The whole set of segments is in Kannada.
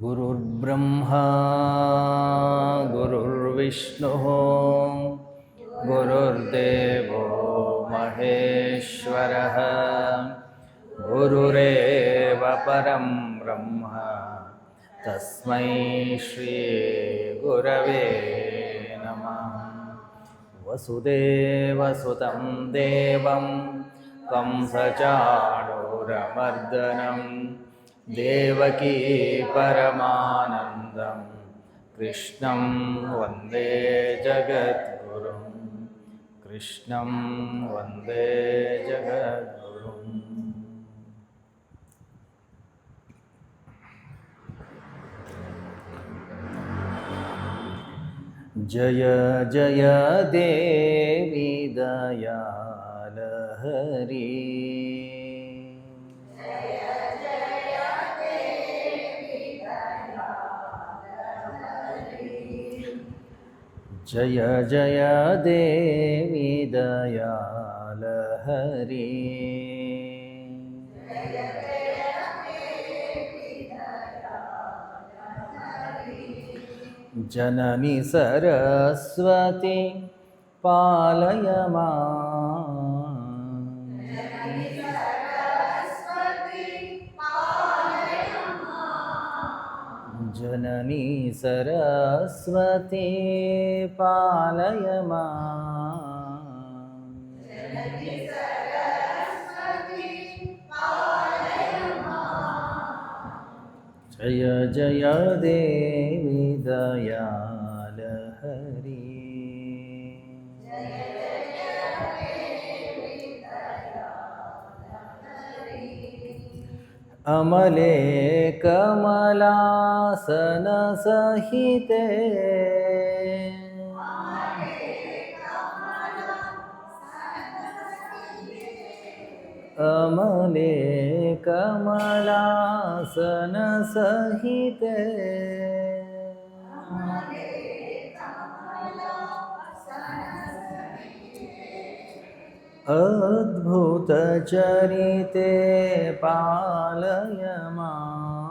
गुरुर्ब्रह्मा गुरुर्विष्णुः गुरुर्देवो महेश्वरः गुरुरेव परं ब्रह्म तस्मै श्री गुरवे नमः। वसुदेवसुतं देवं कंसचाणूरमर्दनं देवकी परमानन्दं कृष्णं वन्दे जगद्गुरुं कृष्णं वन्दे जगद्गुरुम्। जय जय देवी दयालहरी जय जय देवी दयालहरी जननी सरस्वती पालय मां। जननी सरस्वती पालय मां। जय जय देवी दयालहरी अमले कमलासन सहिते अमले कमलासन सहिते अद्भुत चरिते पालय मां।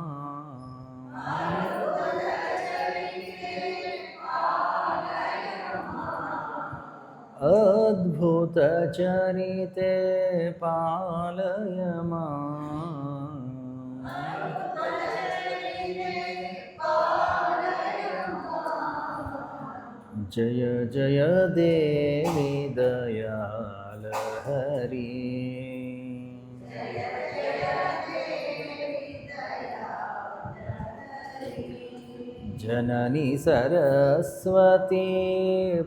अद्भुत चरिते पालय मां। जय जय देवी दयालहरी जननी सरस्वती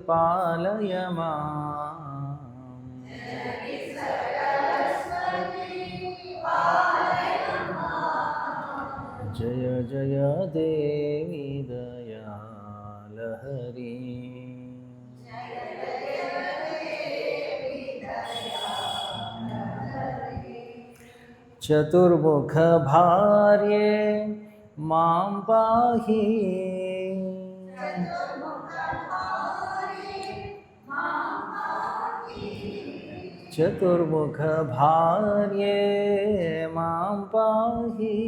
पालय मां। जय जय देवी दयालहरी चतुर्मुख भार्ये मां पाहि चतुर्मुख भार्ये मां पाहि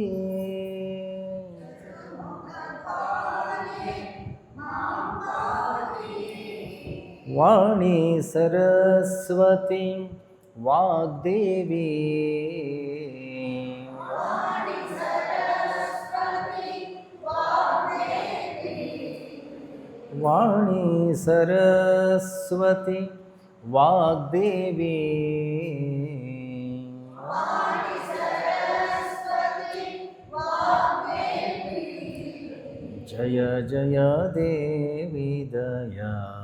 वाणी सरस्वती वाग्देवी वाणी सरस्वती वाग्देवी जय जय देवी दयालहरी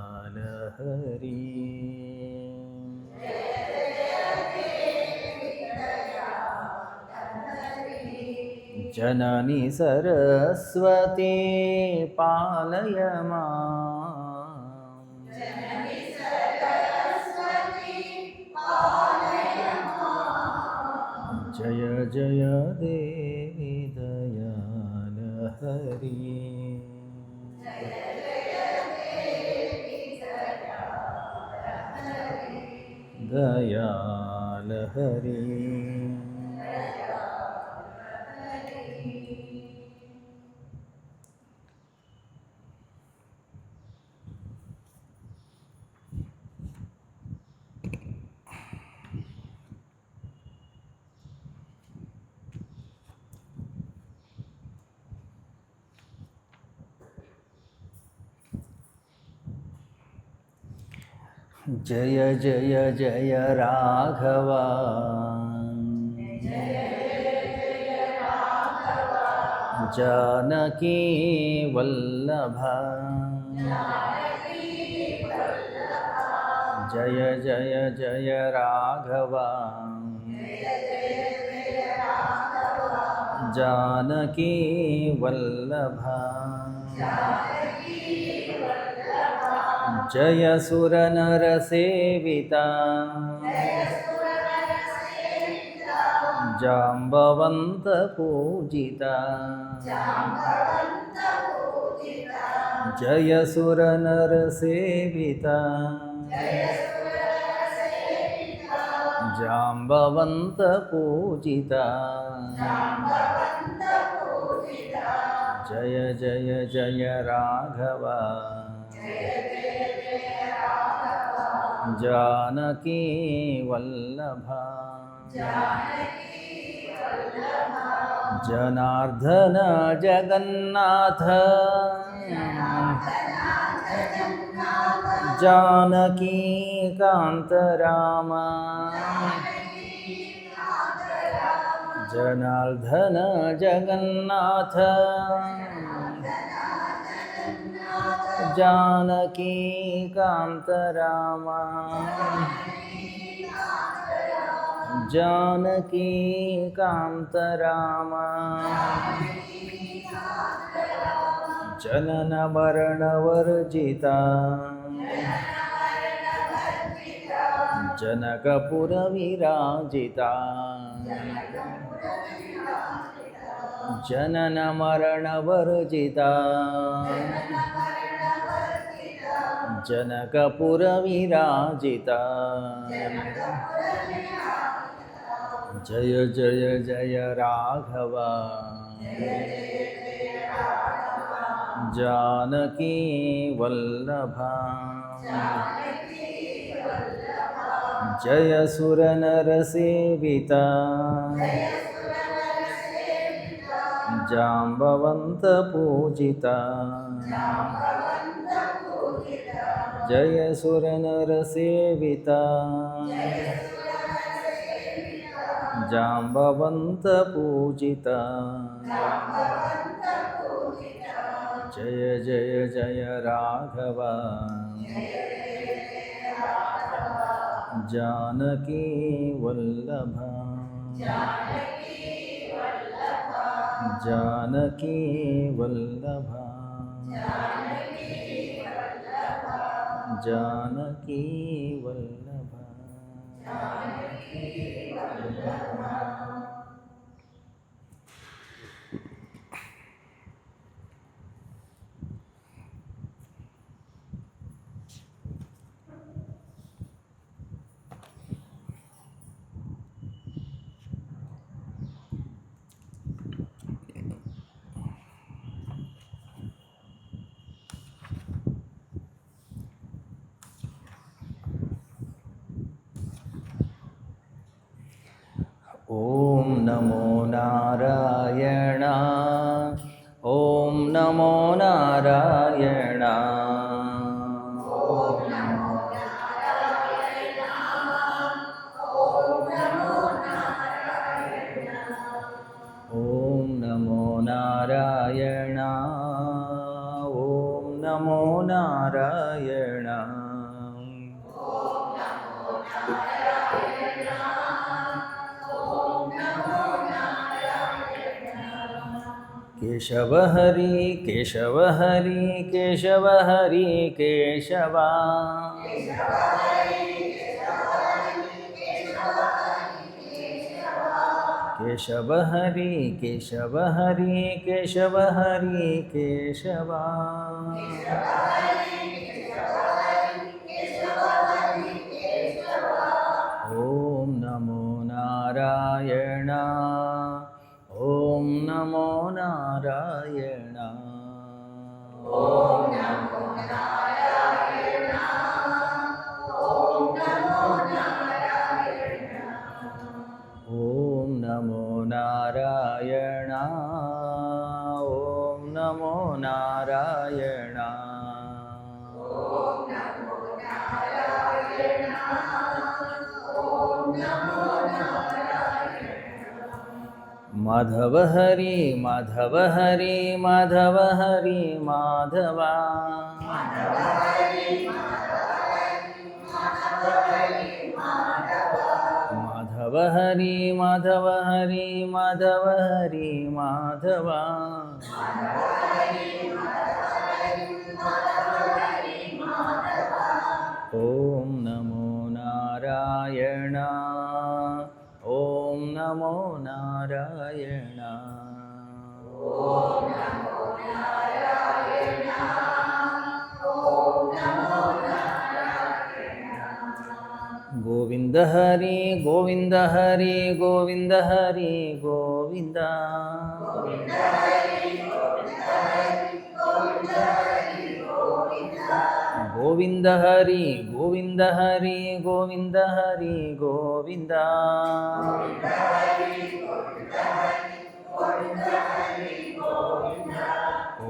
जननी सरस्वती पालय मां। जय जय देवी दयालहरी दयालहरी। जय जय जय राघव जानकी वल्लभ जय जय जय राघव जानकी वल्लभ जय सुरनरसेविता जाम्बवन्त पूजिता जय सुरनरसेविता जाम्बवन्त पूजिता जय जय जय राघव जानकी वल्लभ जनार्दन जगन्नाथ जानकी कान्त राम जनार्दन जगन्नाथ जानकी कान्त राम जानकी कान्त राम जनन मरण वर्जिता जनकपुर विराजिता जनन मरण वर्जिता जनकपुर विराजिता जय जय जय राघव जानकी वल्लभ जय सुरनरसेविता जाम्बवन्त पूजिता जय सुरनरसेविता जाम्बवन्त पूजिता जय जय जय राघव जानकी वल्लभ जानकी वल्लभ जानकी वल्लभ ॐ नमो नारायण ॐ नमो नारायण ॐ नमो नारायण ॐ नमो नारायण केशव हरि केशव हरि केशव हरि केशव केशव हरि केशव हरि केशव हरि केशव ॐ नमो नारायण ॐ नमो नारायण ॐ नमो नारायण ॐ नमो नारायण ॐ नमो नारायण ॐ नमो नारायण ॐ नमो नारायण ಮಾಧವ ಹರಿ ಮಾಧವ ಹರಿ ಮಾಧವ ಹರಿ ಮಾಧವ ಮಾಧವ ಹರಿ ಮಾಧವ ಹರಿ ಮಾಧವ ಹರಿ ಮಾಧವ ಓಂ ನಮೋ ನಾರಾಯಣ ಓಂ ನಮೋ ನಾರಾಯಣ ಗೋವಿಂದ ಹರಿ ಗೋವಿಂದ ಹರಿ ಗೋವಿಂದ ಹರಿ ಗೋವಿಂದ ಗೋವಿಂದ ಹರಿ ಗೋವಿಂದ ಹರಿ ಗೋವಿಂದ ಹರಿ ಗೋವಿಂದ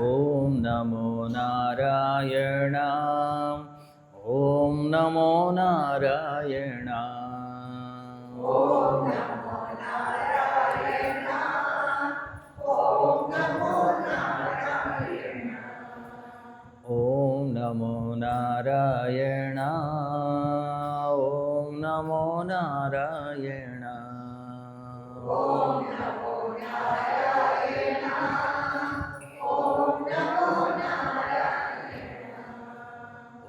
ಓಂ ನಮೋ ನಾರಾಯಣ ಓಂ ನಮೋ ನಾರಾಯಣ ಓಂ ನಮೋ ನಾರಾಯಣ ಓಂ ನಮೋ ನಾರಾಯಣ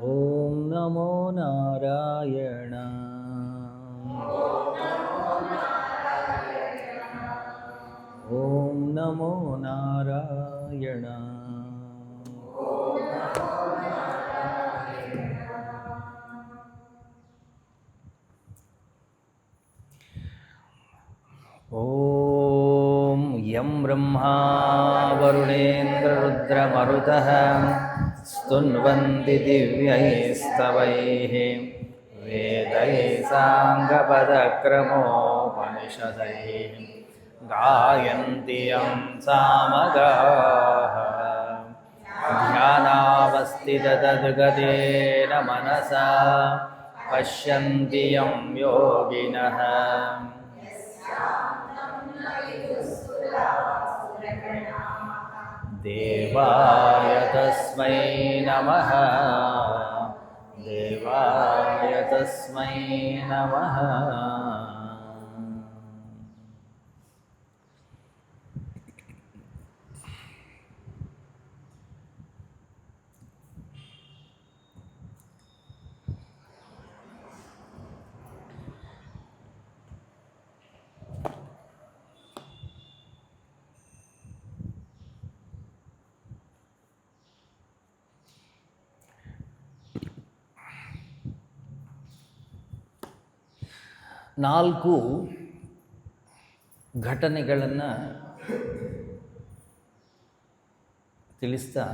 ಓಂ ನಮೋ ನಾರಾಯಣ ಓಂ ನಮೋ ನಾರಾಯಣ ಓಂ ಯಂ ಬ್ರಹ್ಮಾ ವರುಣೇಂದ್ರರುದ್ರಮರುತಃ ಸ್ತುನ್ವಂತಿ ದಿವ್ಯೈಸ್ತವೈಃ ವೇದೈಃ ಸಾಂಗಪದಕ್ರಮೋಪನಿಷದೈಃ ಗಾಯಂತಿ ಯಂ ಸಾಮಗಾಃ ಧ್ಯಾನಾವಸ್ಥಿತತದ್ಗತೇನ ಮನಸಾ ಪಶ್ಯಂತಿ ಯಂ ಯೋಗಿನಃ ದೇವಾಯ ತಸ್ಮೈ ನಮಃ ದೇವಾಯ ತಸ್ಮೈ ನಮಃ ನಾಲ್ಕು ಘಟನೆಗಳನ್ನು ತಿಳಿಸ್ತಾ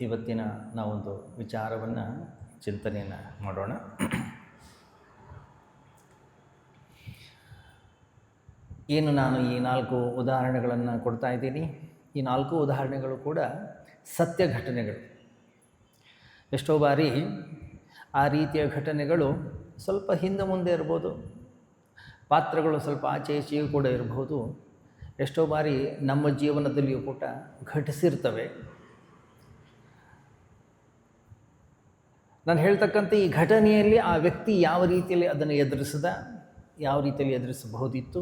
ಇವತ್ತಿನ ನಾವೊಂದು ವಿಚಾರವನ್ನು ಚಿಂತನೆಯನ್ನು ಮಾಡೋಣ. ಏನು ನಾನು ಈ ನಾಲ್ಕು ಉದಾಹರಣೆಗಳನ್ನು ಕೊಡ್ತಾ ಇದ್ದೀನಿ, ಈ ನಾಲ್ಕು ಉದಾಹರಣೆಗಳು ಕೂಡ ಸತ್ಯ ಘಟನೆಗಳು. ಎಷ್ಟೋ ಬಾರಿ ಆ ರೀತಿಯ ಘಟನೆಗಳು ಸ್ವಲ್ಪ ಹಿಂದೆ ಮುಂದೆ ಇರ್ಬೋದು, ಪಾತ್ರಗಳು ಸ್ವಲ್ಪ ಆಚೆ ಈಚೆಯೂ ಕೂಡ ಇರಬಹುದು. ಎಷ್ಟೋ ಬಾರಿ ನಮ್ಮ ಜೀವನದಲ್ಲಿಯೂ ಕೂಡ ಘಟಿಸಿರ್ತವೆ. ನಾನು ಹೇಳ್ತಕ್ಕಂಥ ಈ ಘಟನೆಯಲ್ಲಿ ಆ ವ್ಯಕ್ತಿ ಯಾವ ರೀತಿಯಲ್ಲಿ ಅದನ್ನು ಎದುರಿಸಿದ, ಯಾವ ರೀತಿಯಲ್ಲಿ ಎದುರಿಸಬಹುದಿತ್ತು,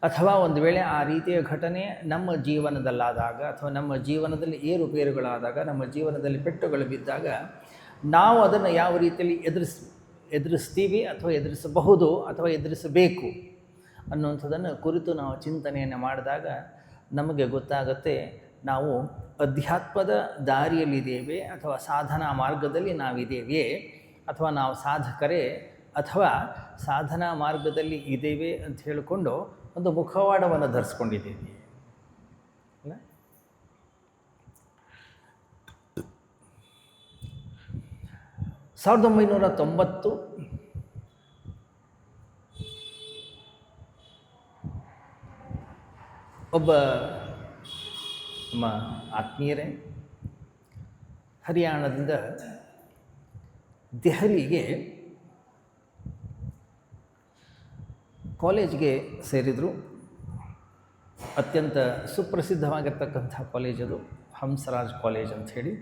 ಅಥವಾ ಒಂದು ವೇಳೆ ಆ ರೀತಿಯ ಘಟನೆ ನಮ್ಮ ಜೀವನದಲ್ಲಾದಾಗ ಅಥವಾ ನಮ್ಮ ಜೀವನದಲ್ಲಿ ಏರುಪೇರುಗಳಾದಾಗ, ನಮ್ಮ ಜೀವನದಲ್ಲಿ ಪೆಟ್ಟುಗಳು ಬಿದ್ದಾಗ ನಾವು ಅದನ್ನು ಯಾವ ರೀತಿಯಲ್ಲಿ ಎದುರಿಸ್ತೀವಿ ಅಥವಾ ಎದುರಿಸಬಹುದು ಅಥವಾ ಎದುರಿಸಬೇಕು ಅನ್ನುವಂಥದ್ದನ್ನು ಕುರಿತು ನಾವು ಚಿಂತನೆಯನ್ನು ಮಾಡಿದಾಗ ನಮಗೆ ಗೊತ್ತಾಗುತ್ತೆ ನಾವು ಅಧ್ಯಾತ್ಮದ ದಾರಿಯಲ್ಲಿದ್ದೇವೆ ಅಥವಾ ಸಾಧನಾ ಮಾರ್ಗದಲ್ಲಿ ನಾವಿದ್ದೇವೆ, ಅಥವಾ ನಾವು ಸಾಧಕರೇ ಅಥವಾ ಸಾಧನಾ ಮಾರ್ಗದಲ್ಲಿ ಇದ್ದೇವೆ ಅಂತ ಹೇಳಿಕೊಂಡು ಒಂದು ಮುಖವಾಡವನ್ನು ಧರಿಸ್ಕೊಂಡಿದ್ದೀವಿ ಅಲ್ಲ. 1990 ಒಬ್ಬ ನಮ್ಮ ಆತ್ಮೀಯರೇ ಹರಿಯಾಣದಿಂದ ದೆಹಲಿಗೆ ಕಾಲೇಜ್ಗೆ ಸೇರಿದರು. ಅತ್ಯಂತ ಸುಪ್ರಸಿದ್ಧವಾಗಿರ್ತಕ್ಕಂಥ ಕಾಲೇಜ್ ಅದು, ಹಂಸರಾಜ್ ಕಾಲೇಜ್ ಅಂಥೇಳಿ.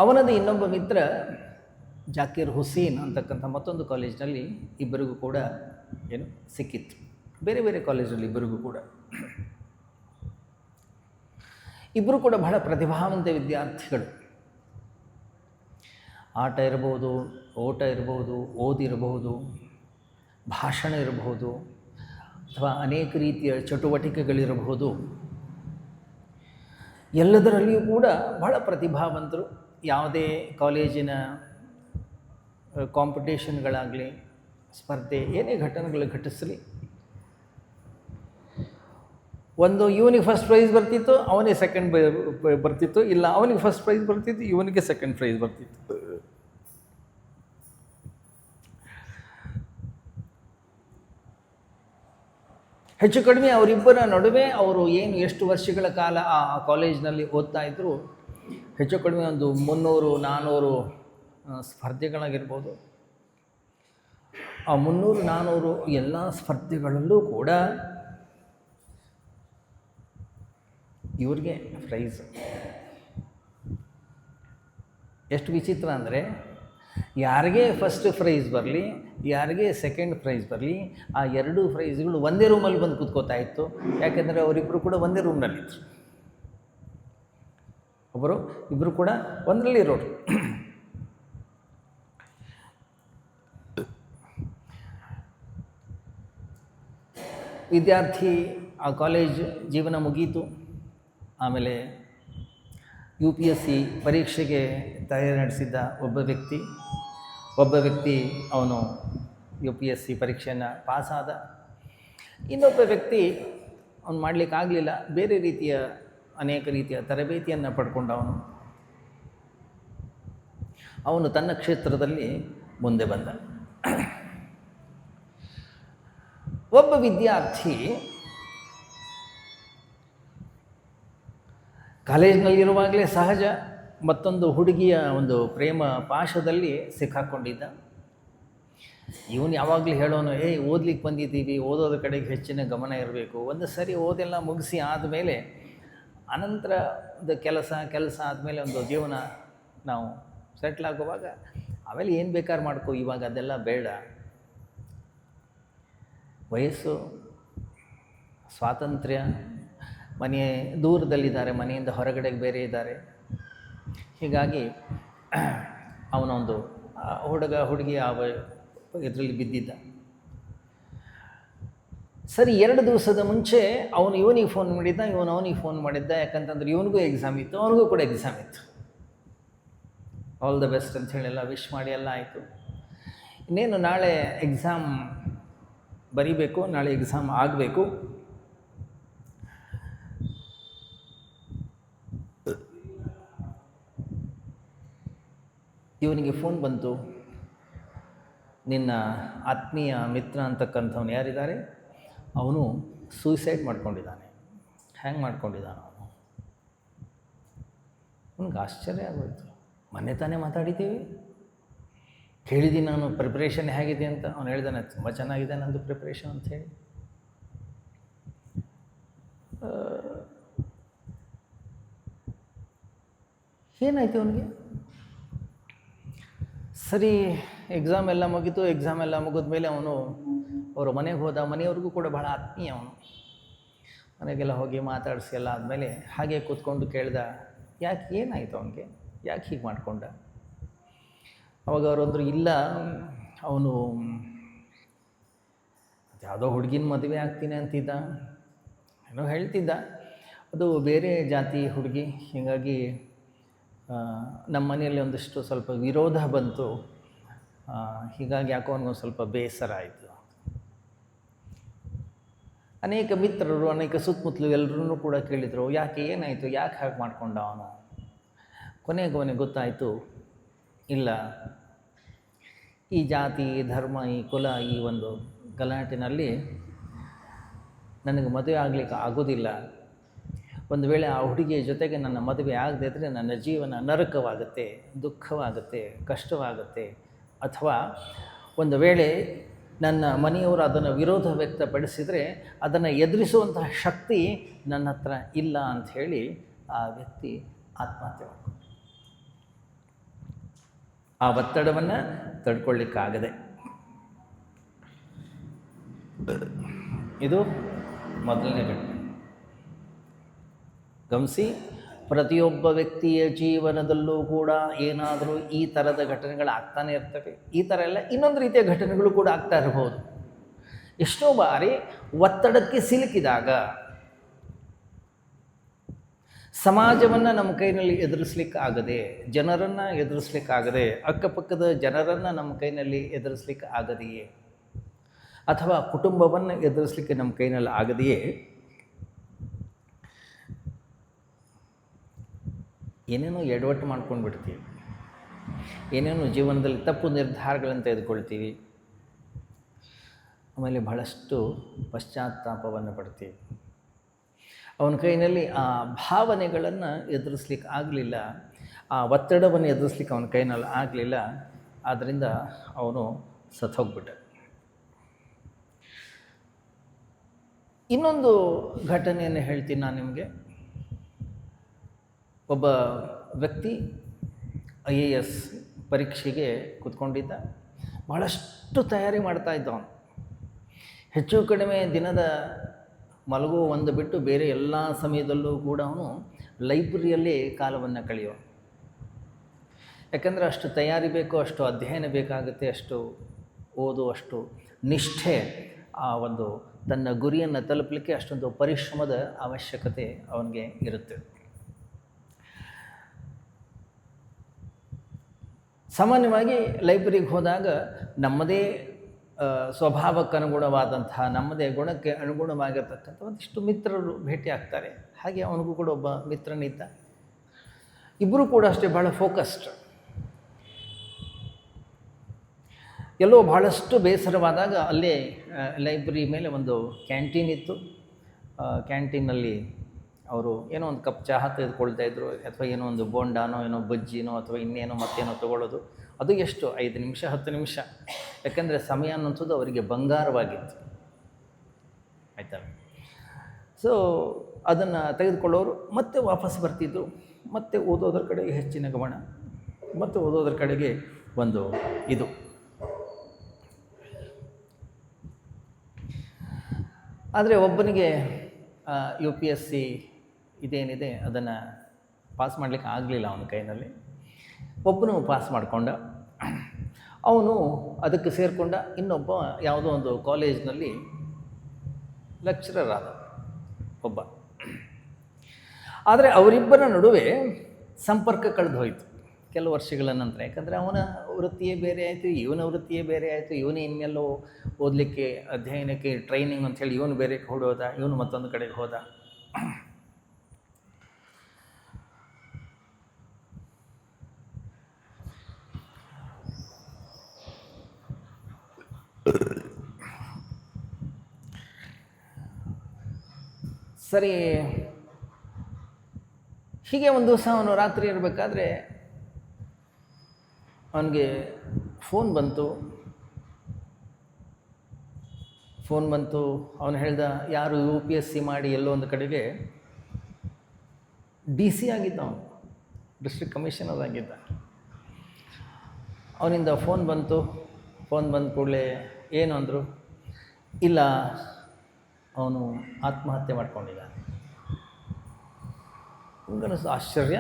ಅವನದು ಇನ್ನೊಬ್ಬ ಮಿತ್ರ ಜಾಕೀರ್ ಹುಸೇನ್ ಅಂತಕ್ಕಂಥ ಮತ್ತೊಂದು ಕಾಲೇಜಿನಲ್ಲಿ ಇಬ್ಬರಿಗೂ ಕೂಡ ಏನು ಸಿಕ್ಕಿತ್ತು. ಬೇರೆ ಬೇರೆ ಕಾಲೇಜಲ್ಲಿ ಇಬ್ಬರಿಗೂ ಕೂಡ. ಇಬ್ಬರು ಕೂಡ ಬಹಳ ಪ್ರತಿಭಾವಂತ ವಿದ್ಯಾರ್ಥಿಗಳು. ಆಟ ಇರಬಹುದು, ಓಟ ಇರಬಹುದು, ಓದಿರಬಹುದು, ಭಾಷಣ ಇರಬಹುದು, ಅಥವಾ ಅನೇಕ ರೀತಿಯ ಚಟುವಟಿಕೆಗಳಿರಬಹುದು. ಎಲ್ಲದರಲ್ಲಿಯೂ ಕೂಡ ಬಹಳ ಪ್ರತಿಭಾವಂತರು. ಯಾವುದೇ ಕಾಲೇಜಿನ ಕಾಂಪಿಟೇಷನ್ಗಳಾಗಲಿ, ಸ್ಪರ್ಧೆ, ಏನೇ ಘಟನೆಗಳು ಘಟಿಸಲಿ, ಒಂದು ಇವನಿಗೆ ಫಸ್ಟ್ ಪ್ರೈಸ್ ಬರ್ತಿತ್ತು, ಅವನಿಗೆ ಸೆಕೆಂಡ್ ಬರ್ತಿತ್ತು, ಇಲ್ಲ ಅವನಿಗೆ ಫಸ್ಟ್ ಪ್ರೈಸ್ ಬರ್ತಿತ್ತು, ಇವನಿಗೆ ಸೆಕೆಂಡ್ ಪ್ರೈಸ್ ಬರ್ತಿತ್ತು. ಹೆಚ್ಚು ಕಡಿಮೆ ಅವರಿಬ್ಬರ ನಡುವೆ ಅವರು ಏನು ಎಷ್ಟು ವರ್ಷಗಳ ಕಾಲ ಆ ಕಾಲೇಜಿನಲ್ಲಿ ಓದ್ತಾ ಇದ್ದರು, ಹೆಚ್ಚು ಕಡಿಮೆ ಒಂದು 300-400 ಸ್ಪರ್ಧೆಗಳಾಗಿರ್ಬೋದು. ಆ 300-400 ಎಲ್ಲ ಸ್ಪರ್ಧೆಗಳಲ್ಲೂ ಕೂಡ ಇವ್ರಿಗೆ ಪ್ರೈಸ್. ಎಷ್ಟು ವಿಚಿತ್ರ ಅಂದರೆ, ಯಾರಿಗೆ ಫಸ್ಟ್ ಪ್ರೈಸ್ ಬರಲಿ, ಯಾರಿಗೆ ಸೆಕೆಂಡ್ ಪ್ರೈಸ್ ಬರಲಿ, ಆ ಎರಡೂ ಪ್ರೈಸ್ಗಳು ಒಂದೇ ರೂಮಲ್ಲಿ ಬಂದು ಕೂತ್ಕೋತಾ ಇತ್ತು. ಯಾಕೆಂದರೆ ಅವರಿಬ್ಬರು ಕೂಡ ಒಂದೇ ರೂಮ್ನಲ್ಲಿದ್ದರು. ಇಬ್ಬರು ಕೂಡ ಒಂದರಲ್ಲಿ ಇರೋರು. ವಿದ್ಯಾರ್ಥಿ ಆ ಕಾಲೇಜ್ ಜೀವನ ಮುಗೀತು. ಆಮೇಲೆ UPSC ಪರೀಕ್ಷೆಗೆ ತಯಾರಿ ನಡೆಸಿದ್ದ ಒಬ್ಬ ವ್ಯಕ್ತಿ ಅವನು UPSC ಪರೀಕ್ಷೆಯನ್ನು ಪಾಸಾದ. ಇನ್ನೊಬ್ಬ ವ್ಯಕ್ತಿ ಅವನು ಮಾಡಲಿಕ್ಕಾಗಲಿಲ್ಲ, ಬೇರೆ ರೀತಿಯ ಅನೇಕ ರೀತಿಯ ತರಬೇತಿಯನ್ನು ಪಡ್ಕೊಂಡವನು. ಅವನು ತನ್ನ ಕ್ಷೇತ್ರದಲ್ಲಿ ಮುಂದೆ ಬಂದ. ಒಬ್ಬ ವಿದ್ಯಾರ್ಥಿ ಕಾಲೇಜಿನಲ್ಲಿರುವಾಗಲೇ ಸಹಜ ಮತ್ತೊಂದು ಹುಡುಗಿಯ ಒಂದು ಪ್ರೇಮ ಪಾಶದಲ್ಲಿ ಸಿಕ್ಕಾಕ್ಕೊಂಡಿದ್ದ. ಇವನು ಯಾವಾಗಲೂ ಹೇಳೋನು, ಓದ್ಲಿಕ್ಕೆ ಬಂದಿದ್ದೀವಿ, ಓದೋದ್ರ ಕಡೆಗೆ ಹೆಚ್ಚಿನ ಗಮನ ಇರಬೇಕು. ಒಂದು ಸರಿ ಓದೆಲ್ಲ ಮುಗಿಸಿ ಆದಮೇಲೆ ಅನಂತರದ ಕೆಲಸ ಆದಮೇಲೆ ಒಂದು ಜೀವನ ನಾವು ಸೆಟ್ಲ್ ಆಗುವಾಗ ಆಮೇಲೆ ಏನು ಬೇಕಾದ್ರೂ ಮಾಡ್ಕೋ, ಇವಾಗ ಅದೆಲ್ಲ ಬೇಡ. ವಯಸ್ಸು, ಸ್ವಾತಂತ್ರ್ಯ, ಮನೆ ದೂರದಲ್ಲಿದ್ದಾರೆ, ಮನೆಯಿಂದ ಹೊರಗಡೆಗೆ ಬೇರೆ ಇದ್ದಾರೆ. ಹೀಗಾಗಿ ಅವನೊಂದು ಹುಡುಗಿ ಇದರಲ್ಲಿ ಬಿದ್ದಿದ್ದ. ಸರಿ, 2 ದಿವಸದ ಮುಂಚೆ ಅವನು ಇವನಿಗೆ ಫೋನ್ ಮಾಡಿದ್ದ, ಇವನು ಅವನಿಗೆ ಫೋನ್ ಮಾಡಿದ್ದ. ಯಾಕಂತಂದ್ರೆ ಇವನಿಗೂ ಎಕ್ಸಾಮ್ ಇತ್ತು, ಅವನಿಗೂ ಕೂಡ ಎಕ್ಸಾಮ್ ಇತ್ತು. ಆಲ್ ದ ಬೆಸ್ಟ್ ಅಂತ ಹೇಳಿ ಎಲ್ಲ ವಿಶ್ ಮಾಡಿ ಎಲ್ಲ ಆಯಿತು. ಇನ್ನೇನು ನಾಳೆ ಎಕ್ಸಾಮ್ ಬರೀಬೇಕು, ನಾಳೆ ಎಕ್ಸಾಮ್ ಆಗಬೇಕು. ಇವನಿಗೆ ಫೋನ್ ಬಂತು, ನಿನ್ನ ಆತ್ಮೀಯ ಮಿತ್ರ ಅಂತಕ್ಕಂಥವ್ನು ಯಾರಿದ್ದಾರೆ, ಅವನು ಸೂಸೈಡ್ ಮಾಡ್ಕೊಂಡಿದ್ದಾನೆ. ಹ್ಯಾಂಗೆ ಮಾಡ್ಕೊಂಡಿದ್ದಾನೆ ಅವನು? ಅವನಿಗೆ ಆಶ್ಚರ್ಯ ಆಗೋಯ್ತು. ಮೊನ್ನೆ ತಾನೇ ಮಾತಾಡಿದ್ದೀವಿ, ಹೇಳಿದ್ದೀನಿ ನಾನು ಪ್ರಿಪ್ರೇಷನ್ ಹೇಗಿದೆ ಅಂತ. ಅವನು ಹೇಳಿದಾನೆ, ತುಂಬ ಚೆನ್ನಾಗಿದೆ ನಂದು ಪ್ರಿಪ್ರೇಷನ್ ಅಂಥೇಳಿ. ಏನಾಯ್ತು ಅವನಿಗೆ? ಸರಿ, ಎಕ್ಸಾಮ್ ಎಲ್ಲ ಮುಗೀತು. ಎಕ್ಸಾಮ್ ಎಲ್ಲ ಮುಗಿದ ಮೇಲೆ ಅವನು ಅವರ ಮನೆಗೆ ಹೋದ. ಮನೆಯವ್ರಿಗೂ ಕೂಡ ಭಾಳ ಆತ್ಮೀಯ ಅವನು. ಮನೆಗೆಲ್ಲ ಹೋಗಿ ಮಾತಾಡಿಸಿ ಎಲ್ಲ ಆದಮೇಲೆ ಹಾಗೆ ಕೂತ್ಕೊಂಡು ಕೇಳ್ದ, ಯಾಕೆ ಏನಾಯಿತು ಅವನಿಗೆ, ಯಾಕೆ ಹೀಗೆ ಮಾಡಿಕೊಂಡ? ಅವಾಗ ಅವರಂದ್ರು, ಇಲ್ಲ, ಅವನು ಯಾವುದೋ ಹುಡುಗಿನ ಮದುವೆ ಆಗ್ತೀನಿ ಅಂತಿದ್ದ, ಏನೋ ಹೇಳ್ತಿದ್ದ. ಅದು ಬೇರೆ ಜಾತಿ ಹುಡುಗಿ. ಹೀಗಾಗಿ ನಮ್ಮ ಮನೆಯಲ್ಲಿ ಒಂದಿಷ್ಟು ಸ್ವಲ್ಪ ವಿರೋಧ ಬಂತು. ಹೀಗಾಗಿ ಯಾಕೋ ಅವನಿಗೊಂದು ಸ್ವಲ್ಪ ಬೇಸರ ಆಯಿತು. ಅನೇಕ ಮಿತ್ರರು, ಅನೇಕ ಸುತ್ತಮುತ್ತಲು ಎಲ್ಲರೂ ಕೂಡ ಕೇಳಿದರು, ಯಾಕೆ ಏನಾಯಿತು, ಯಾಕೆ ಹಾಗೆ ಮಾಡಿಕೊಂಡ ಅವನು? ಕೊನೆಗೆ ಗೊತ್ತಾಯಿತು, ಇಲ್ಲ, ಈ ಜಾತಿ, ಧರ್ಮ, ಈ ಕುಲ, ಈ ಒಂದು ಗಲಾಟಿನಲ್ಲಿ ನನಗೆ ಮದುವೆ ಆಗಲಿಕ್ಕೆ ಆಗೋದಿಲ್ಲ. ಒಂದು ವೇಳೆ ಆ ಹುಡುಗಿಯ ಜೊತೆಗೆ ನನ್ನ ಮದುವೆ ಆಗದೇ ಇದ್ದರೆ ನನ್ನ ಜೀವನ ನರಕವಾಗುತ್ತೆ, ದುಃಖವಾಗುತ್ತೆ, ಕಷ್ಟವಾಗುತ್ತೆ, ಅಥವಾ ಒಂದು ವೇಳೆ ನನ್ನ ಮನೆಯವರು ಅದನ್ನು ವಿರೋಧ ವ್ಯಕ್ತಪಡಿಸಿದರೆ ಅದನ್ನು ಎದುರಿಸುವಂತಹ ಶಕ್ತಿ ನನ್ನ ಹತ್ರ ಇಲ್ಲ ಅಂಥೇಳಿ ಆ ವ್ಯಕ್ತಿ ಆತ್ಮಹತ್ಯೆ ಮಾಡ್ಕೊಂಡು ಆ ಒತ್ತಡವನ್ನು ತಡ್ಕೊಳ್ಳಿಕ್ಕಾಗದೆ. ಇದು ಮೊದಲನೇ ಘಟನೆ. ಗಮನಿಸಿ, ಪ್ರತಿಯೊಬ್ಬ ವ್ಯಕ್ತಿಯ ಜೀವನದಲ್ಲೂ ಕೂಡ ಏನಾದರೂ ಈ ಥರದ ಘಟನೆಗಳಾಗ್ತಾನೆ ಇರ್ತವೆ. ಈ ಥರ ಎಲ್ಲ ಇನ್ನೊಂದು ರೀತಿಯ ಘಟನೆಗಳು ಕೂಡ ಆಗ್ತಾ ಇರಬಹುದು. ಎಷ್ಟೋ ಬಾರಿ ಒತ್ತಡಕ್ಕೆ ಸಿಲುಕಿದಾಗ ಸಮಾಜವನ್ನು ನಮ್ಮ ಕೈನಲ್ಲಿ ಎದುರಿಸ್ಲಿಕ್ಕಾಗದೆ, ಜನರನ್ನು ಎದುರಿಸ್ಲಿಕ್ಕಾಗದೆ, ಅಕ್ಕಪಕ್ಕದ ಜನರನ್ನು ನಮ್ಮ ಕೈನಲ್ಲಿ ಎದುರಿಸ್ಲಿಕ್ಕೆ ಆಗದೆಯೇ, ಅಥವಾ ಕುಟುಂಬವನ್ನು ಎದುರಿಸಲಿಕ್ಕೆ ನಮ್ಮ ಕೈನಲ್ಲಿ ಆಗದೆಯೇ ಏನೇನೋ ಎಡವಟ್ಟು ಮಾಡ್ಕೊಂಡು ಬಿಡ್ತೀವಿ, ಏನೇನೋ ಜೀವನದಲ್ಲಿ ತಪ್ಪು ನಿರ್ಧಾರಗಳನ್ನು ತೆಗೆದುಕೊಳ್ತೀವಿ, ಆಮೇಲೆ ಬಹಳಷ್ಟು ಪಶ್ಚಾತ್ತಾಪವನ್ನು ಪಡ್ತೀವಿ. ಅವನ ಕೈಯಲ್ಲಿ ಆ ಭಾವನೆಗಳನ್ನು ಎದುರಿಸ್ಲಿಕ್ಕೆ ಆಗಲಿಲ್ಲ, ಆ ಒತ್ತಡವನ್ನು ಎದುರಿಸ್ಲಿಕ್ಕೆ ಅವನ ಕೈನಲ್ಲಿ ಆಗಲಿಲ್ಲ, ಆದ್ದರಿಂದ ಅವನು ಸತ್ತೋಗ್ಬಿಟ್ಟ. ಇನ್ನೊಂದು ಘಟನೆಯನ್ನು ಹೇಳ್ತೀನಿ ನಾನು ನಿಮಗೆ. ಒಬ್ಬ ವ್ಯಕ್ತಿ IAS ಪರೀಕ್ಷೆಗೆ ಕೂತ್ಕೊಂಡಿದ್ದ. ಭಾಳಷ್ಟು ತಯಾರಿ ಮಾಡ್ತಾ ಇದ್ದ ಅವನು. ಹೆಚ್ಚು ಕಡಿಮೆ ದಿನದ ಮಲಗೋ ಒಂದು ಬಿಟ್ಟು ಬೇರೆ ಎಲ್ಲ ಸಮಯದಲ್ಲೂ ಕೂಡ ಅವನು ಲೈಬ್ರರಿಯಲ್ಲೇ ಕಾಲವನ್ನು ಕಳೆಯೋ. ಯಾಕಂದರೆ ಅಷ್ಟು ತಯಾರಿ ಬೇಕು, ಅಷ್ಟು ಅಧ್ಯಯನ ಬೇಕಾಗುತ್ತೆ, ಅಷ್ಟು ಓದು, ಅಷ್ಟು ನಿಷ್ಠೆ, ಆ ಒಂದು ತನ್ನ ಗುರಿಯನ್ನು ತಲುಪಲಿಕ್ಕೆ ಅಷ್ಟೊಂದು ಪರಿಶ್ರಮದ ಅವಶ್ಯಕತೆ ಅವನಿಗೆ ಇರುತ್ತೆ. ಸಾಮಾನ್ಯವಾಗಿ ಲೈಬ್ರರಿಗೆ ಹೋದಾಗ ನಮ್ಮದೇ ಸ್ವಭಾವಕ್ಕನುಗುಣವಾದಂತಹ, ನಮ್ಮದೇ ಗುಣಕ್ಕೆ ಅನುಗುಣವಾಗಿರ್ತಕ್ಕಂಥ ಒಂದಿಷ್ಟು ಮಿತ್ರರು ಭೇಟಿ ಆಗ್ತಾರೆ. ಹಾಗೆ ಅವನಿಗೂ ಕೂಡ ಒಬ್ಬ ಮಿತ್ರನಿದ್ದ. ಇಬ್ಬರೂ ಕೂಡ ಅಷ್ಟೇ ಭಾಳ ಫೋಕಸ್ಡ್. ಎಲ್ಲೋ ಭಾಳಷ್ಟು ಬೇಸರವಾದಾಗ ಅಲ್ಲೇ ಲೈಬ್ರರಿ ಮೇಲೆ ಒಂದು ಕ್ಯಾಂಟೀನ್ ಇತ್ತು. ಕ್ಯಾಂಟೀನಲ್ಲಿ ಅವರು ಏನೋ ಒಂದು ಕಪ್ ಚಹಾ ತೆಗೆದುಕೊಳ್ತಾ ಇದ್ರು, ಅಥವಾ ಏನೋ ಒಂದು ಬೋಂಡಾನೋ ಏನೋ ಬಜ್ಜಿನೋ ಅಥವಾ ಇನ್ನೇನೋ ಮತ್ತೇನೋ ತೊಗೊಳ್ಳೋದು. ಅದು ಎಷ್ಟು 5 ನಿಮಿಷ 10 ನಿಮಿಷ, ಯಾಕಂದರೆ ಸಮಯ ಅನ್ನೋಂಥದ್ದು ಅವರಿಗೆ ಬಂಗಾರವಾಗಿತ್ತು. ಆಯಿತಾ? ಸೊ ಅದನ್ನು ತೆಗೆದುಕೊಳ್ಳೋರು ಮತ್ತೆ ವಾಪಸ್ ಬರ್ತಿದ್ರು, ಮತ್ತೆ ಓದೋದ್ರ ಕಡೆಗೆ ಹೆಚ್ಚಿನ ಗಮನ, ಮತ್ತು ಓದೋದ್ರ ಕಡೆಗೆ ಒಂದು ಇದು. ಆದರೆ ಒಬ್ಬನಿಗೆ UPSC ಇದೇನಿದೆ ಅದನ್ನು ಪಾಸ್ ಮಾಡಲಿಕ್ಕೆ ಆಗಲಿಲ್ಲ ಅವನ ಕೈನಲ್ಲಿ. ಒಬ್ಬನು ಪಾಸ್ ಮಾಡಿಕೊಂಡ. ಅವನು ಅದಕ್ಕೆ ಸೇರಿಕೊಂಡ. ಇನ್ನೊಬ್ಬ ಯಾವುದೋ ಒಂದು ಕಾಲೇಜ್ನಲ್ಲಿ ಲೆಕ್ಚರರ್ ಆದ ಒಬ್ಬ. ಆದರೆ ಅವರಿಬ್ಬರ ನಡುವೆ ಸಂಪರ್ಕ ಕಳೆದು ಹೋಯಿತು ಕೆಲವು ವರ್ಷಗಳ ನಂತರ. ಯಾಕಂದರೆ ಅವನ ವೃತ್ತಿಯೇ ಬೇರೆ ಆಯಿತು, ಇವನ ವೃತ್ತಿಯೇ ಬೇರೆ ಆಯಿತು. ಇವನೇ ಇನ್ನೆಲ್ಲೋ ಓದಲಿಕ್ಕೆ, ಅಧ್ಯಯನಕ್ಕೆ, ಟ್ರೈನಿಂಗ್ ಅಂಥೇಳಿ ಇವನು ಬೇರೆ ಹೋದ, ಇವನು ಮತ್ತೊಂದು ಕಡೆಗೆ ಹೋದ. ಸರಿ, ಹೀಗೆ ಒಂದು ದಿವಸ ಅವನು ರಾತ್ರಿ ಇರಬೇಕಾದ್ರೆ ಅವನಿಗೆ ಫೋನ್ ಬಂತು. ಅವನು ಹೇಳ್ದ, ಯಾರು UPSC ಮಾಡಿ ಎಲ್ಲೋ ಒಂದು ಕಡೆಗೆ DC ಆಗಿದ್ದ, ಅವನು ಡಿಸ್ಟ್ರಿಕ್ಟ್ ಕಮಿಷನರ್ ಆಗಿದ್ದ. ಅವನಿಂದ ಫೋನ್ ಬಂತು. ಬಂದ ಕೂಡಲೇ ಏನು ಅಂದರು, ಇಲ್ಲ ಅವನು ಆತ್ಮಹತ್ಯೆ ಮಾಡ್ಕೊಂಡಿದ್ದಾನೆ. ನನಗನ್ನಿಸ್ತು ಆಶ್ಚರ್ಯ,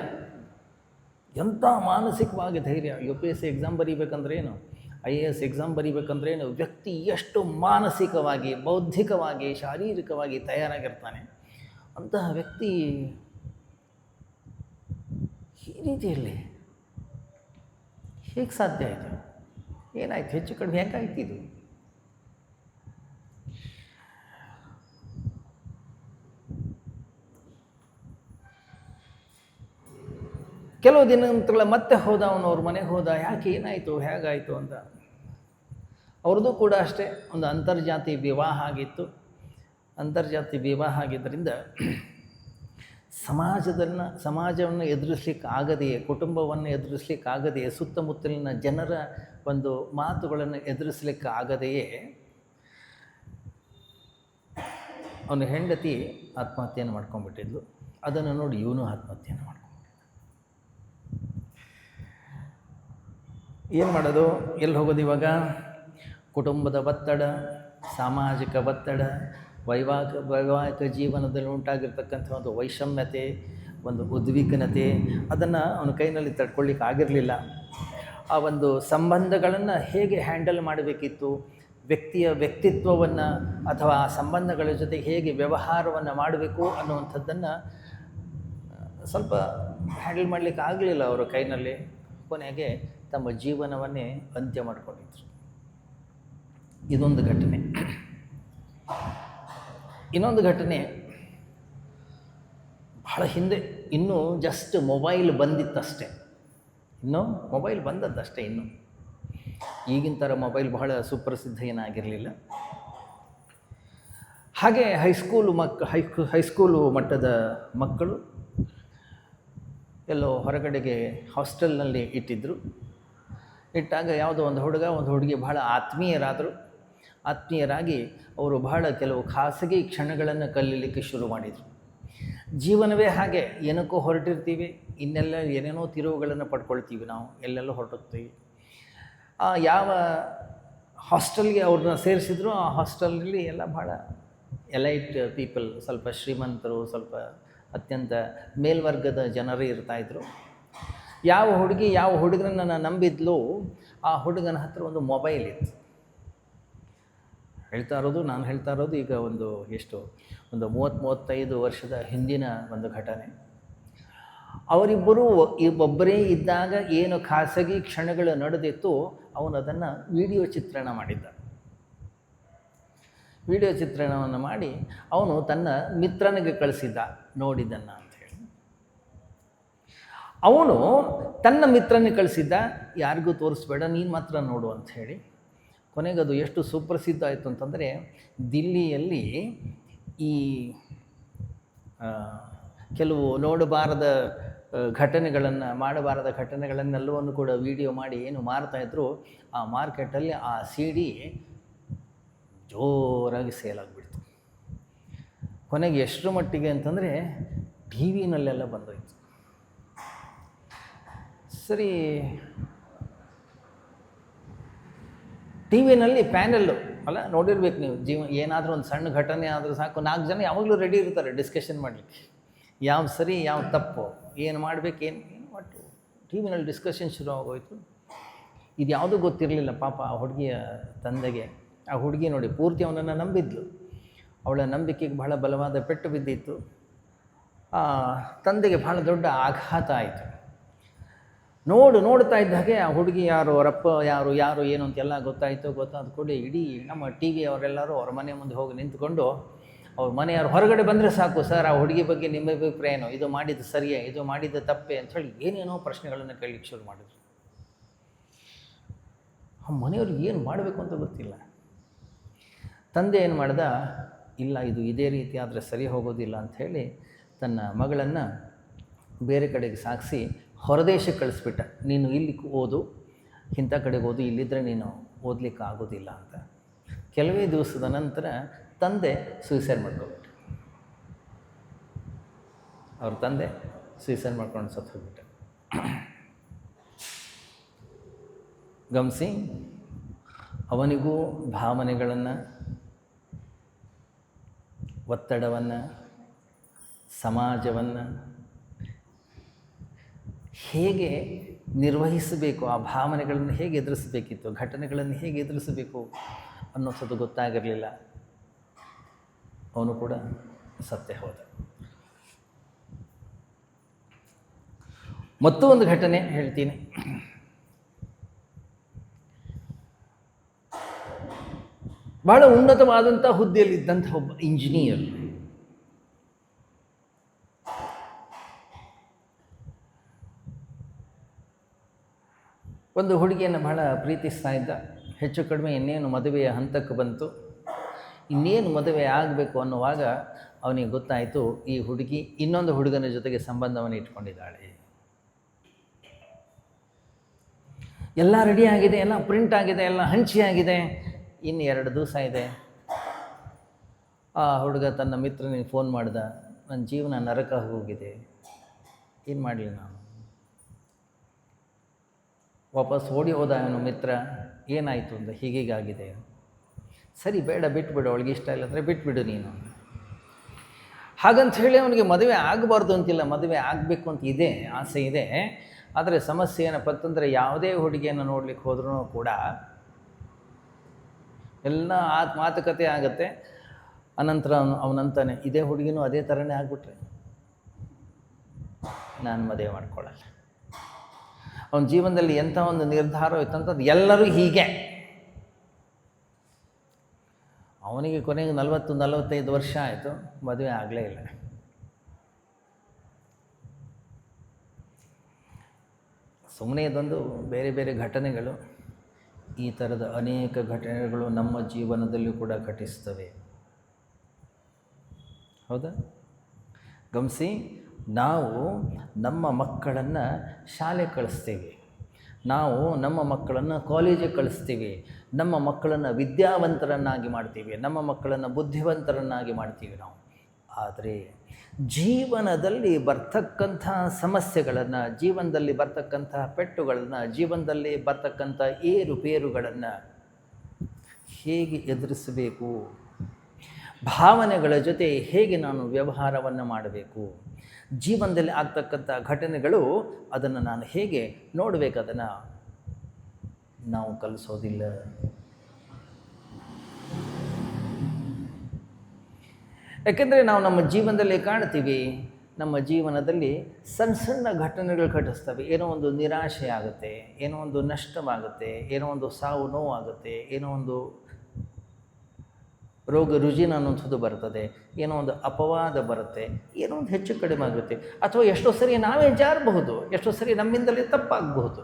ಎಂಥ ಮಾನಸಿಕವಾಗಿ ಧೈರ್ಯ. UPSC ಎಕ್ಸಾಮ್ ಬರೀಬೇಕಂದ್ರೆ ಏನು, IAS ಎಕ್ಸಾಮ್ ಬರೀಬೇಕಂದ್ರೆ ಏನು, ವ್ಯಕ್ತಿ ಎಷ್ಟು ಮಾನಸಿಕವಾಗಿ, ಬೌದ್ಧಿಕವಾಗಿ, ಶಾರೀರಿಕವಾಗಿ ತಯಾರಾಗಿರ್ತಾನೆ. ಅಂತಹ ವ್ಯಕ್ತಿ ಈ ರೀತಿಯಲ್ಲಿ ಹೇಗೆ ಸಾಧ್ಯ ಆಯಿತು? ಏನಾಯ್ತು? ಹೆಚ್ಚು ಕಡಿಮೆ ಹೇಗಾಯ್ತು ಇದು? ಕೆಲವು ದಿನಗಳ ಮತ್ತೆ ಹೋದ, ಅವನು ಅವ್ರ ಮನೆಗೆ ಹೋದ. ಯಾಕೆ, ಏನಾಯಿತು, ಹೇಗಾಯಿತು ಅಂತ. ಅವ್ರದ್ದು ಕೂಡ ಅಷ್ಟೇ ಒಂದು ಅಂತರ್ಜಾತಿ ವಿವಾಹ ಆಗಿತ್ತು. ಅಂತರ್ಜಾತಿ ವಿವಾಹ ಆಗಿದ್ದರಿಂದ ಸಮಾಜವನ್ನು ಎದುರಿಸಲಿಕ್ಕಾಗದೆಯೇ, ಕುಟುಂಬವನ್ನು ಎದುರಿಸಲಿಕ್ಕಾಗದೆಯೇ, ಸುತ್ತಮುತ್ತಲಿನ ಜನರ ಒಂದು ಮಾತುಗಳನ್ನು ಎದುರಿಸಲಿಕ್ಕಾಗದೆಯೇ ಅವನ ಹೆಂಡತಿ ಆತ್ಮಹತ್ಯೆಯನ್ನು ಮಾಡ್ಕೊಂಡ್ಬಿಟ್ಟಿದ್ಲು. ಅದನ್ನು ನೋಡಿ ಇವನು ಆತ್ಮಹತ್ಯೆಯನ್ನು ಮಾಡ್ಕೊಂಡ್ಬಿಟ್ಟ. ಏನು ಮಾಡೋದು, ಎಲ್ಲಿ ಹೋಗೋದು ಇವಾಗ? ಕುಟುಂಬದ ಒತ್ತಡ, ಸಾಮಾಜಿಕ ಒತ್ತಡ, ವೈವಾಹಿಕ ಜೀವನದಲ್ಲಿ ಉಂಟಾಗಿರ್ತಕ್ಕಂಥ ಒಂದು ವೈಷಮ್ಯತೆ, ಒಂದು ಉದ್ವಿಗ್ನತೆ, ಅದನ್ನು ಅವನ ಕೈನಲ್ಲಿ ತಡ್ಕೊಳ್ಳಿಕ್ಕೆ ಆಗಿರಲಿಲ್ಲ. ಆ ಒಂದು ಸಂಬಂಧಗಳನ್ನು ಹೇಗೆ ಹ್ಯಾಂಡಲ್ ಮಾಡಬೇಕಿತ್ತು, ವ್ಯಕ್ತಿಯ ವ್ಯಕ್ತಿತ್ವವನ್ನು ಅಥವಾ ಆ ಸಂಬಂಧಗಳ ಜೊತೆ ಹೇಗೆ ವ್ಯವಹಾರವನ್ನು ಮಾಡಬೇಕು ಅನ್ನುವಂಥದ್ದನ್ನು ಸ್ವಲ್ಪ ಹ್ಯಾಂಡಲ್ ಮಾಡಲಿಕ್ಕೆ ಆಗಲಿಲ್ಲ ಅವರ ಕೈನಲ್ಲಿ. ಕೊನೆಗೆ ತಮ್ಮ ಜೀವನವನ್ನೇ ಅಂತ್ಯ ಮಾಡಿಕೊಂಡಿದ್ರು. ಇದೊಂದು ಘಟನೆ. ಇನ್ನೊಂದು ಘಟನೆ ಬಹಳ ಹಿಂದೆ, ಇನ್ನೂ ಜಸ್ಟ್ ಮೊಬೈಲ್ ಬಂದಿತ್ತಷ್ಟೇ, ಇನ್ನೂ ಮೊಬೈಲ್ ಬಂದದ್ದಷ್ಟೇ. ಇನ್ನು ಈಗಿನ ಥರ ಮೊಬೈಲ್ ಬಹಳ ಸುಪ್ರಸಿದ್ಧ ಏನಾಗಿರಲಿಲ್ಲ. ಹಾಗೆ ಹೈಸ್ಕೂಲು ಮಟ್ಟದ ಮಕ್ಕಳು ಎಲ್ಲೋ ಹೊರಗಡೆಗೆ ಹಾಸ್ಟೆಲ್ನಲ್ಲಿ ಇಟ್ಟಿದ್ದರು. ಇಟ್ಟಾಗ ಯಾವುದೋ ಒಂದು ಹುಡುಗಿ ಬಹಳ ಆತ್ಮೀಯರಾಗಿ ಅವರು ಬಹಳ ಕೆಲವು ಖಾಸಗಿ ಕ್ಷಣಗಳನ್ನು ಕಲೀಲಿಕ್ಕೆ ಶುರು ಮಾಡಿದರು. ಜೀವನವೇ ಹಾಗೆ, ಏನಕ್ಕೋ ಹೊರಟಿರ್ತೀವಿ, ಇನ್ನೆಲ್ಲ ಏನೇನೋ ತಿರುವುಗಳನ್ನು ಪಡ್ಕೊಳ್ತೀವಿ, ನಾವು ಎಲ್ಲೆಲ್ಲೋ ಹೊರಟೋಗ್ತೀವಿ. ಯಾವ ಹಾಸ್ಟೆಲ್ಗೆ ಅವ್ರನ್ನ ಸೇರಿಸಿದ್ರು ಆ ಹಾಸ್ಟೆಲ್ನಲ್ಲಿ ಎಲ್ಲ ಭಾಳ ಎಲೈಟ್ ಪೀಪಲ್, ಸ್ವಲ್ಪ ಶ್ರೀಮಂತರು, ಸ್ವಲ್ಪ ಅತ್ಯಂತ ಮೇಲ್ವರ್ಗದ ಜನರೇ ಇರ್ತಾಯಿದ್ರು. ಯಾವ ಹುಡುಗನನ್ನು ನಂಬಿದ್ಲು, ಆ ಹುಡುಗನ ಹತ್ರ ಒಂದು ಮೊಬೈಲ್ ಇತ್ತು. ನಾನು ಹೇಳ್ತಾ ಇರೋದು ಈಗ ಒಂದು 30-35 ವರ್ಷದ ಹಿಂದಿನ ಒಂದು ಘಟನೆ. ಅವರಿಬ್ಬರು ಒಬ್ಬರೇ ಇದ್ದಾಗ ಏನು ಖಾಸಗಿ ಕ್ಷಣಗಳು ನಡೆದಿತ್ತು, ಅವನು ಅದನ್ನು ವಿಡಿಯೋ ಚಿತ್ರಣ ಮಾಡಿದ್ದ. ವಿಡಿಯೋ ಚಿತ್ರಣವನ್ನು ಮಾಡಿ ಅವನು ತನ್ನ ಮಿತ್ರನಿಗೆ ಕಳಿಸಿದ್ದ, ನೋಡಿದ್ದನ್ನು ಅಂಥೇಳಿ. ಅವನು ತನ್ನ ಮಿತ್ರನಿಗೆ ಕಳಿಸಿದ್ದ, ಯಾರಿಗೂ ತೋರಿಸ್ಬೇಡ, ನೀನು ಮಾತ್ರ ನೋಡು ಅಂಥೇಳಿ. ಕೊನೆಗದು ಎಷ್ಟು ಸುಪ್ರಸಿದ್ಧ ಆಯಿತು ಅಂತಂದರೆ, ದಿಲ್ಲಿಯಲ್ಲಿ ಈ ಕೆಲವು ಮಾಡಬಾರದ ಘಟನೆಗಳನ್ನೆಲ್ಲವನ್ನು ಕೂಡ ವಿಡಿಯೋ ಮಾಡಿ ಏನು ಮಾರ್ತಾಯಿದ್ರು, ಆ ಮಾರ್ಕೆಟಲ್ಲಿ ಆ CD ಜೋರಾಗಿ ಸೇಲ್ ಆಗಿಬಿಡ್ತು. ಕೊನೆಗೆ ಎಷ್ಟರ ಮಟ್ಟಿಗೆ ಅಂತಂದರೆ ಟಿ ವಿನಲ್ಲೆಲ್ಲ ಬಂದೋಯ್ತು. ಸರಿ, ಟಿ ವಿನಲ್ಲಿ ಪ್ಯಾನೆಲ್ಲು ಅಲ್ಲ, ನೋಡಿರ್ಬೇಕು ನೀವು, ಏನಾದರೂ ಒಂದು ಸಣ್ಣ ಘಟನೆ ಆದರೂ ಸಾಕು, 4 ಜನ ಯಾವಾಗಲೂ ರೆಡಿ ಇರ್ತಾರೆ ಡಿಸ್ಕಷನ್ ಮಾಡಲಿಕ್ಕೆ, ಯಾವ ಸರಿ ಯಾವ ತಪ್ಪು, ಏನು ಮಾಡಬೇಕು, ಒಟ್ಟು ಟಿ ವಿನಲ್ಲಿ ಡಿಸ್ಕಷನ್ ಶುರು ಆಗೋಯ್ತು. ಇದು ಯಾವುದೂ ಗೊತ್ತಿರಲಿಲ್ಲ ಪಾಪ ಆ ಹುಡುಗಿಯ ತಂದೆಗೆ. ಆ ಹುಡುಗಿ ನೋಡಿ ಪೂರ್ತಿ ಅವನನ್ನು ನಂಬಿದ್ಲು, ಅವಳ ನಂಬಿಕೆಗೆ ಬಹಳ ಬಲವಾದ ಪೆಟ್ಟು ಬಿದ್ದಿತ್ತು. ತಂದೆಗೆ ಬಹಳ ದೊಡ್ಡ ಆಘಾತ ಆಯಿತು. ನೋಡ್ತಾ ಇದ್ದ ಹಾಗೆ ಆ ಹುಡುಗಿ ಯಾರು, ಅವರಪ್ಪ ಯಾರು ಏನು ಅಂತೆಲ್ಲ ಗೊತ್ತಾದ ಕೂಡ ಇಡೀ ನಮ್ಮ ಟಿ ವಿ ಅವರೆಲ್ಲರೂ ಅವ್ರ ಮನೆ ಮುಂದೆ ಹೋಗಿ ನಿಂತ್ಕೊಂಡು, ಅವ್ರ ಮನೆಯವ್ರು ಹೊರಗಡೆ ಬಂದರೆ ಸಾಕು, ಸರ್ ಆ ಹುಡುಗಿ ಬಗ್ಗೆ ನಿಮ್ಮ ಅಭಿಪ್ರಾಯ ಏನು, ಇದು ಮಾಡಿದ್ದು ಸರಿಯೇ, ಇದು ಮಾಡಿದ್ದು ತಪ್ಪೇ ಅಂಥೇಳಿ ಏನೇನೋ ಪ್ರಶ್ನೆಗಳನ್ನು ಕೇಳಲಿಕ್ಕೆ ಶುರು ಮಾಡಿದ್ರು. ಆ ಮನೆಯವ್ರಿಗೆ ಏನು ಮಾಡಬೇಕು ಅಂತ ಗೊತ್ತಿಲ್ಲ. ತಂದೆ ಏನು ಮಾಡ್ದ, ಇಲ್ಲ ಇದು ಇದೇ ರೀತಿ ಆದರೆ ಸರಿ ಹೋಗೋದಿಲ್ಲ ಅಂಥೇಳಿ ತನ್ನ ಮಗಳನ್ನು ಬೇರೆ ಕಡೆಗೆ ಸಾಗಿಸಿ ಹೊರದೇಶಕ್ಕೆ ಕಳಿಸ್ಬಿಟ್ಟ. ನೀನು ಇಲ್ಲಿ ಓದು, ಇಂಥ ಕಡೆಗೆ ಓದು, ಇಲ್ಲಿದ್ದರೆ ನೀನು ಓದಲಿಕ್ಕೆ ಆಗೋದಿಲ್ಲ ಅಂತ. ಕೆಲವೇ ದಿವಸದ ನಂತರ ತಂದೆ ಸೂಸೈಡ್ ಮಾಡ್ಕೊಬಿಟ್ಟ. ಅವ್ರ ತಂದೆ ಸೂಸೈಡ್ ಮಾಡ್ಕೊಂಡು ಸತ್ತು ಹೋಗ್ಬಿಟ್ಟ. ಗಮನಿಸಿ, ಅವನಿಗೂ ಭಾವನೆಗಳನ್ನು, ಒತ್ತಡವನ್ನು, ಸಮಾಜವನ್ನು ಹೇಗೆ ನಿರ್ವಹಿಸಬೇಕು, ಆ ಭಾವನೆಗಳನ್ನು ಹೇಗೆ ಎದುರಿಸಬೇಕಿತ್ತು, ಘಟನೆಗಳನ್ನು ಹೇಗೆ ಎದುರಿಸಬೇಕು ಅನ್ನೋದು ಗೊತ್ತಾಗಿರಲಿಲ್ಲ. ಅವನು ಕೂಡ ಸತ್ತೇ ಹೋದ. ಮತ್ತೊಂದು ಘಟನೆ ಹೇಳ್ತೀನಿ. ಬಹಳ ಉನ್ನತವಾದಂಥ ಹುದ್ದೆಯಲ್ಲಿದ್ದಂಥ ಒಬ್ಬ ಇಂಜಿನಿಯರ್ ಒಂದು ಹುಡುಗಿಯನ್ನು ಬಹಳ ಪ್ರೀತಿಸ್ತಾ ಇದ್ದ. ಹೆಚ್ಚು ಕಡಿಮೆ ಇನ್ನೇನು ಮದುವೆಯ ಹಂತಕ್ಕೆ ಬಂತು. ಇನ್ನೇನು ಮದುವೆ ಆಗಬೇಕು ಅನ್ನುವಾಗ ಅವನಿಗೆ ಗೊತ್ತಾಯಿತು ಈ ಹುಡುಗಿ ಇನ್ನೊಂದು ಹುಡುಗನ ಜೊತೆಗೆ ಸಂಬಂಧವನ್ನು ಇಟ್ಕೊಂಡಿದ್ದಾಳೆ. ಎಲ್ಲ ರೆಡಿ ಆಗಿದೆ, ಎಲ್ಲ ಪ್ರಿಂಟ್ ಆಗಿದೆ, ಎಲ್ಲ ಹಂಚಿ ಆಗಿದೆ. ಇನ್ನು 2 ದಿವಸ ಇದೆ. ಆ ಹುಡುಗ ತನ್ನ ಮಿತ್ರನಿಗೆ ಫೋನ್ ಮಾಡ್ದ, ನನ್ನ ಜೀವನ ನರಕ ಹೋಗಿದೆ, ಏನು ಮಾಡಲಿ ನಾನು. ವಾಪಸ್ ಓಡಿ ಹೋದ ಅವನು ಮಿತ್ರ. ಏನಾಯಿತು ಅಂತ, ಹೀಗೀಗಾಗಿದೆ. ಸರಿ ಬೇಡ ಬಿಟ್ಬಿಡು, ಅವಳಿಗೆ ಇಷ್ಟ ಇಲ್ಲ ಅಂದರೆ ಬಿಟ್ಬಿಡು ನೀನು. ಹಾಗಂತ ಹೇಳಿ ಅವನಿಗೆ ಮದುವೆ ಆಗಬಾರ್ದು ಅಂತಿಲ್ಲ, ಮದುವೆ ಆಗಬೇಕು ಅಂತ ಇದೆ, ಆಸೆ ಇದೆ. ಆದರೆ ಸಮಸ್ಯೆ ಏನಪ್ಪ ಅಂತಂದರೆ ಯಾವುದೇ ಹುಡುಗಿಯನ್ನು ನೋಡ್ಲಿಕ್ಕೆ ಹೋದ್ರೂ ಕೂಡ ಎಲ್ಲ ಮಾತುಕತೆ ಆಗುತ್ತೆ. ಅನಂತರ ಅವನಂತಾನೆ, ಇದೇ ಹುಡುಗಿನೂ ಅದೇ ಥರನೇ ಆಗಿಬಿಟ್ರೆ ನಾನು ಮದುವೆ ಮಾಡ್ಕೊಳ್ಳಲ್ಲ. ಅವನ ಜೀವನದಲ್ಲಿ ಎಂಥ ಒಂದು ನಿರ್ಧಾರ ಇತ್ತಂತದ್ದು ಎಲ್ಲರೂ ಹೀಗೆ. ಅವನಿಗೆ ಕೊನೆಗೆ 40-45 ವರ್ಷ ಆಯಿತು, ಮದುವೆ ಆಗಲೇ ಇಲ್ಲ. ಸುಮ್ಮನೆ ಇದೊಂದು ಬೇರೆ ಬೇರೆ ಘಟನೆಗಳು. ಈ ಥರದ ಅನೇಕ ಘಟನೆಗಳು ನಮ್ಮ ಜೀವನದಲ್ಲೂ ಕೂಡ ಘಟಿಸ್ತವೆ. ಹೌದಾ? ಗಮನಿಸಿ, ನಾವು ನಮ್ಮ ಮಕ್ಕಳನ್ನು ಶಾಲೆ ಕಳಿಸ್ತೀವಿ, ನಾವು ನಮ್ಮ ಮಕ್ಕಳನ್ನು ಕಾಲೇಜಿಗೆ ಕಳಿಸ್ತೀವಿ, ನಮ್ಮ ಮಕ್ಕಳನ್ನು ವಿದ್ಯಾವಂತರನ್ನಾಗಿ ಮಾಡ್ತೀವಿ, ನಮ್ಮ ಮಕ್ಕಳನ್ನು ಬುದ್ಧಿವಂತರನ್ನಾಗಿ ಮಾಡ್ತೀವಿ ನಾವು. ಆದರೆ ಜೀವನದಲ್ಲಿ ಬರ್ತಕ್ಕಂಥ ಸಮಸ್ಯೆಗಳನ್ನು, ಜೀವನದಲ್ಲಿ ಬರ್ತಕ್ಕಂಥ ಪೆಟ್ಟುಗಳನ್ನು, ಜೀವನದಲ್ಲಿ ಬರ್ತಕ್ಕಂಥ ಏರುಪೇರುಗಳನ್ನು ಹೇಗೆ ಎದುರಿಸಬೇಕು, ಭಾವನೆಗಳ ಜೊತೆ ಹೇಗೆ ನಾನು ವ್ಯವಹಾರವನ್ನು ಮಾಡಬೇಕು, ಜೀವನದಲ್ಲಿ ಆಗ್ತಕ್ಕಂಥ ಘಟನೆಗಳು ಅದನ್ನು ನಾನು ಹೇಗೆ ನೋಡಬೇಕು, ಅದನ್ನು ನಾವು ಕಲಿಸೋದಿಲ್ಲ. ಯಾಕೆಂದರೆ ನಾವು ನಮ್ಮ ಜೀವನದಲ್ಲಿ ಕಾಣ್ತೀವಿ, ನಮ್ಮ ಜೀವನದಲ್ಲಿ ಸಣ್ಣ ಸಣ್ಣ ಘಟನೆಗಳು ಘಟಿಸ್ತವೆ. ಏನೋ ಒಂದು ನಿರಾಶೆ ಆಗುತ್ತೆ, ಏನೋ ಒಂದು ನಷ್ಟವಾಗುತ್ತೆ, ಏನೋ ಒಂದು ಸಾವು ನೋವಾಗುತ್ತೆ, ಏನೋ ಒಂದು ರೋಗ ರುಜಿನ ಅನ್ನೋಂಥದ್ದು ಬರ್ತದೆ, ಏನೋ ಒಂದು ಅಪವಾದ ಬರುತ್ತೆ, ಏನೋ ಒಂದು ಹೆಚ್ಚು ಕಡಿಮೆ ಆಗುತ್ತೆ. ಅಥವಾ ಎಷ್ಟೋ ಸರಿ ನಾವೇ ಜಾರಬಹುದು, ಎಷ್ಟೋ ಸರಿ ನಮ್ಮಿಂದಲೇ ತಪ್ಪಾಗಬಹುದು.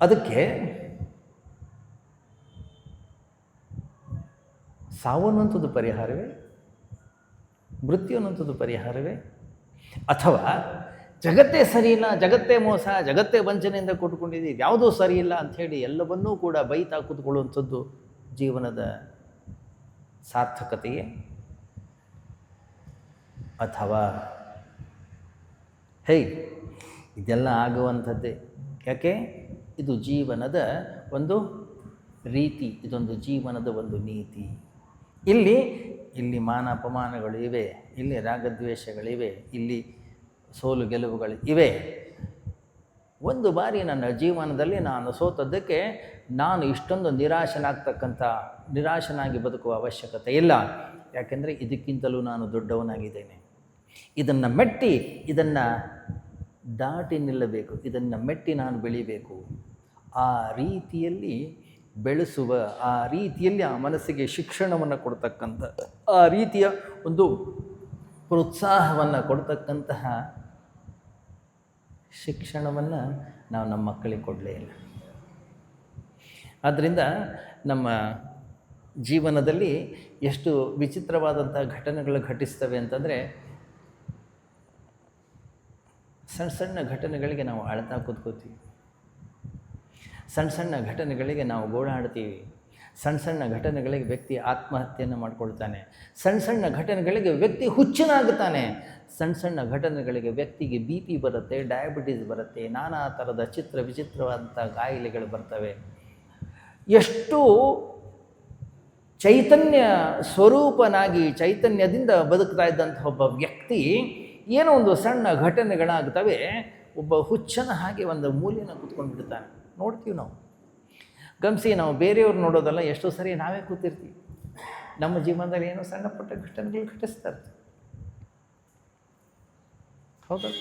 ಅದಕ್ಕೆ ಸಾವು ಅನ್ನುವಂಥದ್ದು ಪರಿಹಾರವೇ? ಮೃತ್ಯು ಅನ್ನುವಂಥದ್ದು ಪರಿಹಾರವೇ? ಅಥವಾ ಜಗತ್ತೇ ಸರಿ ಇಲ್ಲ, ಜಗತ್ತೇ ಮೋಸ, ಜಗತ್ತೇ ವಂಚನೆಯಿಂದ ಕೊಟ್ಕೊಂಡಿದ್ದೀವಿ, ಯಾವುದೂ ಸರಿ ಇಲ್ಲ ಅಂಥೇಳಿ ಎಲ್ಲವನ್ನೂ ಕೂಡ ಬೈತಾ ಕೂತ್ಕೊಳ್ಳುವಂಥದ್ದು ಜೀವನದ ಸಾರ್ಥಕತೆಯೇ? ಅಥವಾ ಇದೆಲ್ಲ ಆಗುವಂಥದ್ದೇ. ಯಾಕೆ? ಇದು ಜೀವನದ ಒಂದು ರೀತಿ, ಇದೊಂದು ಜೀವನದ ಒಂದು ನೀತಿ. ಇಲ್ಲಿ ಮಾನ ಅಪಮಾನಗಳು ಇವೆ, ಇಲ್ಲಿ ರಾಗದ್ವೇಷಗಳಿವೆ, ಇಲ್ಲಿ ಸೋಲು ಗೆಲುವುಗಳು ಇವೆ. ಒಂದು ಬಾರಿ ನನ್ನ ಜೀವನದಲ್ಲಿ ನಾನು ಸೋತದ್ದಕ್ಕೆ ನಾನು ಇಷ್ಟೊಂದು ನಿರಾಶನಾಗಿ ಬದುಕುವ ಅವಶ್ಯಕತೆ ಇಲ್ಲ. ಯಾಕೆಂದರೆ ಇದಕ್ಕಿಂತಲೂ ನಾನು ದೊಡ್ಡವನಾಗಿದ್ದೇನೆ. ಇದನ್ನು ಮೆಟ್ಟಿ, ಇದನ್ನು ದಾಟಿ ನಿಲ್ಲಬೇಕು, ಇದನ್ನು ಮೆಟ್ಟಿ ನಾನು ಬೆಳಿಬೇಕು. ಆ ರೀತಿಯಲ್ಲಿ ಬೆಳೆಸುವ, ಆ ರೀತಿಯಲ್ಲಿ ಆ ಮನಸ್ಸಿಗೆ ಶಿಕ್ಷಣವನ್ನು ಕೊಡ್ತಕ್ಕಂಥ, ಆ ರೀತಿಯ ಒಂದು ಪ್ರೋತ್ಸಾಹವನ್ನು ಕೊಡ್ತಕ್ಕಂತಹ ಶಿಕ್ಷಣವನ್ನು ನಾವು ನಮ್ಮ ಮಕ್ಕಳಿಗೆ ಕೊಡಲೇ ಇಲ್ಲ. ಆದ್ದರಿಂದ ನಮ್ಮ ಜೀವನದಲ್ಲಿ ಎಷ್ಟು ವಿಚಿತ್ರವಾದಂಥ ಘಟನೆಗಳು ಘಟಿಸ್ತವೆ ಅಂತಂದರೆ, ಸಣ್ಣ ಸಣ್ಣ ಘಟನೆಗಳಿಗೆ ನಾವು ಅಳ್ತಾ ಕೂತ್ಕೋತೀವಿ, ಸಣ್ಣ ಸಣ್ಣ ಘಟನೆಗಳಿಗೆ ನಾವು ಗೋಳಾಡ್ತೀವಿ, ಸಣ್ಣ ಸಣ್ಣ ಘಟನೆಗಳಿಗೆ ವ್ಯಕ್ತಿ ಆತ್ಮಹತ್ಯೆಯನ್ನು ಮಾಡ್ಕೊಳ್ತಾನೆ, ಸಣ್ಣ ಸಣ್ಣ ಘಟನೆಗಳಿಗೆ ವ್ಯಕ್ತಿ ಹುಚ್ಚನಾಗುತ್ತಾನೆ, ಸಣ್ಣ ಸಣ್ಣ ಘಟನೆಗಳಿಗೆ ವ್ಯಕ್ತಿಗೆ BP ಬರುತ್ತೆ, ಡಯಾಬಿಟೀಸ್ ಬರುತ್ತೆ, ನಾನಾ ಥರದ ವಿಚಿತ್ರವಾದಂಥ ಕಾಯಿಲೆಗಳು ಬರ್ತವೆ. ಎಷ್ಟು ಚೈತನ್ಯ ಸ್ವರೂಪನಾಗಿ ಚೈತನ್ಯದಿಂದ ಬದುಕ್ತಾ ಇದ್ದಂಥ ಒಬ್ಬ ವ್ಯಕ್ತಿ, ಏನೋ ಒಂದು ಸಣ್ಣ ಘಟನೆಗಳಾಗ್ತವೆ, ಒಬ್ಬ ಹುಚ್ಚನ ಹಾಗೆ ಒಂದು ಮೂಲೆನ ಕೂತ್ಕೊಂಡು ಬಿಡ್ತಾನೆ. ನೋಡ್ತೀವಿ ನಾವು. ಗಮನಿಸಿ, ನಾವು ಬೇರೆಯವ್ರು ನೋಡೋದಲ್ಲ, ಎಷ್ಟೋ ಸರಿ ನಾವೇ ಕೂತಿರ್ತೀವಿ, ನಮ್ಮ ಜೀವನದಲ್ಲಿ ಏನೋ ಸಣ್ಣ ಪುಟ್ಟ ಘಟನೆಗಳು ಘಟಿಸ್ತಾ ಇರ್ತೀವಿ. ಹೌದಾ?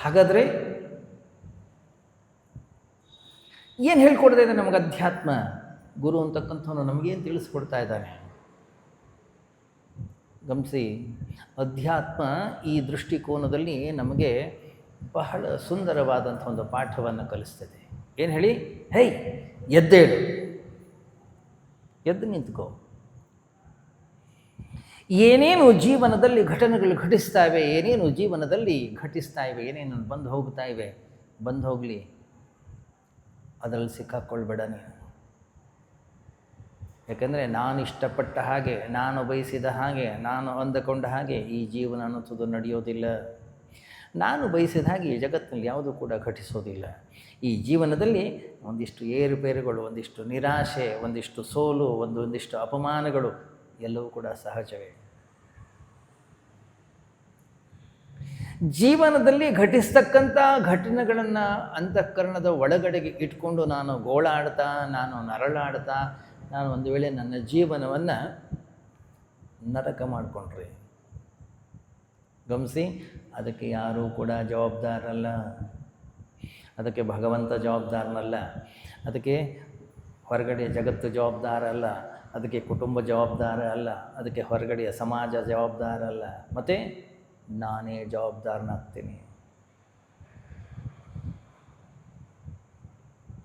ಹಾಗಾದರೆ ಏನು ಹೇಳ್ಕೊಡ್ತಾ ಇದ್ದಾನೆ ನಮಗೆ ಅಧ್ಯಾತ್ಮ? ಗುರು ಅಂತಕ್ಕಂಥವನು ನಮಗೇನು ತಿಳಿಸ್ಕೊಡ್ತಾ ಇದ್ದಾನೆ? ಗಮನಿಸಿ, ಅಧ್ಯಾತ್ಮ ಈ ದೃಷ್ಟಿಕೋನದಲ್ಲಿ ನಮಗೆ ಬಹಳ ಸುಂದರವಾದಂಥ ಒಂದು ಪಾಠವನ್ನು ಕಲಿಸ್ತದೆ. ಏನು ಹೇಳಿ? ಹೇ, ಎದ್ದೇಳು, ಎದ್ದು ನಿಂತ್ಕೋ. ಏನೇನು ಜೀವನದಲ್ಲಿ ಘಟನೆಗಳು ಘಟಿಸ್ತಾ ಇವೆ, ಏನೇನು ಜೀವನದಲ್ಲಿ ಘಟಿಸ್ತಾ ಇವೆ, ಏನೇನು ಬಂದು ಹೋಗ್ತಾ ಇವೆ, ಬಂದು ಹೋಗಲಿ, ಅದರಲ್ಲಿ ಸಿಕ್ಕಾಕ್ಕೊಳ್ಬೇಡ ನೀನು. ಯಾಕೆಂದರೆ ನಾನು ಇಷ್ಟಪಟ್ಟ ಹಾಗೆ, ನಾನು ಬಯಸಿದ ಹಾಗೆ, ನಾನು ಅಂದುಕೊಂಡ ಹಾಗೆ ಈ ಜೀವನ ಅನ್ನೋದು ನಡೆಯೋದಿಲ್ಲ. ನಾನು ಬಯಸಿದ ಹಾಗೆ ಈ ಜಗತ್ತಿನಲ್ಲಿ ಯಾವುದೂ ಕೂಡ ಘಟಿಸೋದಿಲ್ಲ. ಈ ಜೀವನದಲ್ಲಿ ಒಂದಿಷ್ಟು ಏರುಪೇರುಗಳು, ಒಂದಿಷ್ಟು ನಿರಾಶೆ, ಒಂದಿಷ್ಟು ಸೋಲು, ಒಂದಿಷ್ಟು ಅಪಮಾನಗಳು ಎಲ್ಲವೂ ಕೂಡ ಸಹಜವೇ. ಜೀವನದಲ್ಲಿ ಘಟಿಸ್ತಕ್ಕಂಥ ಘಟನೆಗಳನ್ನು ಅಂತಃಕರಣದ ಒಳಗಡೆಗೆ ಇಟ್ಕೊಂಡು ನಾನು ಗೋಳಾಡ್ತಾ, ನಾನು ನರಳಾಡ್ತಾ, ನಾನು ಒಂದು ವೇಳೆ ನನ್ನ ಜೀವನವನ್ನು ನರಕ ಮಾಡಿಕೊಂಡ್ರೆ, ಗಮನಿಸಿ, ಅದಕ್ಕೆ ಯಾರೂ ಕೂಡ ಜವಾಬ್ದಾರಲ್ಲ. ಅದಕ್ಕೆ ಭಗವಂತ ಜವಾಬ್ದಾರನಲ್ಲ, ಅದಕ್ಕೆ ಹೊರಗಡೆ ಜಗತ್ತು ಜವಾಬ್ದಾರ ಅಲ್ಲ, ಅದಕ್ಕೆ ಕುಟುಂಬ ಜವಾಬ್ದಾರ ಅಲ್ಲ, ಅದಕ್ಕೆ ಹೊರಗಡೆಯ ಸಮಾಜ ಜವಾಬ್ದಾರ ಅಲ್ಲ, ಮತ್ತು ನಾನೇ ಜವಾಬ್ದಾರನಾಗ್ತೀನಿ.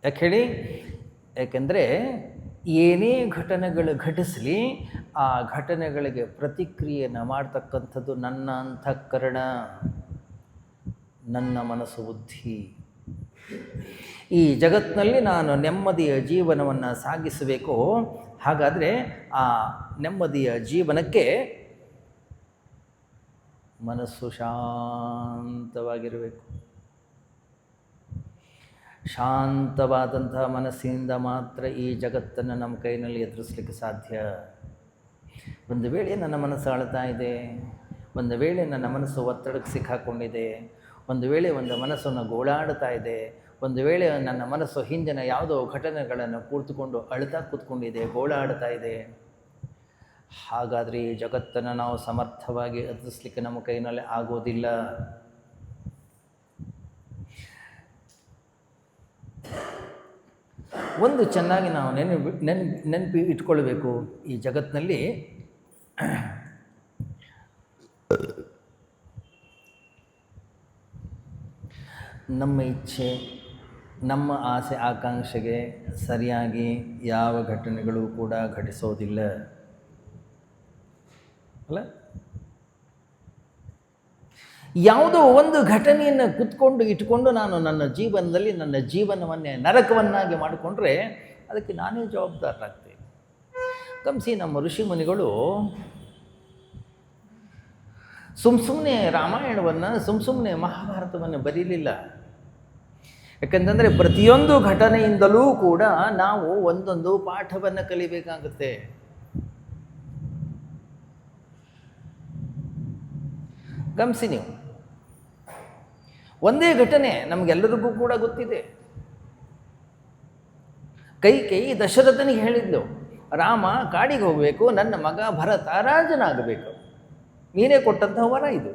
ಯಾಕೆ ಹೇಳಿ? ಯಾಕೆಂದರೆ ಏನೇ ಘಟನೆಗಳು ಘಟಿಸಲಿ, ಆ ಘಟನೆಗಳಿಗೆ ಪ್ರತಿಕ್ರಿಯೆಯನ್ನು ಮಾಡ್ತಕ್ಕಂಥದ್ದು ನನ್ನ ಅಂತಃಕರಣ, ನನ್ನ ಮನಸ್ಸು, ಬುದ್ಧಿ. ಈ ಜಗತ್ತಿನಲ್ಲಿ ನಾನು ನೆಮ್ಮದಿಯ ಜೀವನವನ್ನು ಸಾಗಿಸಬೇಕು. ಹಾಗಾದರೆ ಆ ನೆಮ್ಮದಿಯ ಜೀವನಕ್ಕೆ ಮನಸ್ಸು ಶಾಂತವಾಗಿರಬೇಕು. ಶಾಂತವಾದಂತಹ ಮನಸ್ಸಿನಿಂದ ಮಾತ್ರ ಈ ಜಗತ್ತನ್ನು ನಮ್ಮ ಕೈನಲ್ಲಿ ಎದುರಿಸಲಿಕ್ಕೆ ಸಾಧ್ಯ. ಒಂದು ವೇಳೆ ನನ್ನ ಮನಸ್ಸು ಅಳ್ತಾ ಇದೆ, ಒಂದು ವೇಳೆ ನನ್ನ ಮನಸ್ಸು ಒತ್ತಡಕ್ಕೆ ಸಿಕ್ಕಾಕ್ಕೊಂಡಿದೆ, ಒಂದು ವೇಳೆ ಒಂದು ಮನಸ್ಸನ್ನು ಗೋಳಾಡ್ತಾ ಇದೆ, ಒಂದು ವೇಳೆ ನನ್ನ ಮನಸ್ಸು ಹಿಂದಿನ ಯಾವುದೋ ಘಟನೆಗಳನ್ನು ಕೂರ್ತುಕೊಂಡು ಅಳ್ತಾ ಕೂತ್ಕೊಂಡಿದೆ, ಗೋಳಾಡ್ತಾ ಇದೆ, ಹಾಗಾದರೆ ಈ ಜಗತ್ತನ್ನು ನಾವು ಸಮರ್ಥವಾಗಿ ಎದುರಿಸಲಿಕ್ಕೆ ನಮ್ಮ ಕೈನಲ್ಲಿ ಆಗೋದಿಲ್ಲ. ಒಂದು ಚೆನ್ನಾಗಿ ನಾವು ನೆನಪಿ ಇಟ್ಕೊಳ್ಬೇಕು, ಈ ಜಗತ್ತಿನಲ್ಲಿ ನಮ್ಮ ಇಚ್ಛೆ, ನಮ್ಮ ಆಸೆ ಆಕಾಂಕ್ಷೆಗೆ ಸರಿಯಾಗಿ ಯಾವ ಘಟನೆಗಳು ಕೂಡ ಘಟಿಸೋದಿಲ್ಲ ಅಲ್ಲ. ಯಾವುದೋ ಒಂದು ಘಟನೆಯನ್ನು ಇಟ್ಕೊಂಡು ನಾನು ನನ್ನ ಜೀವನದಲ್ಲಿ ನನ್ನ ಜೀವನವನ್ನೇ ನರಕವನ್ನಾಗಿ ಮಾಡಿಕೊಂಡ್ರೆ ಅದಕ್ಕೆ ನಾನೇ ಜವಾಬ್ದಾರನಾಗ್ತೇನೆ. ಗಮನಿಸಿ, ನಮ್ಮ ಋಷಿ ಮುನಿಗಳು ಸುಮ್ಮನೆ ರಾಮಾಯಣವನ್ನು, ಸುಮ್ಮನೆ ಮಹಾಭಾರತವನ್ನು ಬರೀಲಿಲ್ಲ. ಯಾಕಂತಂದರೆ ಪ್ರತಿಯೊಂದು ಘಟನೆಯಿಂದಲೂ ಕೂಡ ನಾವು ಒಂದೊಂದು ಪಾಠವನ್ನು ಕಲಿಬೇಕಾಗುತ್ತೆ. ಗಮನಿಸಿ, ನೀವು ಒಂದೇ ಘಟನೆ ನಮಗೆಲ್ಲರಿಗೂ ಕೂಡ ಗೊತ್ತಿದೆ. ಕೈಕೇಯಿ ದಶರಥನಿಗೆ ಹೇಳಿದ್ಲು, ರಾಮ ಕಾಡಿಗೆ ಹೋಗಬೇಕು, ನನ್ನ ಮಗ ಭರತ ರಾಜನಾಗಬೇಕು, ನೀನೇ ಕೊಟ್ಟಂತಹ ವರ ಇದು,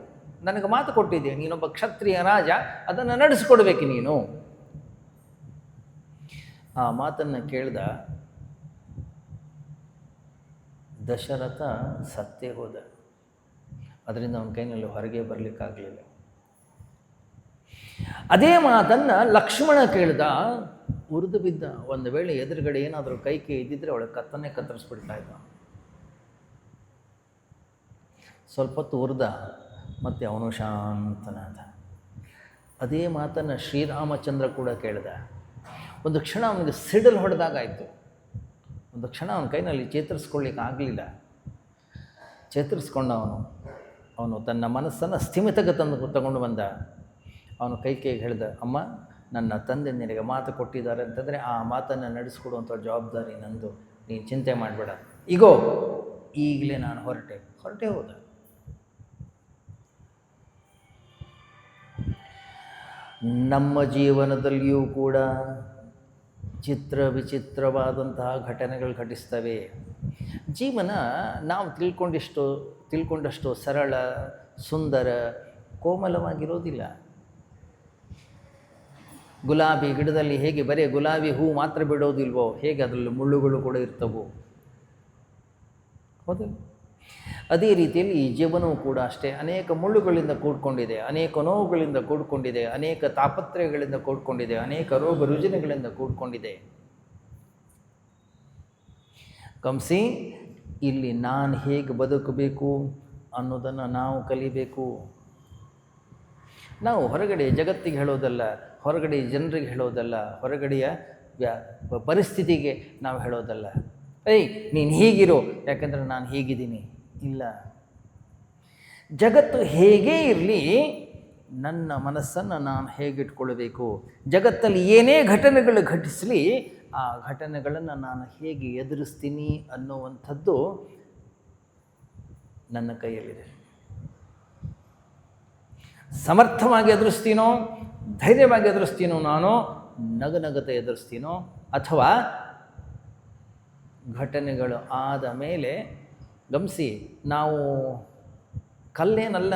ನನಗೆ ಮಾತು ಕೊಟ್ಟಿದ್ದೆ, ನೀನೊಬ್ಬ ಕ್ಷತ್ರಿಯ ರಾಜ, ಅದನ್ನು ನಡೆಸಿಕೊಡ್ಬೇಕು ನೀನು. ಆ ಮಾತನ್ನು ಕೇಳಿದ ದಶರಥ ಸತ್ತೇ ಹೋದ. ಅದರಿಂದ ಅವನ ಕೈನಲ್ಲಿ ಹೊರಗೆ ಬರಲಿಕ್ಕಾಗಲಿಲ್ಲ. ಅದೇ ಮಾತನ್ನು ಲಕ್ಷ್ಮಣ ಕೇಳಿದ, ಉರಿದು ಬಿದ್ದ. ಒಂದು ವೇಳೆ ಎದುರುಗಡೆ ಏನಾದರೂ ಕೈಕೆ ಇದ್ದಿದ್ರೆ ಅವಳ ಕತ್ತನ್ನೇ ಕತ್ತರಿಸ್ಬಿಡ್ತಾ ಇದ್ದ. ಸ್ವಲ್ಪ ಹೊತ್ತು ಉರಿದ, ಮತ್ತು ಅವನು ಶಾಂತನಾದ. ಅದೇ ಮಾತನ್ನು ಶ್ರೀರಾಮಚಂದ್ರ ಕೂಡ ಕೇಳಿದ. ಒಂದು ಕ್ಷಣ ಅವನಿಗೆ ಸಿಡಿಲು ಹೊಡೆದಾಗಾಯಿತು. ಒಂದು ಕ್ಷಣ ಅವನ ಕೈನಲ್ಲಿ ಚೇತರಿಸ್ಕೊಳ್ಳಿಕ್ಕೆ ಆಗಲಿಲ್ಲ. ಚೇತರಿಸ್ಕೊಂಡ ಅವನು ತನ್ನ ಮನಸ್ಸನ್ನು ಸ್ಥಿಮಿತಕ್ಕೆ ತಗೊಂಡು ಬಂದ. ಅವನು ಕೈಕೇಯಿಗೆ ಹೇಳಿದ, ಅಮ್ಮ, ನನ್ನ ತಂದೆ ನಿನಗೆ ಮಾತು ಕೊಟ್ಟಿದ್ದಾರೆ ಅಂತಂದರೆ ಆ ಮಾತನ್ನು ನಡೆಸ್ಕೊಡುವಂಥ ಜವಾಬ್ದಾರಿ ನಂದು, ನೀನು ಚಿಂತೆ ಮಾಡಬೇಡ. ಈಗೋ ಈಗಲೇ ನಾನು ಹೊರಟೆ ಹೋದ. ನಮ್ಮ ಜೀವನದಲ್ಲಿಯೂ ಕೂಡ ವಿಚಿತ್ರವಾದಂತಹ ಘಟನೆಗಳು ಘಟಿಸ್ತವೆ. ಜೀವನ ನಾವು ತಿಳ್ಕೊಂಡಷ್ಟು ಸರಳ, ಸುಂದರ, ಕೋಮಲವಾಗಿರೋದಿಲ್ಲ. ಗುಲಾಬಿ ಗಿಡದಲ್ಲಿ ಹೇಗೆ ಬರೀ ಗುಲಾಬಿ ಹೂ ಮಾತ್ರ ಬಿಡೋದಿಲ್ವೋ, ಹೇಗೆ ಅದರಲ್ಲಿ ಮುಳ್ಳುಗಳು ಕೂಡ ಇರ್ತವೋ, ಹೌದು. ಅದೇ ರೀತಿಯಲ್ಲಿ ಈ ಜೀವನವೂ ಕೂಡ ಅಷ್ಟೇ ಅನೇಕ ಮುಳ್ಳುಗಳಿಂದ ಕೂಡ್ಕೊಂಡಿದೆ, ಅನೇಕ ನೋವುಗಳಿಂದ ಕೂಡ್ಕೊಂಡಿದೆ, ಅನೇಕ ತಾಪತ್ರಯಗಳಿಂದ ಕೂಡ್ಕೊಂಡಿದೆ, ಅನೇಕ ರೋಗ ರುಜಿನಗಳಿಂದ ಕೂಡ್ಕೊಂಡಿದೆ. ಕಂಸಿ, ಇಲ್ಲಿ ನಾನು ಹೇಗೆ ಬದುಕಬೇಕು ಅನ್ನೋದನ್ನು ನಾವು ಕಲಿಬೇಕು. ನಾವು ಹೊರಗಡೆ ಜಗತ್ತಿಗೆ ಹೇಳೋದಲ್ಲ, ಹೊರಗಡೆ ಜನರಿಗೆ ಹೇಳೋದಲ್ಲ, ಹೊರಗಡೆಯ ಪರಿಸ್ಥಿತಿಗೆ ನಾವು ಹೇಳೋದಲ್ಲ. ನೀನು ಹೀಗಿರೋ ಯಾಕಂದರೆ ನಾನು ಹೀಗಿದ್ದೀನಿ. ಇಲ್ಲ, ಜಗತ್ತು ಹೇಗೇ ಇರಲಿ, ನನ್ನ ಮನಸ್ಸನ್ನು ನಾನು ಹೇಗಿಟ್ಕೊಳ್ಬೇಕು, ಜಗತ್ತಲ್ಲಿ ಏನೇ ಘಟನೆಗಳು ಘಟಿಸಲಿ ಆ ಘಟನೆಗಳನ್ನು ನಾನು ಹೇಗೆ ಎದುರಿಸ್ತೀನಿ ಅನ್ನುವಂಥದ್ದು ನನ್ನ ಕೈಯಲ್ಲಿದೆ. ಸಮರ್ಥವಾಗಿ ಎದುರಿಸ್ತೀನೋ, ಧೈರ್ಯವಾಗಿ ಎದುರಿಸ್ತೀನೋ, ನಾನು ನಗನಗತೆ ಎದುರಿಸ್ತೀನೋ, ಅಥವಾ ಘಟನೆಗಳು ಆದ ಮೇಲೆ ಗಮನಿಸಿ, ನಾವು ಕಲ್ಲೇನಲ್ಲ.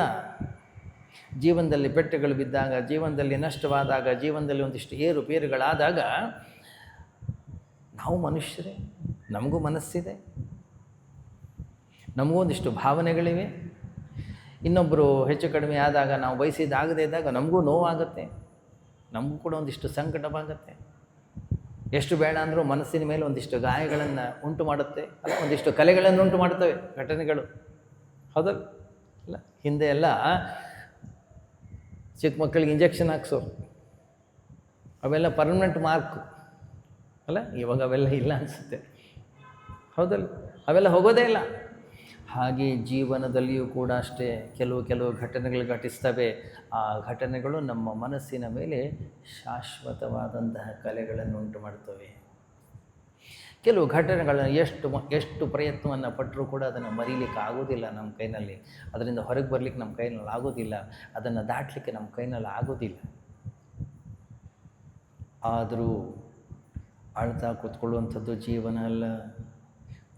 ಜೀವನದಲ್ಲಿ ಪೆಟ್ಟುಗಳು ಬಿದ್ದಾಗ, ಜೀವನದಲ್ಲಿ ನಷ್ಟವಾದಾಗ, ಜೀವನದಲ್ಲಿ ಒಂದಿಷ್ಟು ಏರುಪೇರುಗಳಾದಾಗ ನಾವು ಮನುಷ್ಯರೇ, ನಮಗೂ ಮನಸ್ಸಿದೆ, ನಮಗೂ ಒಂದಿಷ್ಟು ಭಾವನೆಗಳಿವೆ. ಇನ್ನೊಬ್ಬರು ಹೆಚ್ಚು ಕಡಿಮೆ ಆದಾಗ, ನಾವು ಬಯಸಿದ್ದಾಗದೇ ಇದ್ದಾಗ ನಮಗೂ ನೋವಾಗುತ್ತೆ, ನಮಗೂ ಕೂಡ ಒಂದಿಷ್ಟು ಸಂಕಟವಾಗುತ್ತೆ. ಎಷ್ಟು ಬೇಡ ಅಂದರೂ ಮನಸ್ಸಿನ ಮೇಲೆ ಒಂದಿಷ್ಟು ಗಾಯಗಳನ್ನು ಉಂಟು ಮಾಡುತ್ತೆ, ಅಲ್ಲ ಒಂದಿಷ್ಟು ಕಲೆಗಳನ್ನು ಉಂಟು ಮಾಡ್ತವೆ ಘಟನೆಗಳು. ಹೌದಲ್ಲ? ಇಲ್ಲ, ಹಿಂದೆ ಎಲ್ಲ ಚಿಕ್ಕ ಮಕ್ಕಳಿಗೆ ಇಂಜೆಕ್ಷನ್ ಹಾಕ್ಸೋರು, ಅವೆಲ್ಲ ಪರ್ಮನೆಂಟ್ ಮಾರ್ಕ್ ಅಲ್ಲ. ಇವಾಗ ಅವೆಲ್ಲ ಇಲ್ಲ ಅನಿಸುತ್ತೆ. ಹೌದಲ್ಲ? ಅವೆಲ್ಲ ಹೋಗೋದೇ ಇಲ್ಲ. ಹಾಗೆ ಜೀವನದಲ್ಲಿಯೂ ಕೂಡ ಅಷ್ಟೇ ಕೆಲವು ಘಟನೆಗಳು ಘಟಿಸ್ತವೆ. ಆ ಘಟನೆಗಳು ನಮ್ಮ ಮನಸ್ಸಿನ ಮೇಲೆ ಶಾಶ್ವತವಾದಂತಹ ಕಲೆಗಳನ್ನು ಉಂಟು ಮಾಡ್ತವೆ. ಕೆಲವು ಘಟನೆಗಳನ್ನು ಎಷ್ಟು ಪ್ರಯತ್ನವನ್ನು ಪಟ್ಟರೂ ಕೂಡ ಅದನ್ನು ಮರೀಲಿಕ್ಕೆ ಆಗೋದಿಲ್ಲ ನಮ್ಮ ಕೈನಲ್ಲಿ. ಅದರಿಂದ ಹೊರಗೆ ಬರಲಿಕ್ಕೆ ನಮ್ಮ ಕೈನಲ್ಲಿ ಆಗೋದಿಲ್ಲ, ಅದನ್ನು ದಾಟಲಿಕ್ಕೆ ನಮ್ಮ ಕೈನಲ್ಲಿ ಆಗೋದಿಲ್ಲ. ಆದರೂ ಆಳ್ತಾ ಕೂತ್ಕೊಳ್ಳುವಂಥದ್ದು ಜೀವನ ಅಲ್ಲ,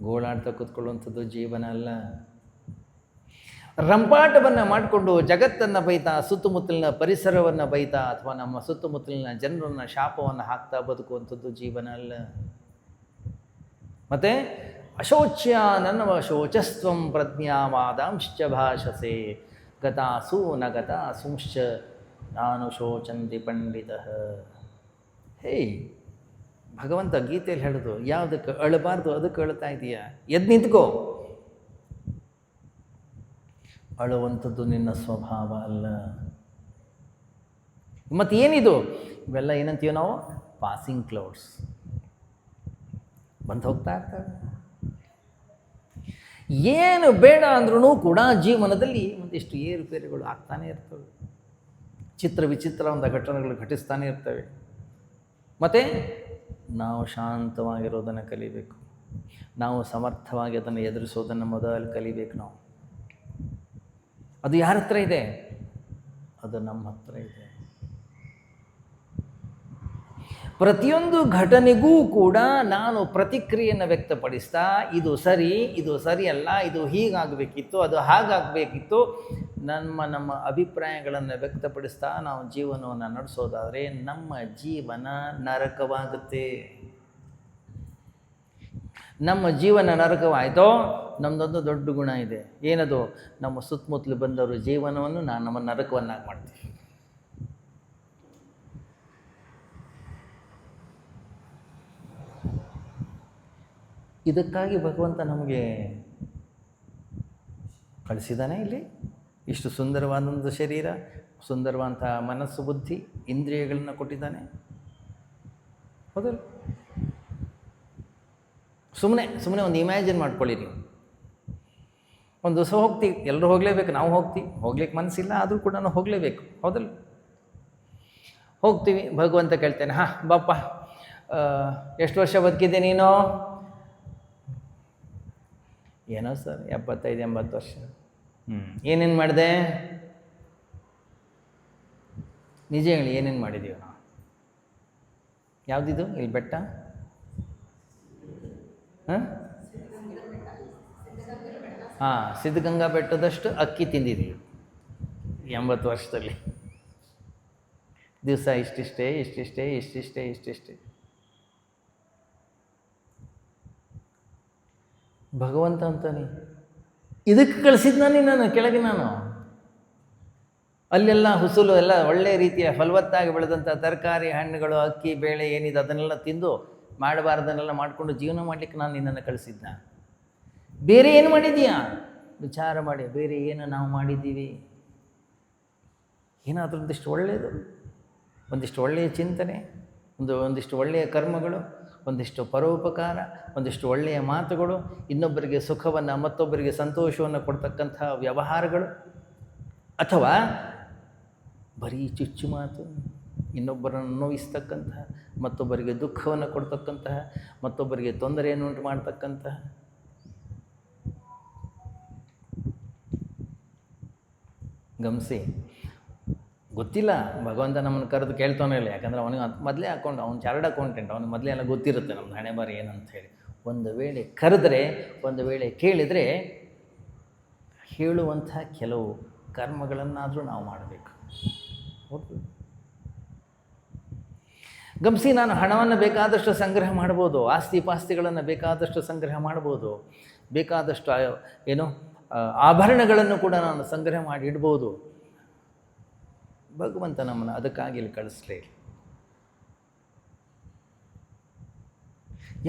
ಗೋಳಾಡ್ತಾ ಕೂತ್ಕೊಳ್ಳುವಂಥದ್ದು ಜೀವನ ಅಲ್ಲ. ರಂಪಾಟವನ್ನು ಮಾಡಿಕೊಂಡು ಜಗತ್ತನ್ನು ಬೈತಾ, ಸುತ್ತಮುತ್ತಲಿನ ಪರಿಸರವನ್ನು ಬೈತಾ, ಅಥವಾ ನಮ್ಮ ಸುತ್ತಮುತ್ತಲಿನ ಜನರನ್ನು ಶಾಪವನ್ನು ಹಾಕ್ತಾ ಬದುಕುವಂಥದ್ದು ಜೀವನ ಅಲ್ಲ. ಮತ್ತು ಅಶೋಚ್ಯ ನನ್ನವ ಶೋಚಸ್ತ್ವಂ ಪ್ರಜ್ಞಾವಾದಾಂಶ್ಚ ಭಾಷಸೆ ಗತಾಸು ನ ಗತಾಸುಂಶ್ಚ ನಾನು ಶೋಚಂತಿ ಪಂಡಿತಃ. ಭಗವಂತ ಗೀತೆಯಲ್ಲಿ ಹೇಳೋದು, ಯಾವುದಕ್ಕೆ ಅಳಬಾರ್ದು ಅದಕ್ಕೆ ಅಳ್ತಾ ಇದೆಯಾ? ಎದ್ದು ನಿಂತ್ಕೋ. ಅಳುವಂಥದ್ದು ನಿನ್ನ ಸ್ವಭಾವ ಅಲ್ಲ. ಮತ್ತು ಏನಿದು? ಇವೆಲ್ಲ ಏನಂತೀವಿ ನಾವು? ಪಾಸಿಂಗ್ ಕ್ಲೌಡ್ಸ್, ಬಂದು ಹೋಗ್ತಾ ಇರ್ತವೆ. ಏನು ಬೇಡ ಅಂದ್ರೂ ಕೂಡ ಜೀವನದಲ್ಲಿ ಒಂದಿಷ್ಟು ಏರುಪೇರುಗಳು ಆಗ್ತಾನೇ ಇರ್ತವೆ, ಚಿತ್ರ ವಿಚಿತ್ರವಾದ ಘಟನೆಗಳು ಘಟಿಸ್ತಾನೆ ಇರ್ತವೆ. ಮತ್ತು ನಾವು ಶಾಂತವಾಗಿರೋದನ್ನು ಕಲಿಬೇಕು. ನಾವು ಸಮರ್ಥವಾಗಿ ಅದನ್ನು ಎದುರಿಸೋದನ್ನು ಮೊದಲು ಕಲಿಬೇಕು. ನಾವು ಅದು ಯಾರ ಹತ್ರ ಇದೆ? ಅದು ನಮ್ಮ ಹತ್ರ ಇದೆ. ಪ್ರತಿಯೊಂದು ಘಟನೆಗೂ ಕೂಡ ನಾನು ಪ್ರತಿಕ್ರಿಯೆಯನ್ನು ವ್ಯಕ್ತಪಡಿಸ್ತಾ, ಇದು ಸರಿ, ಇದು ಸರಿಯಲ್ಲ, ಇದು ಹೀಗಾಗಬೇಕಿತ್ತು, ಅದು ಹಾಗಾಗಬೇಕಿತ್ತು, ನಮ್ಮ ಅಭಿಪ್ರಾಯಗಳನ್ನು ವ್ಯಕ್ತಪಡಿಸ್ತಾ ನಾವು ಜೀವನವನ್ನು ನಡೆಸೋದಾದರೆ ನಮ್ಮ ಜೀವನ ನರಕವಾಗುತ್ತೆ. ನಮ್ಮ ಜೀವನ ನರಕವಾಯಿತೋ, ನಮ್ಮದೊಂದು ದೊಡ್ಡ ಗುಣ ಇದೆ. ಏನದು? ನಮ್ಮ ಸುತ್ತಮುತ್ತಲು ಬಂದವರು ಜೀವನವನ್ನು ನಮ್ಮ ನರಕವನ್ನಾಗಿ ಮಾಡ್ತೀವಿ. ಇದಕ್ಕಾಗಿ ಭಗವಂತ ನಮಗೆ ಕಳಿಸಿದ್ದಾನೆ ಇಲ್ಲಿ. ಇಷ್ಟು ಸುಂದರವಾದೊಂದು ಶರೀರ, ಸುಂದರವಾದಂಥ ಮನಸ್ಸು, ಬುದ್ಧಿ, ಇಂದ್ರಿಯಗಳನ್ನು ಕೊಟ್ಟಿದ್ದಾನೆ. ಹೌದಲ್ಲ? ಸುಮ್ಮನೆ ಒಂದು ಇಮ್ಯಾಜಿನ್ ಮಾಡ್ಕೊಳ್ಳಿ ನೀವು. ಒಂದು ದಿವಸ ಹೋಗ್ತೀವಿ, ಎಲ್ಲರೂ ಹೋಗಲೇಬೇಕು, ನಾವು ಹೋಗ್ತೀವಿ, ಹೋಗ್ಲಿಕ್ಕೆ ಮನಸ್ಸಿಲ್ಲ ಆದರೂ ಕೂಡ ನಾವು ಹೋಗಲೇಬೇಕು. ಹೌದಲ್ಲ? ಹೋಗ್ತೀವಿ, ಭಗವಂತ ಕೇಳ್ತೇನೆ, ಬಾಪ್ಪ ಎಷ್ಟು ವರ್ಷ ಬದುಕಿದ್ದೆ ನೀನು? ಏನೋ ಸರ್ 75-80 ವರ್ಷ. ಏನೇನು ಮಾಡಿದೆ? ನಿಜ ಹೇಳಿ, ಏನೇನು ಮಾಡಿದ್ದೀವಿ ನಾವು? ಯಾವುದಿದು? ಇಲ್ಲಿ ಬೆಟ್ಟ? ಸಿದ್ಧಗಂಗಾ ಬೆಟ್ಟದಷ್ಟು ಅಕ್ಕಿ ತಿಂದಿದ್ದೀವಿ 80 ವರ್ಷದಲ್ಲಿ. ದಿವಸ ಇಷ್ಟಿಷ್ಟೇ. ಭಗವಂತ ಅಂತಾನೆ ಇದಕ್ಕೆ ಕಳಿಸಿದ್ನ ನಿನ್ನನ್ನು ಕೆಳಗೆ ನಾನು. ಅಲ್ಲೆಲ್ಲ ಹುಸುಲು ಎಲ್ಲ ಒಳ್ಳೆಯ ರೀತಿಯ ಫಲವತ್ತಾಗಿ ಬೆಳೆದಂಥ ತರಕಾರಿ, ಹಣ್ಣುಗಳು, ಅಕ್ಕಿ, ಬೇಳೆ ಏನಿದೆ ಅದನ್ನೆಲ್ಲ ತಿಂದು ಮಾಡಬಾರ್ದನ್ನೆಲ್ಲ ಮಾಡಿಕೊಂಡು ಜೀವನ ಮಾಡಲಿಕ್ಕೆ ನಾನು ನಿನ್ನನ್ನು ಕಳಿಸಿದ್ನ. ಬೇರೆ ಏನು ಮಾಡಿದ್ದೀಯಾ ವಿಚಾರ ಮಾಡಿ. ಬೇರೆ ಏನು ನಾವು ಮಾಡಿದ್ದೀವಿ? ಏನಾದರೂ ಒಂದಿಷ್ಟು ಒಳ್ಳೆಯದು, ಒಂದಿಷ್ಟು ಒಳ್ಳೆಯ ಚಿಂತನೆ, ಒಂದಿಷ್ಟು ಒಳ್ಳೆಯ ಕರ್ಮಗಳು, ಒಂದಿಷ್ಟು ಪರೋಪಕಾರ, ಒಂದಿಷ್ಟು ಒಳ್ಳೆಯ ಮಾತುಗಳು, ಇನ್ನೊಬ್ಬರಿಗೆ ಸುಖವನ್ನು ಮತ್ತೊಬ್ಬರಿಗೆ ಸಂತೋಷವನ್ನು ಕೊಡ್ತಕ್ಕಂಥ ವ್ಯವಹಾರಗಳು, ಅಥವಾ ಬರೀ ಚುಚ್ಚು ಮಾತು, ಇನ್ನೊಬ್ಬರನ್ನು ನೋಯಿಸ್ತಕ್ಕಂತಹ, ಮತ್ತೊಬ್ಬರಿಗೆ ದುಃಖವನ್ನು ಕೊಡ್ತಕ್ಕಂತಹ, ಮತ್ತೊಬ್ಬರಿಗೆ ತೊಂದರೆಯನ್ನು ಉಂಟು ಮಾಡ್ತಕ್ಕಂತಹ. ಗಮನಿಸಿ, ಗೊತ್ತಿಲ್ಲ ಭಗವಂತ ನಮ್ಮನ್ನು ಕರೆದು ಕೇಳ್ತಾನೆ ಇಲ್ಲ. ಯಾಕಂದರೆ ಅವನಿಗೆ ಮೊದಲೇ ಅವ್ನು ಚಾರ್ಡ್ ಅಕೌಂಟೆಂಟ್, ಅವ್ನಿಗೆ ಮೊದಲೇ ಎಲ್ಲ ಗೊತ್ತಿರುತ್ತೆ ನಮ್ದು ಹಣೆ ಬಾರಿ ಏನಂತ ಹೇಳಿ. ಒಂದು ವೇಳೆ ಕರೆದರೆ, ಒಂದು ವೇಳೆ ಕೇಳಿದರೆ ಹೇಳುವಂಥ ಕೆಲವು ಕರ್ಮಗಳನ್ನಾದರೂ ನಾವು ಮಾಡಬೇಕು. ಹೌದು. ಗಮನಿಸಿ, ನಾನು ಹಣವನ್ನು ಬೇಕಾದಷ್ಟು ಸಂಗ್ರಹ ಮಾಡ್ಬೋದು, ಆಸ್ತಿ ಪಾಸ್ತಿಗಳನ್ನು ಬೇಕಾದಷ್ಟು ಸಂಗ್ರಹ ಮಾಡ್ಬೋದು, ಬೇಕಾದಷ್ಟು ಆಭರಣಗಳನ್ನು ಕೂಡ ನಾನು ಸಂಗ್ರಹ ಮಾಡಿ ಇಡ್ಬೋದು. ಭಗವಂತ ನಮ್ಮನ್ನು ಅದಕ್ಕಾಗಿ ಇಲ್ಲಿ ಕಳಿಸ್ಲೇ.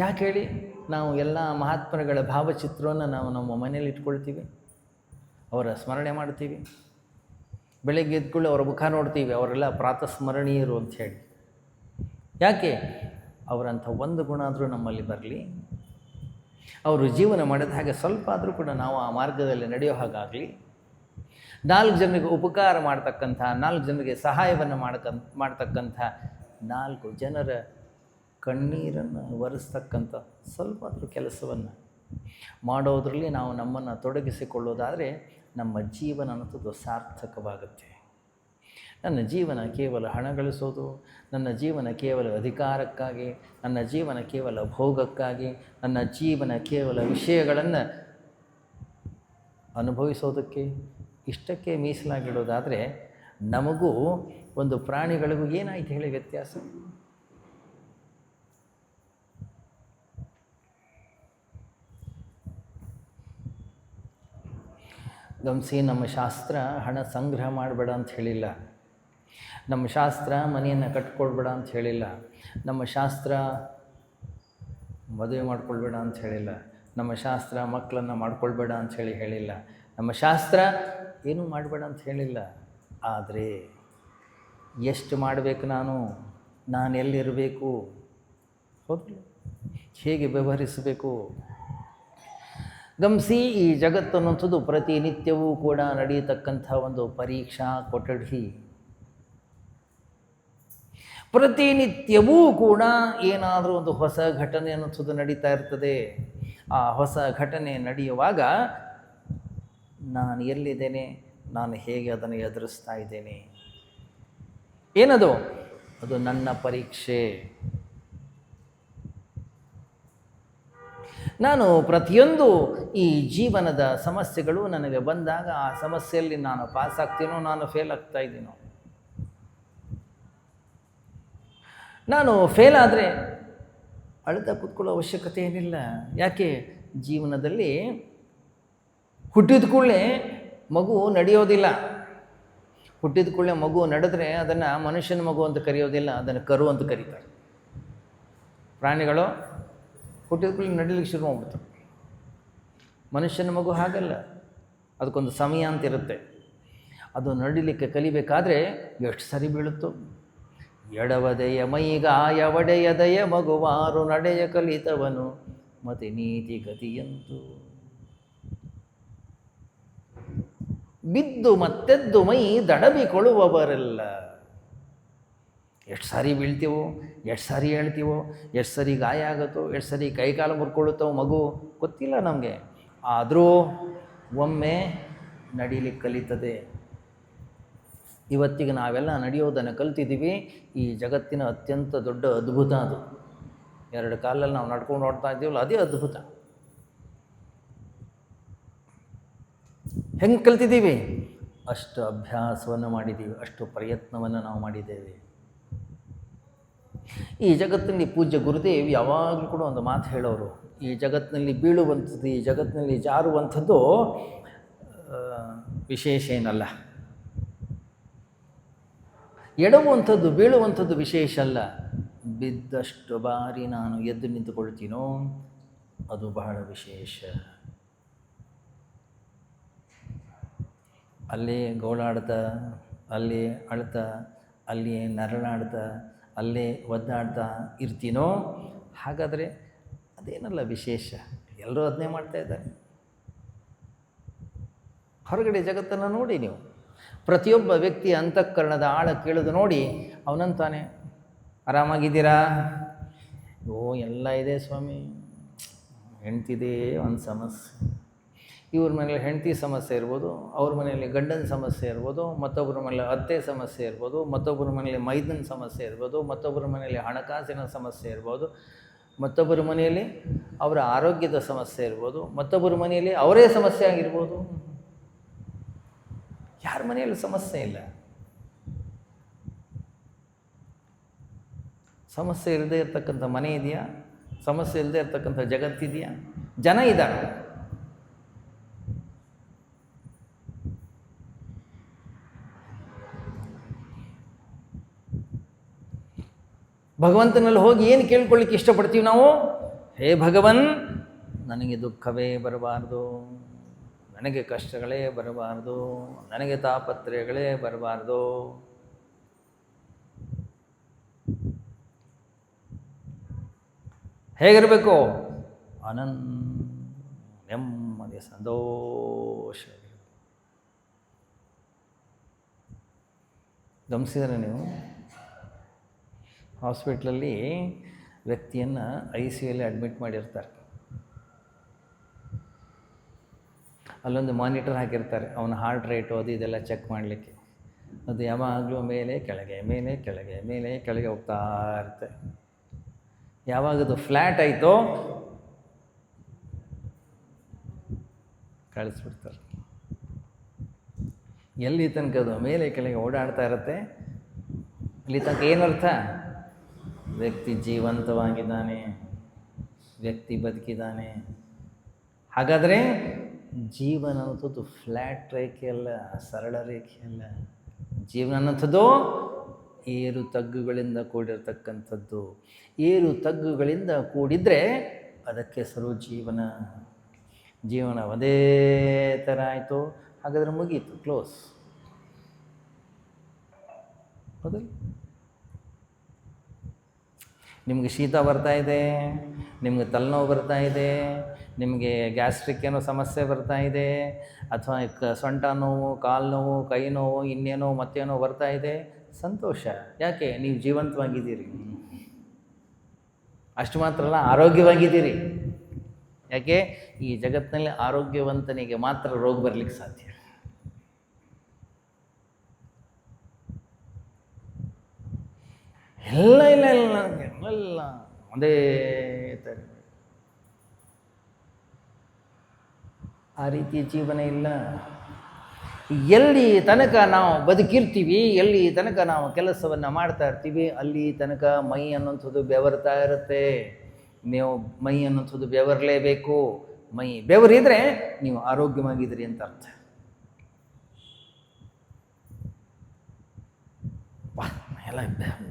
ಯಾಕೆ ಹೇಳಿ? ನಾವು ಎಲ್ಲ ಮಹಾತ್ಮರುಗಳ ಭಾವಚಿತ್ರವನ್ನು ನಾವು ನಮ್ಮ ಮನೇಲಿ ಇಟ್ಕೊಳ್ತೀವಿ, ಅವರ ಸ್ಮರಣೆ ಮಾಡ್ತೀವಿ, ಬೆಳಗ್ಗೆ ಎದ್ಕೊಳ್ಳಿ ಅವರ ಮುಖ ನೋಡ್ತೀವಿ, ಅವರೆಲ್ಲ ಪ್ರಾತಸ್ಮರಣೀಯರು ಅಂಥೇಳಿ. ಯಾಕೆ? ಅವರಂಥ ಒಂದು ಗುಣ ಆದರೂ ನಮ್ಮಲ್ಲಿ ಬರಲಿ, ಅವರು ಜೀವನ ಮಾಡಿದ ಹಾಗೆ ಸ್ವಲ್ಪ ಆದರೂ ಕೂಡ ನಾವು ಆ ಮಾರ್ಗದಲ್ಲಿ ನಡೆಯೋ ಹಾಗಾಗಲಿ, 4 ಜನರಿಗೆ ಉಪಕಾರ ಮಾಡ್ತಕ್ಕಂಥ, 4 ಜನರಿಗೆ ಸಹಾಯವನ್ನು ಮಾಡ್ತಕ್ಕಂಥ, 4 ಜನರ ಕಣ್ಣೀರನ್ನು ಒರೆಸ್ತಕ್ಕಂಥ ಸ್ವಲ್ಪ ಆದರೂ ಕೆಲಸವನ್ನು ಮಾಡೋದರಲ್ಲಿ ನಾವು ನಮ್ಮನ್ನು ತೊಡಗಿಸಿಕೊಳ್ಳೋದಾದರೆ ನಮ್ಮ ಜೀವನ ಅನ್ನೋದು ಸಾರ್ಥಕವಾಗುತ್ತೆ. ನನ್ನ ಜೀವನ ಕೇವಲ ಹಣ ಗಳಿಸೋದು, ನನ್ನ ಜೀವನ ಕೇವಲ ಅಧಿಕಾರಕ್ಕಾಗಿ, ನನ್ನ ಜೀವನ ಕೇವಲ ಭೋಗಕ್ಕಾಗಿ, ನನ್ನ ಜೀವನ ಕೇವಲ ವಿಷಯಗಳನ್ನು ಅನುಭವಿಸೋದಕ್ಕೆ, ಇಷ್ಟಕ್ಕೆ ಮೀಸಲಾಗಿಡೋದಾದರೆ ನಮಗೂ ಒಂದು ಪ್ರಾಣಿಗಳಿಗೂ ಏನಾಯ್ತು ಹೇಳಿ ವ್ಯತ್ಯಾಸ? ಗಮನಿಸಿ, ನಮ್ಮ ಶಾಸ್ತ್ರ ಹಣ ಸಂಗ್ರಹ ಮಾಡಬೇಡ ಅಂತ ಹೇಳಿಲ್ಲ, ನಮ್ಮ ಶಾಸ್ತ್ರ ಮನೆಯನ್ನು ಕಟ್ಕೊಳ್ಬೇಡ ಅಂತ ಹೇಳಿಲ್ಲ, ನಮ್ಮ ಶಾಸ್ತ್ರ ಮದುವೆ ಮಾಡ್ಕೊಳ್ಬೇಡ ಅಂತ ಹೇಳಿಲ್ಲ, ನಮ್ಮ ಶಾಸ್ತ್ರ ಮಕ್ಕಳನ್ನು ಮಾಡ್ಕೊಳ್ಬೇಡ ಅಂತ ಹೇಳಿಲ್ಲ, ನಮ್ಮ ಶಾಸ್ತ್ರ ಏನೂ ಮಾಡಬೇಡ ಅಂತ ಹೇಳಿಲ್ಲ. ಆದರೆ ಎಷ್ಟು ಮಾಡಬೇಕು, ನಾನು ಎಲ್ಲಿರಬೇಕು, ಹೌದು, ಹೇಗೆ ವ್ಯವಹರಿಸಬೇಕು? ಗಮನಿಸಿ, ಈ ಜಗತ್ತನ್ನುವಂಥದ್ದು ಪ್ರತಿನಿತ್ಯವೂ ಕೂಡ ನಡೆಯತಕ್ಕಂಥ ಒಂದು ಪರೀಕ್ಷಾ ಕೊಠಡಿ. ಪ್ರತಿನಿತ್ಯವೂ ಕೂಡ ಏನಾದರೂ ಒಂದು ಹೊಸ ಘಟನೆ ಅನ್ನೋದು ನಡೀತಾ ಇರ್ತದೆ. ಆ ಹೊಸ ಘಟನೆ ನಡೆಯುವಾಗ ನಾನು ಎಲ್ಲಿದ್ದೇನೆ, ನಾನು ಹೇಗೆ ಅದನ್ನು ಎದುರಿಸ್ತಾ ಇದ್ದೇನೆ, ಏನದು? ಅದು ನನ್ನ ಪರೀಕ್ಷೆ. ನಾನು ಪ್ರತಿಯೊಂದು ಈ ಜೀವನದ ಸಮಸ್ಯೆಗಳು ನನಗೆ ಬಂದಾಗ ಆ ಸಮಸ್ಯೆಯಲ್ಲಿ ನಾನು ಪಾಸ್ ಆಗ್ತೀನೋ, ನಾನು ಫೇಲ್ ಆಗ್ತಾ ಇದ್ದೀನೋ. ನಾನು ಫೇಲ್ ಆದರೆ ಅಳ್ತಾ ಕೂತ್ಕೊಳ್ಳೋ ಅವಶ್ಯಕತೆ ಏನಿಲ್ಲ. ಯಾಕೆ? ಜೀವನದಲ್ಲಿ ಹುಟ್ಟಿದ ಕೂಡಲೇ ಮಗು ನಡೆಯೋದಿಲ್ಲ. ಹುಟ್ಟಿದ ಕೂಡಲೇ ಮಗು ನಡೆದ್ರೆ ಅದನ್ನು ಮನುಷ್ಯನ ಮಗು ಅಂತ ಕರೆಯೋದಿಲ್ಲ, ಅದನ್ನು ಕರು ಅಂತ ಕರೀತಾರೆ. ಪ್ರಾಣಿಗಳು ಹುಟ್ಟಿದ ಕೂಡಲೇ ನಡಿಲಿಕ್ಕೆ ಶುರು ಮಾಡ್ಬಿಡ್ತಾರೆ. ಮನುಷ್ಯನ ಮಗು ಹಾಗಲ್ಲ, ಅದಕ್ಕೊಂದು ಸಮಯ ಅಂತ ಇರುತ್ತೆ. ಅದು ನಡಿಲಿಕ್ಕೆ ಕಲಿಬೇಕಾದ್ರೆ ಎಷ್ಟು ಸರಿ ಬೀಳುತ್ತೋ. ಎಡವದೆಯ ಮೈಗಾಯ ಒಡೆಯದೆಯ ಮಗುವಾರು ನಡೆಯ ಕಲಿತವನು ಮತಿ ನೀತಿ ಗತಿಯಂತು. ಬಿದ್ದು ಮತ್ತೆದ್ದು ಮೈ ದಡಬಿಕೊಳ್ಳುವವರೆಲ್ಲ. ಎಷ್ಟು ಸಾರಿ ಬೀಳ್ತೀವೋ, ಎಷ್ಟು ಸಾರಿ ಹೇಳ್ತೀವೋ, ಎಷ್ಟು ಸರಿ ಗಾಯ ಆಗುತ್ತೋ, ಎಷ್ಟು ಸರಿ ಕೈಕಾಲು ಮುರ್ಕೊಳ್ಳುತ್ತೋ ಮಗು ಗೊತ್ತಿಲ್ಲ ನಮಗೆ. ಆದರೂ ಒಮ್ಮೆ ನಡೀಲಿಕ್ಕೆ ಕಲಿತದೆ. ಇವತ್ತಿಗೆ ನಾವೆಲ್ಲ ನಡೆಯೋದನ್ನು ಕಲ್ತಿದ್ದೀವಿ. ಈ ಜಗತ್ತಿನ ಅತ್ಯಂತ ದೊಡ್ಡ ಅದ್ಭುತ ಅದು. 2 ಕಾಲಲ್ಲಿ ನಾವು ನಡ್ಕೊಂಡು ಓಡ್ತಾ ಇದ್ದೀವಲ್ಲ, ಅದೇ ಅದ್ಭುತ. ಹೆಂಗೆ ಕಲ್ತಿದ್ದೀವಿ? ಅಷ್ಟು ಅಭ್ಯಾಸವನ್ನು ಮಾಡಿದ್ದೀವಿ, ಅಷ್ಟು ಪ್ರಯತ್ನವನ್ನು ನಾವು ಮಾಡಿದ್ದೇವೆ. ಈ ಜಗತ್ತಿನಲ್ಲಿ ಪೂಜ್ಯ ಗುರುದೇವ್ ಯಾವಾಗಲೂ ಕೂಡ ಒಂದು ಮಾತು ಹೇಳೋರು, ಈ ಜಗತ್ತಿನಲ್ಲಿ ಬೀಳುವಂಥದ್ದು, ಈ ಜಗತ್ತಿನಲ್ಲಿ ಜಾರುವಂಥದ್ದು ವಿಶೇಷ ಏನಲ್ಲ. ಎಡವುವಂಥದ್ದು ಬೀಳುವಂಥದ್ದು ವಿಶೇಷ ಅಲ್ಲ. ಬಿದ್ದಷ್ಟು ಬಾರಿ ನಾನು ಎದ್ದು ನಿಂತುಕೊಳ್ತೀನೋ ಅದು ಬಹಳ ವಿಶೇಷ. ಅಲ್ಲೇ ಗೋಳಾಡ್ತಾ, ಅಲ್ಲೇ ಅಳ್ತಾ, ಅಲ್ಲೇ ನರಳಾಡ್ತಾ, ಅಲ್ಲೇ ಒದ್ದಾಡ್ತಾ ಇರ್ತೀನೋ ಹಾಗಾದರೆ ಅದೇನಲ್ಲ ವಿಶೇಷ. ಎಲ್ಲರೂ ಅದನ್ನೇ ಮಾಡ್ತಾ ಇದ್ದಾರೆ. ಹೊರಗಡೆ ಜಗತ್ತನ್ನು ನೋಡಿ ನೀವು, ಪ್ರತಿಯೊಬ್ಬ ವ್ಯಕ್ತಿಯ ಅಂತಃಕರಣದ ಆಳ ಕೇಳಿದು ನೋಡಿ ಅವನಂತಾನೆ, ಆರಾಮಾಗಿದ್ದೀರಾ? ಓ ಎಲ್ಲ ಇದೆ ಸ್ವಾಮಿ, ಹೆಂಡ್ತಿದೇ ಒಂದು ಸಮಸ್ಯೆ. ಇವ್ರ ಮನೇಲಿ ಹೆಂಡತಿ ಸಮಸ್ಯೆ ಇರ್ಬೋದು, ಅವ್ರ ಮನೆಯಲ್ಲಿ ಗಂಡನ ಸಮಸ್ಯೆ ಇರ್ಬೋದು, ಮತ್ತೊಬ್ಬರ ಮನೇಲಿ ಅತ್ತೆ ಸಮಸ್ಯೆ ಇರ್ಬೋದು, ಮತ್ತೊಬ್ಬರ ಮನೆಯಲ್ಲಿ ಮೈದನ ಸಮಸ್ಯೆ ಇರ್ಬೋದು, ಮತ್ತೊಬ್ಬರ ಮನೆಯಲ್ಲಿ ಹಣಕಾಸಿನ ಸಮಸ್ಯೆ ಇರ್ಬೋದು, ಮತ್ತೊಬ್ಬರ ಮನೆಯಲ್ಲಿ ಅವರ ಆರೋಗ್ಯದ ಸಮಸ್ಯೆ ಇರ್ಬೋದು, ಮತ್ತೊಬ್ಬರ ಮನೆಯಲ್ಲಿ ಅವರೇ ಸಮಸ್ಯೆ ಆಗಿರ್ಬೋದು. ಯಾರ ಮನೆಯಲ್ಲೂ ಸಮಸ್ಯೆ ಇಲ್ಲ. ಸಮಸ್ಯೆ ಇಲ್ಲದೆ ಇರ್ತಕ್ಕಂಥ ಮನೆ ಇದೆಯಾ? ಸಮಸ್ಯೆ ಇಲ್ಲದೆ ಇರ್ತಕ್ಕಂಥ ಜಗತ್ತಿದೆಯಾ? ಜನ ಇದ್ದಾರೆ. ಭಗವಂತನಲ್ಲಿ ಹೋಗಿ ಏನು ಕೇಳ್ಕೊಳ್ಳಿಕ್ಕೆ ಇಷ್ಟಪಡ್ತೀವಿ ನಾವು? ಹೇ ಭಗವನ್, ನನಗೆ ದುಃಖವೇ ಬರಬಾರ್ದು, ನನಗೆ ಕಷ್ಟಗಳೇ ಬರಬಾರ್ದು, ನನಗೆ ತಾಪತ್ರಯಗಳೇ ಬರಬಾರ್ದು. ಹೇಗಿರಬೇಕು? ನೆಮ್ಮದಿ ಸಂತೋಷ. ಗಮನಿಸಿದರೆ ನೀವು ಹಾಸ್ಪಿಟ್ಲಲ್ಲಿ ವ್ಯಕ್ತಿಯನ್ನು ICUಯಲ್ಲಿ ಅಡ್ಮಿಟ್ ಮಾಡಿರ್ತಾರೆ. ಅಲ್ಲೊಂದು ಮಾನಿಟರ್ ಹಾಕಿರ್ತಾರೆ, ಅವನ ಹಾರ್ಟ್ ರೇಟು ಅದು ಇದೆಲ್ಲ ಚೆಕ್ ಮಾಡಲಿಕ್ಕೆ. ಅದು ಯಾವಾಗಲೂ ಮೇಲೆ ಕೆಳಗೆ ಮೇಲೆ ಕೆಳಗೆ ಮೇಲೆ ಕೆಳಗೆ ಹೋಗ್ತಾ ಇರುತ್ತೆ. ಯಾವಾಗ ಅದು ಫ್ಲ್ಯಾಟ್ ಆಯಿತೋ ಕಳಿಸ್ಬಿಡ್ತಾರೆ. ಎಲ್ಲಿ ತನಕ ಅದು ಮೇಲೆ ಕೆಳಗೆ ಓಡಾಡ್ತಾ ಇರುತ್ತೆ ಅಲ್ಲಿ ತನಕ ಏನರ್ಥ? ವ್ಯಕ್ತಿ ಜೀವಂತವಾಗಿದ್ದಾನೆ, ವ್ಯಕ್ತಿ ಬದುಕಿದ್ದಾನೆ. ಹಾಗಾದರೆ ಜೀವನ ಅನ್ನೋದು ಫ್ಲ್ಯಾಟ್ ರೇಖೆ ಅಲ್ಲ, ಸರಳ ರೇಖೆ ಅಲ್ಲ. ಜೀವನ ಅನ್ನೋಂಥದ್ದು ಏರು ತಗ್ಗುಗಳಿಂದ ಕೂಡಿರ್ತಕ್ಕಂಥದ್ದು. ಏರು ತಗ್ಗುಗಳಿಂದ ಕೂಡಿದರೆ ಅದಕ್ಕೆ ಹೆಸರು ಜೀವನ. ಜೀವನ ಒಂದೇ ಥರ ಆಯಿತು, ಹಾಗಾದರೆ ಮುಗೀತು, ಕ್ಲೋಸ್. ಹೌದಲ್ಲ? ನಿಮಗೆ ಶೀತ ಬರ್ತಾ ಇದೆ, ನಿಮಗೆ ತಲೆನೋವು ಬರ್ತಾ ಇದೆ, ನಿಮಗೆ ಗ್ಯಾಸ್ಟ್ರಿಕ್ ಏನೋ ಸಮಸ್ಯೆ ಬರ್ತಾ ಇದೆ, ಅಥವಾ ಸೊಂಟ ನೋವು, ಕಾಲು ನೋವು, ಕೈ ನೋವು, ಇನ್ನೇನೋ ಮತ್ತೇನೋ ಬರ್ತಾ ಇದೆ, ಸಂತೋಷ. ಯಾಕೆ? ನೀವು ಜೀವಂತವಾಗಿದ್ದೀರಿ. ಅಷ್ಟು ಮಾತ್ರ ಅಲ್ಲ, ಆರೋಗ್ಯವಾಗಿದ್ದೀರಿ. ಯಾಕೆ? ಈ ಜಗತ್ತಿನಲ್ಲಿ ಆರೋಗ್ಯವಂತನಿಗೆ ಮಾತ್ರ ರೋಗ ಬರಲಿಕ್ಕೆ ಸಾಧ್ಯ. ಎಲ್ಲ ಇಲ್ಲ ಇಲ್ಲ ಎಲ್ಲ ಒಂದೇ ಥರ. ಆ ರೀತಿಯ ಜೀವನ ಇಲ್ಲ. ಎಲ್ಲಿ ತನಕ ನಾವು ಬದುಕಿರ್ತೀವಿ, ಎಲ್ಲಿ ತನಕ ನಾವು ಕೆಲಸವನ್ನು ಮಾಡ್ತಾ ಇರ್ತೀವಿ, ಅಲ್ಲಿ ತನಕ ಮೈ ಅನ್ನೋಂಥದ್ದು ಬೆವರ್ತಾ ಇರುತ್ತೆ. ನೀವು ಮೈ ಅನ್ನೋಂಥದ್ದು ಬೆವರಲೇಬೇಕು. ಮೈ ಬೆವರಿದ್ರೆ ನೀವು ಆರೋಗ್ಯವಾಗಿದ್ದೀರಿ ಅಂತ ಅರ್ಥ. ಎಲ್ಲ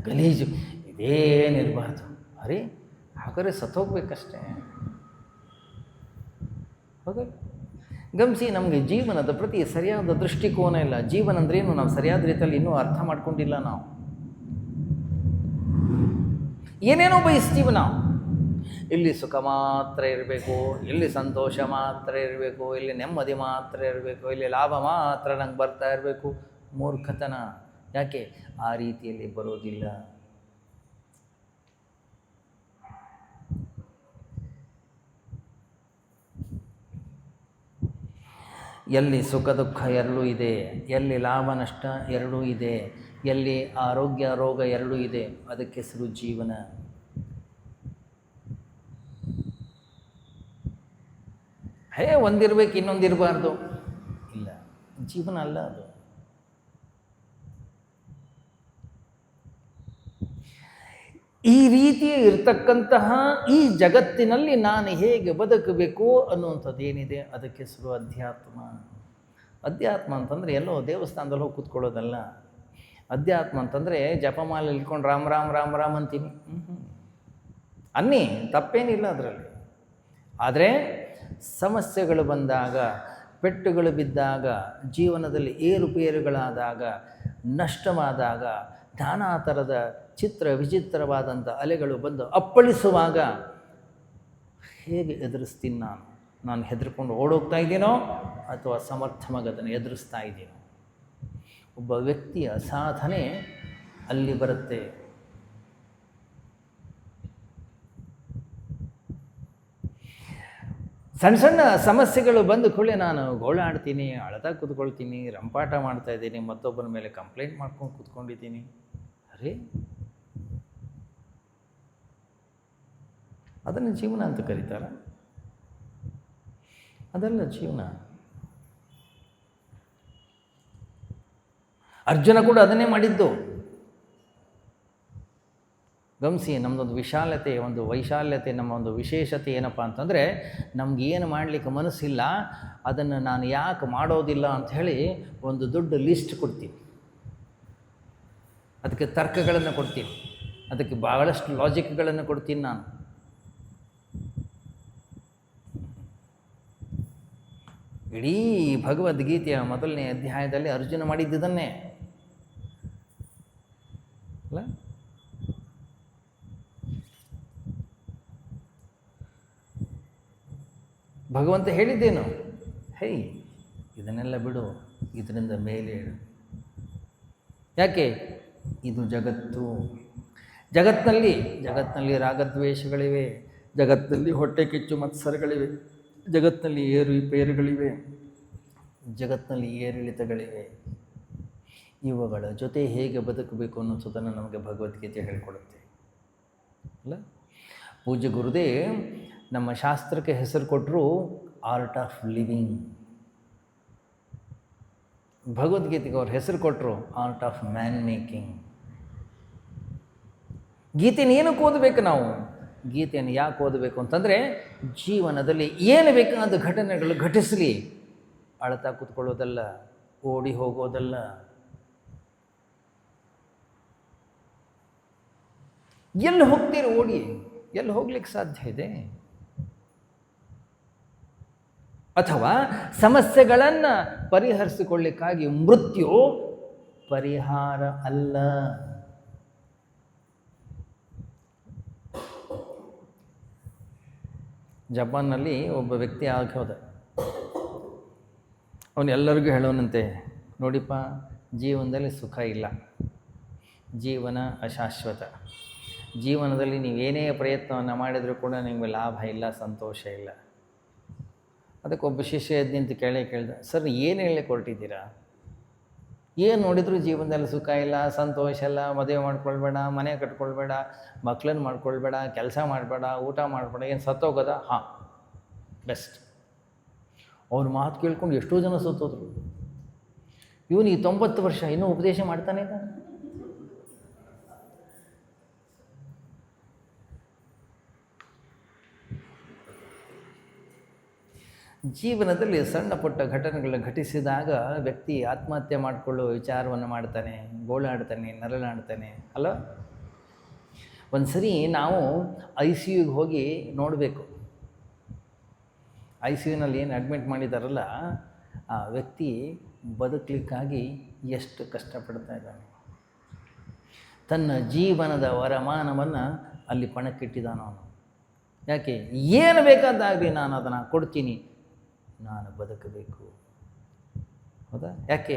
ಗಲೀಜು ಇದೇನಿರಬಾರ್ದು. ಅರೆ ಹಾಗಾದ್ರೆ ಸತ್ತೋಗ್ಬೇಕಷ್ಟೇ. ಹೌದಾ? ಗಮನಿಸಿ, ನಮಗೆ ಜೀವನದ ಪ್ರತಿ ಸರಿಯಾದ ದೃಷ್ಟಿಕೋನ ಇಲ್ಲ. ಜೀವನ ಅಂದ್ರೇನು ನಾವು ಸರಿಯಾದ ರೀತಿಯಲ್ಲಿ ಇನ್ನೂ ಅರ್ಥ ಮಾಡ್ಕೊಂಡಿಲ್ಲ. ನಾವು ಏನೇನೋ ಬಯಸ್ತೀವಿ. ನಾವು ಇಲ್ಲಿ ಸುಖ ಮಾತ್ರ ಇರಬೇಕು, ಇಲ್ಲಿ ಸಂತೋಷ ಮಾತ್ರ ಇರಬೇಕು, ಇಲ್ಲಿ ನೆಮ್ಮದಿ ಮಾತ್ರ ಇರಬೇಕು, ಇಲ್ಲಿ ಲಾಭ ಮಾತ್ರ ನಂಗೆ ಬರ್ತಾ ಇರಬೇಕು. ಮೂರ್ಖತನ. ಯಾಕೆ? ಆ ರೀತಿಯಲ್ಲಿ ಬರೋದಿಲ್ಲ. ಎಲ್ಲಿ ಸುಖ ದುಃಖ ಎರಡೂ ಇದೆ, ಎಲ್ಲಿ ಲಾಭ ನಷ್ಟ ಎರಡೂ ಇದೆ, ಎಲ್ಲಿ ಆರೋಗ್ಯ ರೋಗ ಎರಡೂ ಇದೆ, ಅದಕ್ಕೆ ಹೆಸರು ಜೀವನ. ಒಂದಿರಬೇಕು ಇನ್ನೊಂದಿರಬಾರ್ದು ಇಲ್ಲ, ಜೀವನ ಅಲ್ಲ ಅದು. ಈ ರೀತಿ ಇರ್ತಕ್ಕಂತಹ ಈ ಜಗತ್ತಿನಲ್ಲಿ ನಾನು ಹೇಗೆ ಬದುಕಬೇಕು ಅನ್ನುವಂಥದ್ದು ಏನಿದೆ ಅದಕ್ಕೆ ಹೆಸರು ಅಧ್ಯಾತ್ಮ. ಅಧ್ಯಾತ್ಮ ಅಂತಂದರೆ ಎಲ್ಲೋ ದೇವಸ್ಥಾನದಲ್ಲಿ ಹೋಗಿ ಕೂತ್ಕೊಳ್ಳೋದಲ್ಲ. ಅಧ್ಯಾತ್ಮ ಅಂತಂದರೆ ಜಪಮಾಲೆ ಇಟ್ಕೊಂಡು ರಾಮ್ ರಾಮ್ ರಾಮ್ ರಾಮ್ ಅಂತೀನಿ. ಅನ್ನಿ, ತಪ್ಪೇನಿಲ್ಲ ಅದರಲ್ಲಿ. ಆದರೆ ಸಮಸ್ಯೆಗಳು ಬಂದಾಗ, ಪೆಟ್ಟುಗಳು ಬಿದ್ದಾಗ, ಜೀವನದಲ್ಲಿ ಏರುಪೇರುಗಳಾದಾಗ, ನಷ್ಟವಾದಾಗ, ನಾನಾ ಥರದ ಚಿತ್ರ ವಿಚಿತ್ರವಾದಂಥ ಅಲೆಗಳು ಬಂದು ಅಪ್ಪಳಿಸುವಾಗ ಹೇಗೆ ಎದುರಿಸ್ತೀನಿ ನಾನು ಹೆದರ್ಕೊಂಡು ಓಡೋಗ್ತಾ ಇದ್ದೀನೋ ಅಥವಾ ಸಮರ್ಥವಾಗಿ ಅದನ್ನು ಎದುರಿಸ್ತಾ ಇದ್ದೀನೋ? ಒಬ್ಬ ವ್ಯಕ್ತಿಯ ಸಾಧನೆ ಅಲ್ಲಿ ಬರುತ್ತೆ. ಸಣ್ಣ ಸಣ್ಣ ಸಮಸ್ಯೆಗಳು ಬಂದು ಕೂಡಲೇ ನಾನು ಗೋಳಾಡ್ತೀನಿ, ಅಳ್ತಾ ಕೂತ್ಕೊಳ್ತೀನಿ, ರಂಪಾಟ ಮಾಡ್ತಾಯಿದ್ದೀನಿ, ಮತ್ತೊಬ್ಬರ ಮೇಲೆ ಕಂಪ್ಲೇಂಟ್ ಮಾಡ್ಕೊಂಡು ಕೂತ್ಕೊಂಡಿದ್ದೀನಿ. ಅರೇ, ಅದನ್ನು ಜೀವನ ಅಂತ ಕರೀತಾರ? ಅದಲ್ಲ ಜೀವನ. ಅರ್ಜುನ ಕೂಡ ಅದನ್ನೇ ಮಾಡಿದ್ದು. ಗಮನಿಸಿ, ನಮ್ಮದೊಂದು ವಿಶಾಲತೆ, ಒಂದು ವೈಶಾಲ್ಯತೆ, ನಮ್ಮ ಒಂದು ವಿಶೇಷತೆ ಏನಪ್ಪ ಅಂತಂದರೆ, ನಮಗೇನು ಮಾಡಲಿಕ್ಕೆ ಮನಸ್ಸಿಲ್ಲ ಅದನ್ನು ನಾನು ಯಾಕೆ ಮಾಡೋದಿಲ್ಲ ಅಂಥೇಳಿ ಒಂದು ದೊಡ್ಡ ಲಿಸ್ಟ್ ಕೊಡ್ತೀನಿ. ಅದಕ್ಕೆ ತರ್ಕಗಳನ್ನು ಕೊಡ್ತೀನಿ, ಅದಕ್ಕೆ ಭಾಳಷ್ಟು ಲಾಜಿಕ್ಗಳನ್ನು ಕೊಡ್ತೀನಿ ನಾನು. ಇಡೀ ಭಗವದ್ಗೀತೆಯ ಮೊದಲನೇ ಅಧ್ಯಾಯದಲ್ಲಿ ಅರ್ಜುನ ಮಾಡಿದ್ದನ್ನೇ ಅಲ್ಲ. ಭಗವಂತ ಹೇಳಿದ್ದೇನು? ಹೇ, ಇದನ್ನೆಲ್ಲ ಬಿಡು, ಇದರಿಂದ ಮೇಲೆ ಹೇಳು. ಯಾಕೆ? ಇದು ಜಗತ್ತು. ಜಗತ್ತಿನಲ್ಲಿ ರಾಗದ್ವೇಷಗಳಿವೆ, ಜಗತ್ತಿನಲ್ಲಿ ಹೊಟ್ಟೆ ಕಿಚ್ಚು ಮತ್ಸರಗಳಿವೆ, ಜಗತ್ತಿನಲ್ಲಿ ಏರುಪೇರುಗಳಿವೆ, ಜಗತ್ತಿನಲ್ಲಿ ಏರಿಳಿತಗಳಿವೆ. ಇವುಗಳ ಜೊತೆ ಹೇಗೆ ಬದುಕಬೇಕು ಅನ್ನೋದನ್ನು ನಮಗೆ ಭಗವದ್ಗೀತೆ ಹೇಳಿಕೊಡುತ್ತೆ ಅಲ್ಲ. ಪೂಜ್ಯ ಗುರುದೇವ್ ನಮ್ಮ ಶಾಸ್ತ್ರಕ್ಕೆ ಹೆಸರು ಕೊಟ್ಟರು ಆರ್ಟ್ ಆಫ್ ಲಿವಿಂಗ್. ಭಗವದ್ಗೀತೆಗೆ ಅವ್ರ ಹೆಸರು ಕೊಟ್ಟರು ಆರ್ಟ್ ಆಫ್ ಮ್ಯಾನ್ ಮೇಕಿಂಗ್. ಗೀತೆಯನ್ನು ಏನಕ್ಕೆ ಓದಬೇಕು ನಾವು? ಗೀತೆಯನ್ನು ಯಾಕೆ ಓದಬೇಕು ಅಂತಂದರೆ, ಜೀವನದಲ್ಲಿ ಏನು ಬೇಕಾದ ಘಟನೆಗಳು ಘಟಿಸಲಿ, ಅಳ್ತಾ ಕೂತ್ಕೊಳ್ಳೋದಲ್ಲ, ಓಡಿ ಹೋಗೋದಲ್ಲ. ಎಲ್ಲಿ ಹೋಗ್ತೀರಿ ಓಡಿ? ಎಲ್ಲಿ ಹೋಗ್ಲಿಕ್ಕೆ ಸಾಧ್ಯ ಇದೆ? ಅಥವಾ ಸಮಸ್ಯೆಗಳನ್ನು ಪರಿಹರಿಸಿಕೊಳ್ಳಿಕ್ಕಾಗಿ ಮೃತ್ಯು ಪರಿಹಾರ ಅಲ್ಲ. ಜಪಾನ್ನಲ್ಲಿ ಒಬ್ಬ ವ್ಯಕ್ತಿ ಆಗಿ ಹೋದ. ಅವನು ಎಲ್ಲರಿಗೂ ಹೇಳೋನಂತೆ, ನೋಡಿಪ್ಪ, ಜೀವನದಲ್ಲಿ ಸುಖ ಇಲ್ಲ, ಜೀವನ ಅಶಾಶ್ವತ, ಜೀವನದಲ್ಲಿ ನೀವೇನೇ ಪ್ರಯತ್ನವನ್ನು ಮಾಡಿದರೂ ಕೂಡ ನಿಮಗೆ ಲಾಭ ಇಲ್ಲ, ಸಂತೋಷ ಇಲ್ಲ. ಅದಕ್ಕೊಬ್ಬ ಶಿಷ್ಯ ಎದ್ದು ನಿಂತು ಕೇಳ್ದ, ಸರ್ ಏನು ಹೇಳಲಿಕ್ಕೆ ಹೊರಟಿದ್ದೀರಾ? ಏನು ನೋಡಿದರೂ ಜೀವನದಲ್ಲಿ ಸುಖ ಇಲ್ಲ, ಸಂತೋಷ ಇಲ್ಲ, ಮದುವೆ ಮಾಡ್ಕೊಳ್ಬೇಡ, ಮನೆ ಕಟ್ಕೊಳ್ಬೇಡ, ಮಕ್ಕಳನ್ನು ಮಾಡ್ಕೊಳ್ಬೇಡ, ಕೆಲಸ ಮಾಡಬೇಡ, ಊಟ ಮಾಡಬೇಡ, ಏನು ಸತ್ತೋಗೋದ? ಹಾಂ, ಬೆಸ್ಟ್. ಅವ್ರ ಮಾತು ಕೇಳ್ಕೊಂಡು ಎಷ್ಟೋ ಜನ ಸತ್ತೋದ್ರು. ಇವನಿಗೆ 90 ವರ್ಷ, ಇನ್ನೂ ಉಪದೇಶ ಮಾಡ್ತಾನೆ ಇದ್ದಾನೆ. ಜೀವನದಲ್ಲಿ ಸಣ್ಣ ಪುಟ್ಟ ಘಟನೆಗಳು ಘಟಿಸಿದಾಗ ವ್ಯಕ್ತಿ ಆತ್ಮಹತ್ಯೆ ಮಾಡಿಕೊಳ್ಳುವ ವಿಚಾರವನ್ನು ಮಾಡ್ತಾನೆ, ಗೋಳಾಡ್ತಾನೆ, ನರಳಾಡ್ತಾನೆ ಅಲ್ಲ. ಒಂದು ಸರಿ ನಾವು ICUಗೆ ಹೋಗಿ ನೋಡಬೇಕು. ICUನಲ್ಲಿ ಏನು ಅಡ್ಮಿಟ್ ಮಾಡಿದಾರಲ್ಲ, ಆ ವ್ಯಕ್ತಿ ಬದುಕಲಿಕ್ಕಾಗಿ ಎಷ್ಟು ಕಷ್ಟಪಡ್ತಾ ಇದ್ದಾನೆ. ತನ್ನ ಜೀವನದ ವರಮಾನವನ್ನು ಅಲ್ಲಿ ಪಣಕ್ಕಿಟ್ಟಿದ್ದಾನ ಅವನು. ಯಾಕೆ? ಏನು ಬೇಕಾದಾಗಲಿ ನಾನು ಅದನ್ನು ಕೊಡ್ತೀನಿ, ನಾನು ಬದುಕಬೇಕು. ಹೌದಾ? ಯಾಕೆ?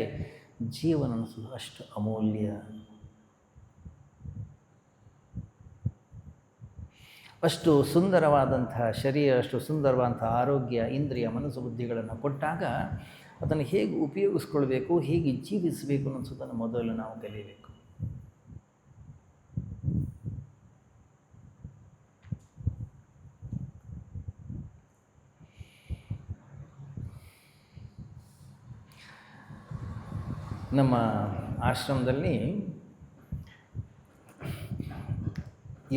ಜೀವನ ಅನ್ನಿಸೋದು ಅಷ್ಟು ಅಮೂಲ್ಯ. ಅಷ್ಟು ಸುಂದರವಾದಂತಹ ಶರೀರ, ಅಷ್ಟು ಸುಂದರವಾದಂತಹ ಆರೋಗ್ಯ, ಇಂದ್ರಿಯ, ಮನಸ್ಸು, ಬುದ್ಧಿಗಳನ್ನು ಕೊಟ್ಟಾಗ ಅದನ್ನು ಹೇಗೆ ಉಪಯೋಗಿಸ್ಕೊಳ್ಬೇಕು, ಹೇಗೆ ಜೀವಿಸಬೇಕು ಅನ್ನಿಸೋದನ್ನು ಮೊದಲು ನಾವು ಕಲಿಯಬೇಕು. ನಮ್ಮ ಆಶ್ರಮದಲ್ಲಿ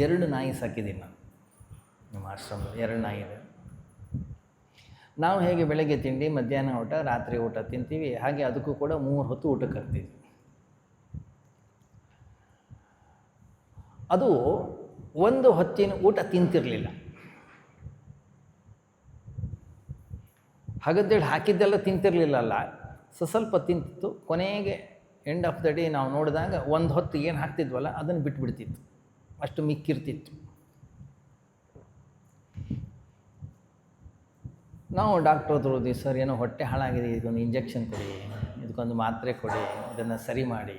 2 ನಾಯಿ ಸಾಕಿದ್ದೀನಿ ನಾನು. ನಮ್ಮ ಆಶ್ರಮದಲ್ಲಿ 2 ನಾಯಿ ಇದೆ. ನಾವು ಹೇಗೆ ಬೆಳಗ್ಗೆ ತಿಂಡಿ, ಮಧ್ಯಾಹ್ನ ಊಟ, ರಾತ್ರಿ ಊಟ ತಿಂತೀವಿ, ಹಾಗೆ ಅದಕ್ಕೂ ಕೂಡ 3 ಹೊತ್ತು ಊಟಕ್ಕೆ ಹಾಕ್ತೀವಿ. ಅದು ಒಂದು ಹೊತ್ತಿನ ಊಟ ತಿಂತಿರಲಿಲ್ಲ. ಹಾಗಂತೇಳಿ ಹಾಕಿದ್ದೆಲ್ಲ ತಿಂತಿರಲಿಲ್ಲಲ್ಲ, ಸ್ವಲ್ಪ ತಿಂತಿತ್ತು. ಕೊನೆಗೆ ಎಂಡ್ ಆಫ್ ದ ಡೇ ನಾವು ನೋಡಿದಾಗ ಒಂದು ಹೊತ್ತು ಏನು ಹಾಕ್ತಿದ್ವಲ್ಲ ಅದನ್ನು ಬಿಟ್ಬಿಡ್ತಿತ್ತು, ಅಷ್ಟು ಮಿಕ್ಕಿರ್ತಿತ್ತು. ನಾವು ಡಾಕ್ಟ್ರ್ ಹತ್ರ ಹೋದ್ವಿ, ಸರ್ ಏನೋ ಹೊಟ್ಟೆ ಹಾಳಾಗಿದೆ, ಇದೊಂದು ಇಂಜೆಕ್ಷನ್ ಕೊಡಿ, ಇದಕ್ಕೊಂದು ಮಾತ್ರೆ ಕೊಡಿ, ಇದನ್ನು ಸರಿ ಮಾಡಿ.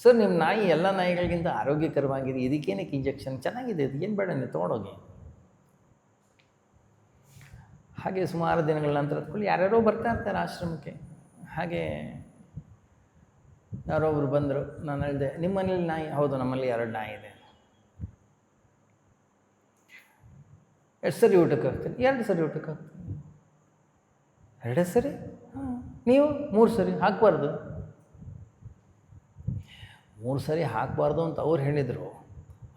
ಸರ್ ನಿಮ್ಮ ನಾಯಿ ಎಲ್ಲ ನಾಯಿಗಳಿಗಿಂತ ಆರೋಗ್ಯಕರವಾಗಿದೆ, ಇದಕ್ಕೇನಕ್ಕೆ ಇಂಜೆಕ್ಷನ್, ಚೆನ್ನಾಗಿದೆ, ಇದು ಏನು ಬೇಡ, ನೀವು ತೊಗೊಂಡೋಗಿ. ಹಾಗೆ ಸುಮಾರು ದಿನಗಳ ನಂತರ ಯಾರ್ಯಾರೋ ಬರ್ತಾ ಇರ್ತಾರೆ ಆಶ್ರಮಕ್ಕೆ. ಹಾಗೆ ಯಾರೊಬ್ಬರು ಬಂದರು, ನಾನು ಹೇಳಿದೆ ನಿಮ್ಮ ಮನೇಲಿ ನಾಯಿ? ಹೌದು, ನಮ್ಮಲ್ಲಿ 2 ನಾಯಿ ಇದೆ. ಎಷ್ಟು ಸರಿ ಊಟಕ್ಕೆ ಹಾಕ್ತೀನಿ? 2 ಸರಿ ಊಟಕ್ಕೆ ಹಾಕ್ತೀನಿ. 2 ಸರಿ? ಹಾಂ. ನೀವು 3 ಸರಿ ಹಾಕಬಾರ್ದು. 3 ಸರಿ ಹಾಕಬಾರ್ದು ಅಂತ ಅವ್ರು ಹೇಳಿದರು.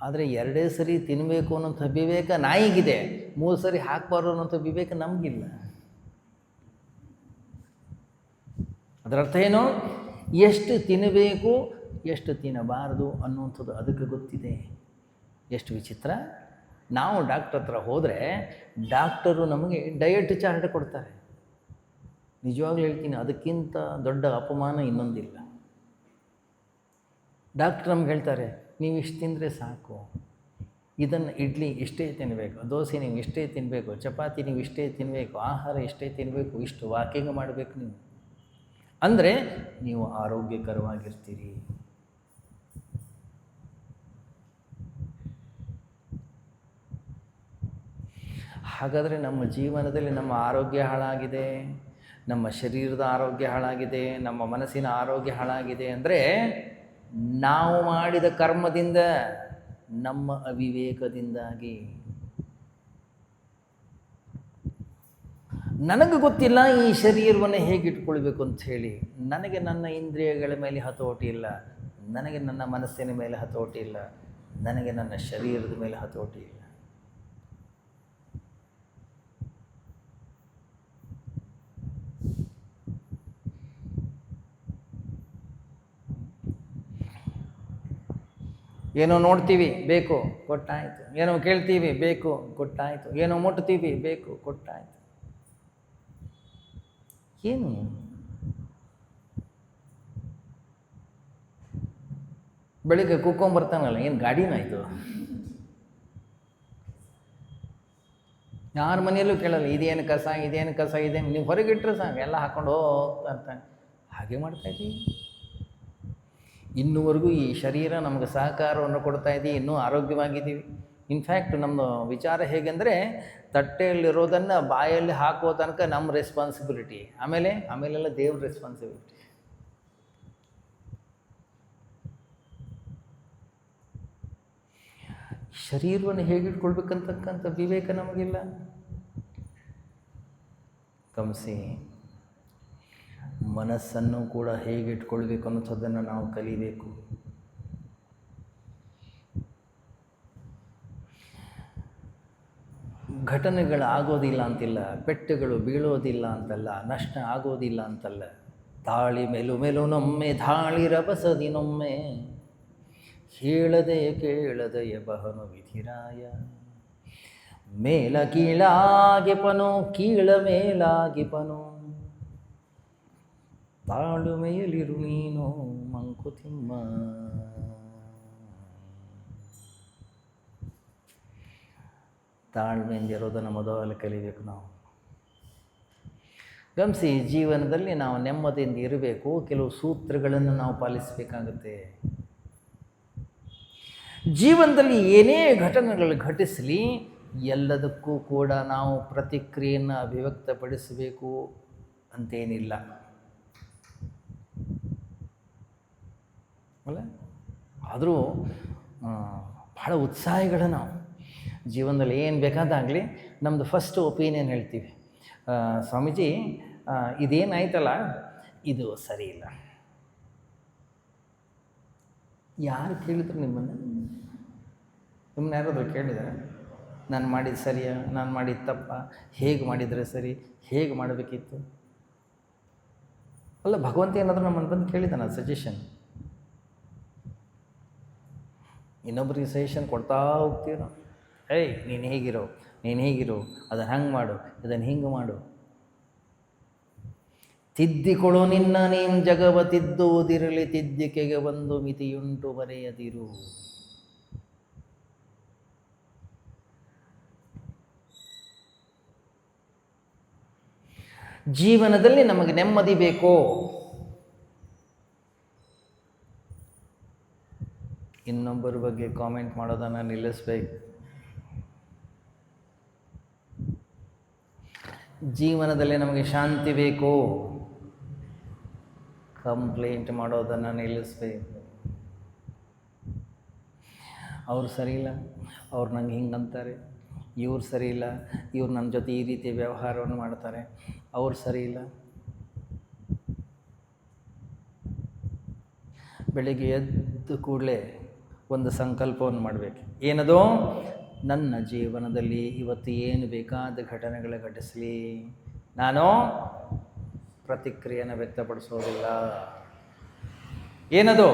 ಆದರೆ 2 ಸರಿ ತಿನ್ನಬೇಕು ಅನ್ನೋಂಥ ವಿವೇಕ ನಾಯಿಗಿದೆ, 3 ಸರಿ ಹಾಕಬಾರ್ದು ಅನ್ನೋಂಥ ವಿವೇಕ ನಮಗಿಲ್ಲ. ಅದರ ಅರ್ಥ ಏನು? ಎಷ್ಟು ತಿನ್ನಬೇಕು, ಎಷ್ಟು ತಿನ್ನಬಾರದು ಅನ್ನುವಂಥದ್ದು ಅದಕ್ಕೆ ಗೊತ್ತಿದೆ. ಎಷ್ಟು ವಿಚಿತ್ರ. ನಾವು ಡಾಕ್ಟ್ರ್ ಹತ್ರ ಹೋದರೆ ಡಾಕ್ಟರು ನಮಗೆ ಡಯಟ್ ಚಾರ್ಟ್ ಕೊಡ್ತಾರೆ. ನಿಜವಾಗ್ಲೂ ಹೇಳ್ತೀನಿ, ಅದಕ್ಕಿಂತ ದೊಡ್ಡ ಅಪಮಾನ ಇನ್ನೊಂದಿಲ್ಲ. ಡಾಕ್ಟ್ರ್ ನಮ್ಗೆ ಹೇಳ್ತಾರೆ, ನೀವು ಇಷ್ಟು ತಿಂದರೆ ಸಾಕು, ಇದನ್ನು ಇಡ್ಲಿ ಇಷ್ಟೇ ತಿನ್ನಬೇಕು, ದೋಸೆ ನೀವು ಇಷ್ಟೇ ತಿನ್ನಬೇಕು, ಚಪಾತಿ ನೀವು ಇಷ್ಟೇ ತಿನ್ನಬೇಕು, ಆಹಾರ ಇಷ್ಟೇ ತಿನ್ನಬೇಕು, ಇಷ್ಟು ವಾಕಿಂಗ್ ಮಾಡಬೇಕು ನೀವು, ಅಂದರೆ ನೀವು ಆರೋಗ್ಯಕರವಾಗಿರ್ತೀರಿ. ಹಾಗಾದರೆ ನಮ್ಮ ಜೀವನದಲ್ಲಿ ನಮ್ಮ ಆರೋಗ್ಯ ಹಾಳಾಗಿದೆ, ನಮ್ಮ ಶರೀರದ ಆರೋಗ್ಯ ಹಾಳಾಗಿದೆ, ನಮ್ಮ ಮನಸ್ಸಿನ ಆರೋಗ್ಯ ಹಾಳಾಗಿದೆ ಅಂದರೆ ನಾವು ಮಾಡಿದ ಕರ್ಮದಿಂದ, ನಮ್ಮ ಅವಿವೇಕದಿಂದಾಗಿ. ನನಗೆ ಗೊತ್ತಿಲ್ಲ ಈ ಶರೀರವನ್ನು ಹೇಗೆ ಇಟ್ಕೊಳ್ಬೇಕು ಅಂತ ಹೇಳಿ. ನನಗೆ ನನ್ನ ಇಂದ್ರಿಯಗಳ ಮೇಲೆ ಹತೋಟಿ ಇಲ್ಲ, ನನಗೆ ನನ್ನ ಮನಸ್ಸಿನ ಮೇಲೆ ಹತೋಟಿ ಇಲ್ಲ, ನನಗೆ ನನ್ನ ಶರೀರದ ಮೇಲೆ ಹತೋಟಿ ಇಲ್ಲ. ಏನೋ ನೋಡ್ತೀವಿ, ಬೇಕು, ಕೊಟ್ಟಾಯಿತು. ಏನೋ ಕೇಳ್ತೀವಿ, ಬೇಕು, ಕೊಟ್ಟಾಯಿತು. ಏನೋ ಮುಟ್ತೀವಿ, ಬೇಕು, ಕೊಟ್ಟಾಯಿತು. ಏನು ಬೆಳಿಗ್ಗೆ ಕೂತ್ಕೊಂಡ್ಬರ್ತಾನಲ್ಲ, ಏನು ಗಾಡಿನಾಯಿತು? ಯಾರ ಮನೆಯಲ್ಲೂ ಕೇಳಲ್ಲ, ಇದೇನು ಕಸ, ಇದೇನು ಕಸ, ಇದೇನು, ನೀವು ಹೊರಗಿಟ್ರೆ ಸಾಕು ಎಲ್ಲ ಹಾಕ್ಕೊಂಡು ಹೋಗ್ತಾ ಇರ್ತಾನೆ. ಹಾಗೆ ಮಾಡ್ತಾಯಿದ್ದೀವಿ. ಇನ್ನೂವರೆಗೂ ಈ ಶರೀರ ನಮಗೆ ಸಹಕಾರವನ್ನು ಕೊಡ್ತಾಯಿದ್ದೀವಿ, ಇನ್ನೂ ಆರೋಗ್ಯವಾಗಿದ್ದೀವಿ. ಇನ್ಫ್ಯಾಕ್ಟ್ ನಮ್ಮ ವಿಚಾರ ಹೇಗೆಂದರೆ, ತಟ್ಟೆಯಲ್ಲಿರೋದನ್ನು ಬಾಯಲ್ಲಿ ಹಾಕುವ ತನಕ ನಮ್ಮ ರೆಸ್ಪಾನ್ಸಿಬಿಲಿಟಿ, ಆಮೇಲೆಲ್ಲ ದೇವ್ರ ರೆಸ್ಪಾನ್ಸಿಬಿಲಿಟಿ. ಶರೀರವನ್ನು ಹೇಗಿಟ್ಕೊಳ್ಬೇಕಂತಕ್ಕಂಥ ವಿವೇಕ ನಮಗಿಲ್ಲ. ಗಮನಿಸಿ, ಮನಸ್ಸನ್ನು ಕೂಡ ಹೇಗಿಟ್ಕೊಳ್ಬೇಕು ಅನ್ನೋದನ್ನು ನಾವು ಕಲಿಬೇಕು. ಘಟನೆಗಳಾಗೋದಿಲ್ಲ ಅಂತಿಲ್ಲ, ಪೆಟ್ಟುಗಳು ಬೀಳೋದಿಲ್ಲ ಅಂತಲ್ಲ, ನಷ್ಟ ಆಗೋದಿಲ್ಲ ಅಂತಲ್ಲ. ತಾಳಿ ಮೆಲುಮೆಲುನೊಮ್ಮೆ ಧಾಳಿರಬಸದಿನೊಮ್ಮೆ, ಹೇಳದೆಯ ಕೇಳದೆಯ ಬಹನು ವಿಧಿರಾಯ. ಮೇಲ ಕೀಳಾಗಿಪನು, ಕೀಳ ಮೇಲಾಗಿಪನು, ತಾಳುಮೆಯಲಿರು ನೀನು ಮಂಕುತಿಮ್ಮ. ತಾಳ್ಮೆಯಿಂದಿರೋದನ್ನು ಮೊದಲು ಕಲಿಬೇಕು ನಾವು. ಗಮನಿಸಿ, ಜೀವನದಲ್ಲಿ ನಾವು ನೆಮ್ಮದಿಯಿಂದ ಇರಬೇಕು, ಕೆಲವು ಸೂತ್ರಗಳನ್ನು ನಾವು ಪಾಲಿಸಬೇಕಾಗುತ್ತೆ. ಜೀವನದಲ್ಲಿ ಏನೇ ಘಟನೆಗಳು ಘಟಿಸಲಿ, ಎಲ್ಲದಕ್ಕೂ ಕೂಡ ನಾವು ಪ್ರತಿಕ್ರಿಯೆಯನ್ನು ಅಭಿವ್ಯಕ್ತಪಡಿಸಬೇಕು ಅಂತೇನಿಲ್ಲ ಅಲ್ಲ. ಆದರೂ ಭಾಳ ಉತ್ಸಾಹಿಗಳು ನಾವು. ಜೀವನದಲ್ಲಿ ಏನು ಬೇಕಾದಾಗಲಿ ನಮ್ಮದು ಫಸ್ಟ್ ಒಪಿನಿಯನ್ ಹೇಳ್ತೀವಿ, ಸ್ವಾಮೀಜಿ ಇದೇನಾಯ್ತಲ್ಲ ಇದು ಸರಿ ಇಲ್ಲ. ಯಾರು ಕೇಳಿದ್ರು ನಿಮ್ಮನ್ನು ಯಾರಾದರೂ ಕೇಳಿದ್ದಾರೆ? ನಾನು ಮಾಡಿದ ಸರಿಯಾ, ನಾನು ಮಾಡಿದ ತಪ್ಪ, ಹೇಗೆ ಮಾಡಿದರೆ ಸರಿ, ಹೇಗೆ ಮಾಡಬೇಕಿತ್ತು? ಅಲ್ಲ, ಭಗವಂತ ಏನಾದರೂ ನಮ್ಮನ್ನು ಬಂದು ಕೇಳಿದಾನ ಸಜೆಷನ್? ಇನ್ನೊಬ್ಬರಿಗೆ ಸಜೆಷನ್ ಕೊಡ್ತಾ ಹೋಗ್ತೀವಿ ನಾವು. ಏಯ್ ನೀನು ಹೇಗಿರೋ, ನೀನು ಹೇಗಿರೋ, ಅದನ್ನು ಹಂಗೆ ಮಾಡು, ಇದನ್ನು ಹಿಂಗೆ ಮಾಡು. ತಿದ್ದಿಕೊಳು ನಿನ್ನ ನೀನು ಜಗವ ತಿದ್ದುವುದಿರಲಿ, ತಿದ್ದಿಕೆಗೆ ಒಂದು ಮಿತಿಯುಂಟು ಬರೆಯದಿರು. ಜೀವನದಲ್ಲಿ ನಮಗೆ ನೆಮ್ಮದಿ ಬೇಕೋ? ಇನ್ನೊಬ್ಬರ ಬಗ್ಗೆ ಕಾಮೆಂಟ್ ಮಾಡೋದನ್ನು ನಿಲ್ಲಿಸ್ಬೇಕು. ಜೀವನದಲ್ಲಿ ನಮಗೆ ಶಾಂತಿ ಬೇಕೋ? ಕಂಪ್ಲೇಂಟ್ ಮಾಡೋದನ್ನು ನಿಲ್ಲಿಸ್ಬೇಕು. ಅವ್ರು ಸರಿ ಇಲ್ಲ, ಅವ್ರು ನಂಗೆ ಹಿಂಗೆ ಅಂತಾರೆ, ಇವ್ರು ಸರಿ ಇಲ್ಲ, ಇವ್ರು ನನ್ನ ಜೊತೆ ಈ ರೀತಿಯ ವ್ಯವಹಾರವನ್ನು ಮಾಡ್ತಾರೆ, ಅವ್ರು ಸರಿ ಇಲ್ಲ. ಬೆಳಿಗ್ಗೆ ಎದ್ದು ಕೂಡಲೇ ಒಂದು ಸಂಕಲ್ಪವನ್ನು ಮಾಡಬೇಕು. ಏನದು? ನನ್ನ ಜೀವನದಲ್ಲಿ ಇವತ್ತು ಏನು ಬೇಕಾದ ಘಟನೆಗಳು ಘಟಿಸಲಿ, ನಾನು ಪ್ರತಿಕ್ರಿಯೆಯನ್ನು ವ್ಯಕ್ತಪಡಿಸೋದಿಲ್ಲ. ಏನದು?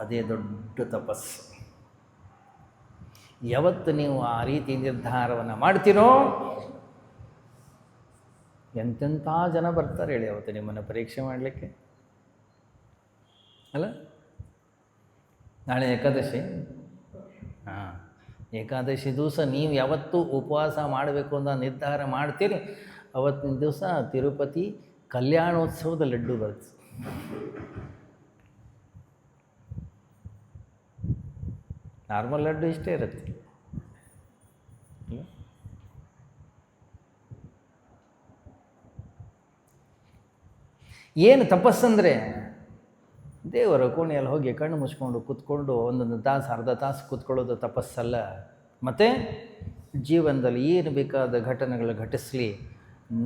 ಅದೇ ದೊಡ್ಡ ತಪಸ್ಸು. ಯಾವತ್ತು ನೀವು ಆ ರೀತಿ ನಿರ್ಧಾರವನ್ನು ಮಾಡ್ತೀರೋ, ಎಂತೆಂಥ ಜನ ಬರ್ತಾರೆ ಹೇಳಿ ಅವತ್ತು ನಿಮ್ಮನ್ನು ಪರೀಕ್ಷೆ ಮಾಡಲಿಕ್ಕೆ. ಅಲ್ಲ, ನಾಳೆ ಏಕಾದಶಿ. ಹಾಂ, ಏಕಾದಶಿ ದಿವಸ ನೀವು ಯಾವತ್ತೂ ಉಪವಾಸ ಮಾಡಬೇಕು ಅಂತ ನಿರ್ಧಾರ ಮಾಡ್ತೀರಿ, ಅವತ್ತಿನ ದಿವಸ ತಿರುಪತಿ ಕಲ್ಯಾಣೋತ್ಸವದ ಲಡ್ಡು ಬರುತ್ತೆ. ನಾರ್ಮಲ್ ಲಡ್ಡು ಇಷ್ಟೇ ಇರುತ್ತೆ. ಏನು ತಪಸ್ಸಂದರೆ ದೇವರ ಕೋಣೆಯಲ್ಲಿ ಹೋಗಿ ಕಣ್ಣು ಮುಚ್ಕೊಂಡು ಕೂತ್ಕೊಂಡು ಒಂದೊಂದು ತಾಸು ಅರ್ಧ ತಾಸು ಕೂತ್ಕೊಳ್ಳೋದು ತಪಸ್ಸಲ್ಲ. ಮತ್ತು ಜೀವನದಲ್ಲಿ ಏನು ಬೇಕಾದ ಘಟನೆಗಳು ಘಟಿಸಲಿ,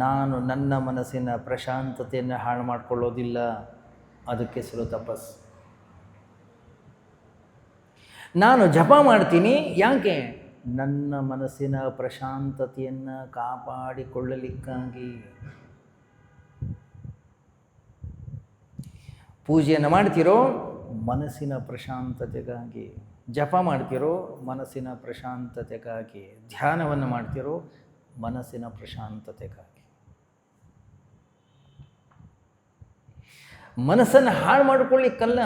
ನಾನು ನನ್ನ ಮನಸ್ಸಿನ ಪ್ರಶಾಂತತೆಯನ್ನು ಹಾಳು ಮಾಡಿಕೊಳ್ಳೋದಿಲ್ಲ. ಅದಕ್ಕೆ ಹೆಸರು ತಪಸ್ಸು. ನಾನು ಜಪ ಮಾಡ್ತೀನಿ, ಯಾಕೆ? ನನ್ನ ಮನಸ್ಸಿನ ಪ್ರಶಾಂತತೆಯನ್ನು ಕಾಪಾಡಿಕೊಳ್ಳಲಿಕ್ಕಾಗಿ. ಪೂಜೆಯನ್ನು ಮಾಡ್ತಿರೋ ಮನಸ್ಸಿನ ಪ್ರಶಾಂತತೆಗಾಗಿ, ಜಪ ಮಾಡ್ತಿರೋ ಮನಸ್ಸಿನ ಪ್ರಶಾಂತತೆಗಾಗಿ, ಧ್ಯಾನವನ್ನು ಮಾಡ್ತಿರೋ ಮನಸ್ಸಿನ ಪ್ರಶಾಂತತೆಗಾಗಿ. ಮನಸ್ಸನ್ನು ಹಾಳು ಮಾಡಿಕೊಳ್ಳಿಕ್ಕಲ್ಲ,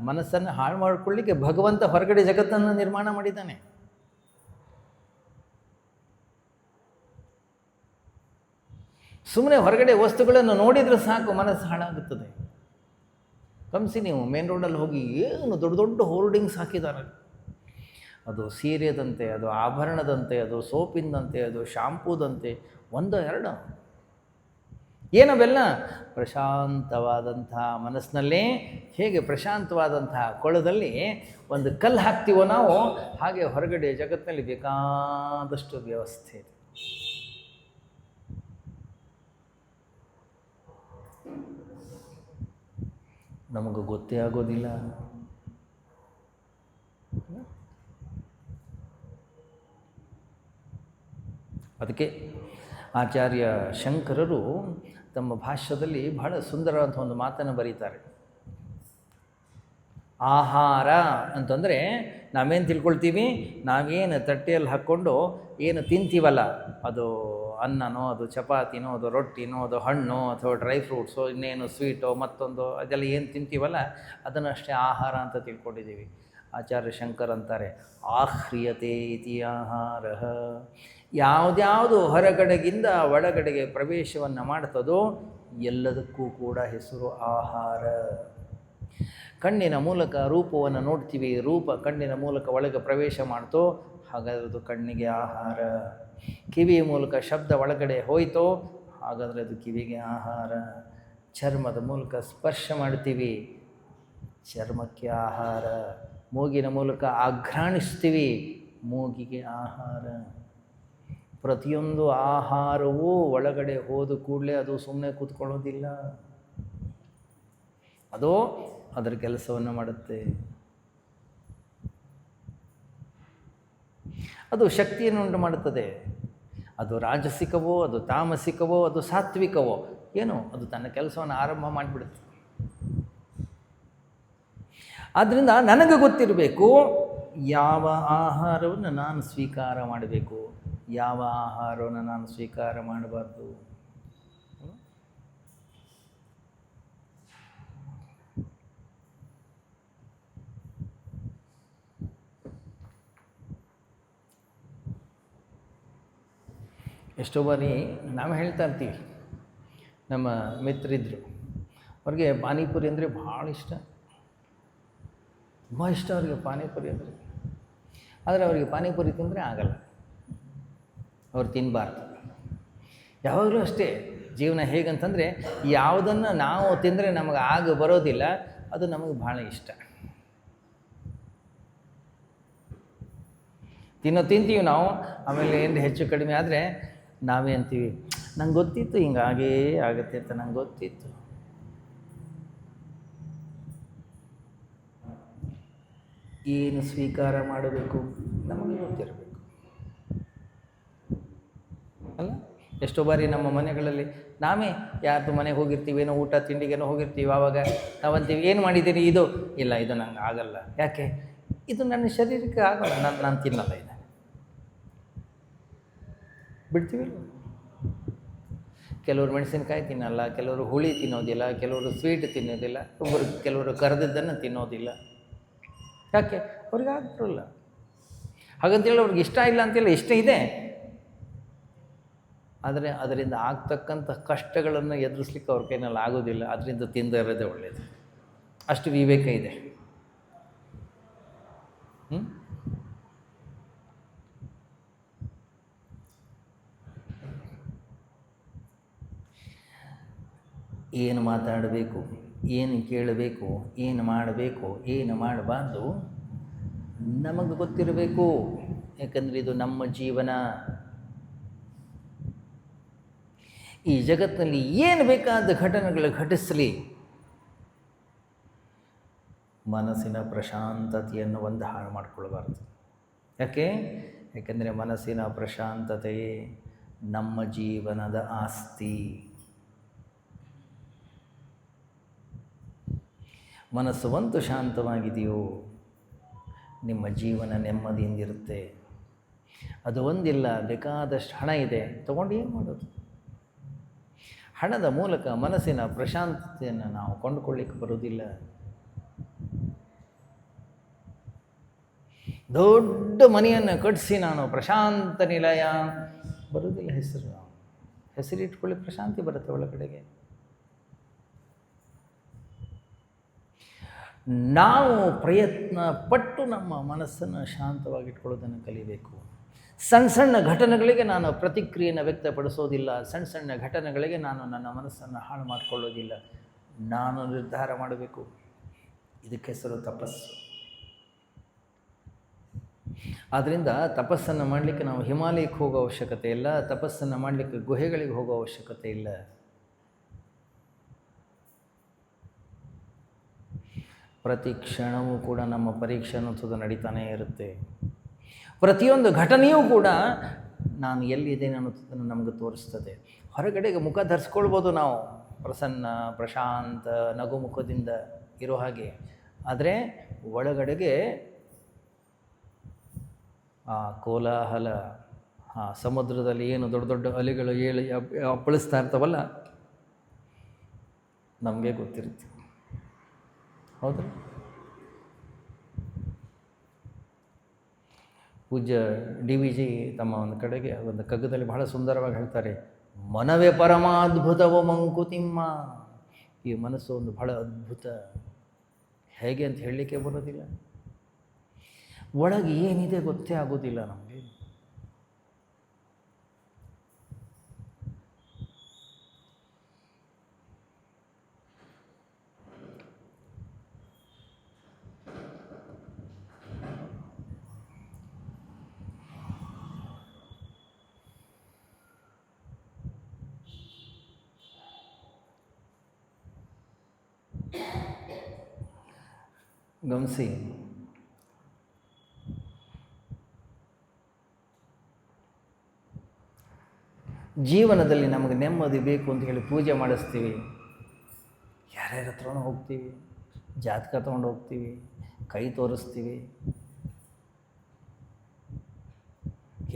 ಮನಸ್ಸನ್ನು ಹಾಳು ಮಾಡಿಕೊಳ್ಳಿಕ್ಕೆ ಭಗವಂತ ಹೊರಗಡೆ ಜಗತ್ತನ್ನು ನಿರ್ಮಾಣ ಮಾಡಿದ್ದಾನೆ. ಸುಮ್ಮನೆ ಹೊರಗಡೆ ವಸ್ತುಗಳನ್ನು ನೋಡಿದರೆ ಸಾಕು ಮನಸ್ಸು ಹಾಳಾಗುತ್ತದೆ. ಗಮನಿಸಿ, ನೀವು ಮೇನ್ ರೋಡಲ್ಲಿ ಹೋಗಿ ಏನು ದೊಡ್ಡ ದೊಡ್ಡ ಹೋರ್ಡಿಂಗ್ಸ್ ಹಾಕಿದ್ದಾರೆ. ಅದು ಸೀರೆದಂತೆ, ಅದು ಆಭರಣದಂತೆ, ಅದು ಸೋಪಿಂದಂತೆ, ಅದು ಶಾಂಪೂದಂತೆ, ಒಂದೋ ಎರಡೋ. ಏನವೆಲ್ಲ? ಪ್ರಶಾಂತವಾದಂಥ ಮನಸ್ಸಿನಲ್ಲೇ ಹೇಗೆ ಪ್ರಶಾಂತವಾದಂಥ ಕೊಳದಲ್ಲಿ ಒಂದು ಕಲ್ಲು ಹಾಕ್ತೀವೋ ನಾವು, ಹಾಗೆ ಹೊರಗಡೆ ಜಗತ್ತಿನಲ್ಲಿ ಬೇಕಾದಷ್ಟು ವ್ಯವಸ್ಥೆ ಇದೆ. ನಮಗೆ ಗೊತ್ತೇ ಆಗೋದಿಲ್ಲ. ಅದಕ್ಕೆ ಆಚಾರ್ಯ ಶಂಕರರು ತಮ್ಮ ಭಾಷ್ಯದಲ್ಲಿ ಬಹಳ ಸುಂದರವಾದ ಒಂದು ಮಾತನ್ನು ಬರೀತಾರೆ. ಆಹಾರ ಅಂತಂದರೆ ನಾವೇನು ತಿಳ್ಕೊಳ್ತೀವಿ, ನಾವೇನು ತಟ್ಟೆಯಲ್ಲಿ ಹಾಕ್ಕೊಂಡು ಏನು ತಿಂತೀವಲ್ಲ, ಅದು ಅನ್ನನೋ, ಅದು ಚಪಾತಿನೋ, ಅದು ರೊಟ್ಟಿನೋ, ಅದು ಹಣ್ಣು ಅಥವಾ ಡ್ರೈ ಫ್ರೂಟ್ಸೋ, ಇನ್ನೇನು ಸ್ವೀಟೋ ಮತ್ತೊಂದು, ಅದೆಲ್ಲ ಏನು ತಿಂತೀವಲ್ಲ ಅದನ್ನಷ್ಟೇ ಆಹಾರ ಅಂತ ತಿಳ್ಕೊಂಡಿದ್ದೀವಿ. ಆಚಾರ್ಯ ಶಂಕರ್ ಅಂತಾರೆ, ಆಹ್ರಿಯತೆ ಇತಿ ಆಹಾರ. ಯಾವುದ್ಯಾವುದು ಹೊರಗಡೆಗಿಂದ ಒಳಗಡೆಗೆ ಪ್ರವೇಶವನ್ನು ಮಾಡ್ತದೋ ಎಲ್ಲದಕ್ಕೂ ಕೂಡ ಹೆಸರು ಆಹಾರ. ಕಣ್ಣಿನ ಮೂಲಕ ರೂಪವನ್ನು ನೋಡ್ತೀವಿ, ರೂಪ ಕಣ್ಣಿನ ಮೂಲಕ ಒಳಗೆ ಪ್ರವೇಶ ಮಾಡ್ತೋ, ಹಾಗಾದ್ರೆ ಅದು ಕಣ್ಣಿಗೆ ಆಹಾರ. ಕಿವಿಯ ಮೂಲಕ ಶಬ್ದ ಒಳಗಡೆ ಹೋಯ್ತೋ, ಹಾಗಾದರೆ ಅದು ಕಿವಿಗೆ ಆಹಾರ. ಚರ್ಮದ ಮೂಲಕ ಸ್ಪರ್ಶ ಮಾಡ್ತೀವಿ, ಚರ್ಮಕ್ಕೆ ಆಹಾರ. ಮೂಗಿನ ಮೂಲಕ ಆಘ್ರಾಣಿಸ್ತೀವಿ, ಮೂಗಿಗೆ ಆಹಾರ. ಪ್ರತಿಯೊಂದು ಆಹಾರವೂ ಒಳಗಡೆ ಹೋದ ಕೂಡಲೇ ಅದು ಸುಮ್ಮನೆ ಕೂತ್ಕೊಳ್ಳೋದಿಲ್ಲ, ಅದು ಅದರ ಕೆಲಸವನ್ನು ಮಾಡುತ್ತೆ. ಅದು ಶಕ್ತಿಯನ್ನು ಉಂಟು ಮಾಡುತ್ತದೆ. ಅದು ರಾಜಸಿಕವೋ, ಅದು ತಾಮಸಿಕವೋ, ಅದು ಸಾತ್ವಿಕವೋ, ಏನೋ ಅದು ತನ್ನ ಕೆಲಸವನ್ನು ಆರಂಭ ಮಾಡಿಬಿಡುತ್ತೆ. ಆದ್ದರಿಂದ ನನಗೆ ಗೊತ್ತಿರಬೇಕು ಯಾವ ಆಹಾರವನ್ನು ನಾನು ಸ್ವೀಕಾರ ಮಾಡಬೇಕು, ಯಾವ ಆಹಾರವನ್ನು ನಾನು ಸ್ವೀಕಾರ ಮಾಡಬಾರ್ದು. ಎಷ್ಟೋ ಬಾರಿ ನಾವು ಹೇಳ್ತಾ ಇರ್ತೀವಿ, ನಮ್ಮ ಮಿತ್ರರಿದ್ದರು, ಅವ್ರಿಗೆ ಪಾನಿಪುರಿ ಅಂದರೆ ಭಾಳ ಇಷ್ಟ, ತುಂಬ ಇಷ್ಟ ಅವ್ರಿಗೆ ಪಾನಿಪುರಿ ಅಂದರೆ. ಆದರೆ ಅವರಿಗೆ ಪಾನಿಪುರಿ ತಿಂದರೆ ಆಗಲ್ಲ, ಅವ್ರು ತಿನ್ನಬಾರ್ದು. ಯಾವಾಗಲೂ ಅಷ್ಟೇ ಜೀವನ. ಹೇಗಂತಂದರೆ ಯಾವುದನ್ನು ನಾವು ತಿಂದರೆ ನಮಗೆ ಆಗ ಬರೋದಿಲ್ಲ, ಅದು ನಮಗೆ ಭಾಳ ಇಷ್ಟ. ತಿಂತೀವಿ ನಾವು, ಆಮೇಲೆ ಏನು ಹೆಚ್ಚು ಕಡಿಮೆ ಆದರೆ ನಾವೇ ಅಂತೀವಿ, ನಂಗೆ ಗೊತ್ತಿತ್ತು ಹಿಂಗಾಗೇ ಆಗುತ್ತೆ ಅಂತ, ನಂಗೆ ಗೊತ್ತಿತ್ತು. ಏನು ಸ್ವೀಕಾರ ಮಾಡಬೇಕು ನಮಗೆ ಗೊತ್ತಿರಬೇಕು ಅಲ್ಲ. ಎಷ್ಟೋ ಬಾರಿ ನಮ್ಮ ಮನೆಗಳಲ್ಲಿ ನಾವೇ ಯಾರ್ದು ಮನೆಗೆ ಹೋಗಿರ್ತೀವಿ, ಏನೋ ಊಟ ತಿಂಡಿಗೇನೋ ಹೋಗಿರ್ತೀವಿ, ಆವಾಗ ನಾವಂತೀವಿ ಏನು ಮಾಡಿದ್ದೀರಿ, ಇದು ಇಲ್ಲ, ಇದು ನಂಗೆ ಆಗಲ್ಲ. ಯಾಕೆ? ಇದು ನನ್ನ ಶರೀರಕ್ಕೆ ಆಗಲ್ಲ, ನಾನು ತಿನ್ನಲ್ಲ, ಇದು ಬಿಡ್ತೀವಿ. ಕೆಲವರು ಮೆಣಸಿನ್ಕಾಯಿ ತಿನ್ನಲ್ಲ, ಕೆಲವರು ಹುಳಿ ತಿನ್ನೋದಿಲ್ಲ, ಕೆಲವರು ಸ್ವೀಟ್ ತಿನ್ನೋದಿಲ್ಲ, ಕೆಲವರು ಕರೆದದ್ದನ್ನು ತಿನ್ನೋದಿಲ್ಲ. ಯಾಕೆ? ಅವ್ರಿಗೆ ಆಗ್ತಿರಲ್ಲ. ಹಾಗಂತೇಳಿ ಅವ್ರಿಗೆ ಇಷ್ಟ ಇಲ್ಲ ಅಂತಿಲ್ಲ, ಇಷ್ಟ ಇದೆ. ಆದರೆ ಅದರಿಂದ ಆಗ್ತಕ್ಕಂಥ ಕಷ್ಟಗಳನ್ನು ಎದುರಿಸ್ಲಿಕ್ಕೆ ಅವ್ರ ಕೈನಲ್ಲಿ ಆಗೋದಿಲ್ಲ. ಅದರಿಂದ ತಿಂದೇ ಇರೋದೇ ಒಳ್ಳೆಯದು. ಅಷ್ಟು ವಿವೇಕ ಇದೆ. ಏನು ಮಾತಾಡಬೇಕು, ಏನು ಕೇಳಬೇಕು, ಏನು ಮಾಡಬೇಕು, ಏನು ಮಾಡಬಾರ್ದು ನಮಗೆ ಗೊತ್ತಿರಬೇಕು. ಯಾಕಂದರೆ ಇದು ನಮ್ಮ ಜೀವನ. ಈ ಜಗತ್ತಿನಲ್ಲಿ ಏನು ಬೇಕಾದ ಘಟನೆಗಳು ಘಟಿಸಲಿ, ಮನಸ್ಸಿನ ಪ್ರಶಾಂತತೆಯನ್ನು ಒಂದು ಹಾಳು ಮಾಡಿಕೊಳ್ಬಾರ್ದು. ಯಾಕೆಂದರೆ ಮನಸ್ಸಿನ ಪ್ರಶಾಂತತೆಯೇ ನಮ್ಮ ಜೀವನದ ಆಸ್ತಿ. ಮನಸ್ಸು ಒಂದು ಶಾಂತವಾಗಿದೆಯೋ ನಿಮ್ಮ ಜೀವನ ನೆಮ್ಮದಿಯಿಂದಿರುತ್ತೆ. ಅದು ಒಂದಿಲ್ಲ, ಬೇಕಾದಷ್ಟು ಹಣ ಇದೆ, ತಗೊಂಡು ಏನು ಮಾಡೋದು? ಹಣದ ಮೂಲಕ ಮನಸ್ಸಿನ ಪ್ರಶಾಂತತೆಯನ್ನು ನಾವು ಕೊಂಡುಕೊಳ್ಳಿಕ್ಕೆ ಬರೋದಿಲ್ಲ. ದೊಡ್ಡ ಮನೆಯನ್ನು ಕಟ್ಟಿಸಿ ನಾನು ಪ್ರಶಾಂತ ನಿಲಯ ಬರೋದಿಲ್ಲ. ಹೆಸರಿಟ್ಕೊಳ್ಳಿ, ಪ್ರಶಾಂತಿ ಬರುತ್ತೆ ಒಳಗಡೆಗೆ. ನಾವು ಪ್ರಯತ್ನ ಪಟ್ಟು ನಮ್ಮ ಮನಸ್ಸನ್ನು ಶಾಂತವಾಗಿಟ್ಕೊಳ್ಳೋದನ್ನು ಕಲಿಬೇಕು. ಸಣ್ಣ ಸಣ್ಣ ಘಟನೆಗಳಿಗೆ ನಾನು ಪ್ರತಿಕ್ರಿಯೆಯನ್ನು ವ್ಯಕ್ತಪಡಿಸೋದಿಲ್ಲ. ಸಣ್ಣ ಸಣ್ಣ ಘಟನೆಗಳಿಗೆ ನಾನು ನನ್ನ ಮನಸ್ಸನ್ನು ಹಾಳು ಮಾಡಿಕೊಳ್ಳೋದಿಲ್ಲ. ನಾನು ನಿರ್ಧಾರ ಮಾಡಬೇಕು. ಇದಕ್ಕೆ ಹೆಸರು ತಪಸ್ಸು. ಆದ್ದರಿಂದ ತಪಸ್ಸನ್ನು ಮಾಡಲಿಕ್ಕೆ ನಾವು ಹಿಮಾಲಯಕ್ಕೆ ಹೋಗೋ ಅವಶ್ಯಕತೆ ಇಲ್ಲ. ತಪಸ್ಸನ್ನು ಮಾಡಲಿಕ್ಕೆ ಗುಹೆಗಳಿಗೆ ಹೋಗೋ ಅವಶ್ಯಕತೆ ಇಲ್ಲ. ಪ್ರತಿ ಕ್ಷಣವೂ ಕೂಡ ನಮ್ಮ ಪರೀಕ್ಷೆ ಅನ್ನೋದು ನಡೀತಾನೇ ಇರುತ್ತೆ. ಪ್ರತಿಯೊಂದು ಘಟನೆಯೂ ಕೂಡ ನಾನು ಎಲ್ಲಿದ್ದೇನೆ ಅನ್ನೋದನ್ನು ನಮಗೆ ತೋರಿಸ್ತದೆ. ಹೊರಗಡೆಗೆ ಮುಖ ಧರಿಸ್ಕೊಳ್ಬೋದು ನಾವು, ಪ್ರಸನ್ನ ಪ್ರಶಾಂತ ನಗುಮುಖದಿಂದ ಇರೋ ಹಾಗೆ. ಆದರೆ ಒಳಗಡೆಗೆ ಆ ಕೋಲಾಹಲ, ಆ ಸಮುದ್ರದಲ್ಲಿ ಏನು ದೊಡ್ಡ ದೊಡ್ಡ ಅಲೆಗಳು ಅಪ್ಪಳಿಸ್ತಾ ಇರ್ತಾವಲ್ಲ, ನಮಗೆ ಗೊತ್ತಿರುತ್ತೆ. ಹೌದು. ಪೂಜ್ಯ DVG ತಮ್ಮ ಒಂದು ಕಡೆಗೆ ಒಂದು ಕಗ್ಗದಲ್ಲಿ ಬಹಳ ಸುಂದರವಾಗಿ ಹೇಳ್ತಾರೆ, ಮನವೇ ಪರಮಾದ್ಭುತವ ಮಂಕುತಿಮ್ಮ. ಈ ಮನಸ್ಸು ಒಂದು ಬಹಳ ಅದ್ಭುತ. ಹೇಗೆ ಅಂತ ಹೇಳಲಿಕ್ಕೆ ಬರೋದಿಲ್ಲ. ಒಳಗೆ ಏನಿದೆ ಗೊತ್ತೇ ಆಗೋದಿಲ್ಲ ನಮಗೆ. ಗಮನಿಸಿ, ಜೀವನದಲ್ಲಿ ನಮಗೆ ನೆಮ್ಮದಿ ಬೇಕು ಅಂತ ಹೇಳಿ ಪೂಜೆ ಮಾಡಿಸ್ತೀವಿ, ಯಾರ್ಯಾರ ಹತ್ರನೂ ಹೋಗ್ತೀವಿ, ಜಾತಕ ತೊಗೊಂಡು ಹೋಗ್ತೀವಿ, ಕೈ ತೋರಿಸ್ತೀವಿ,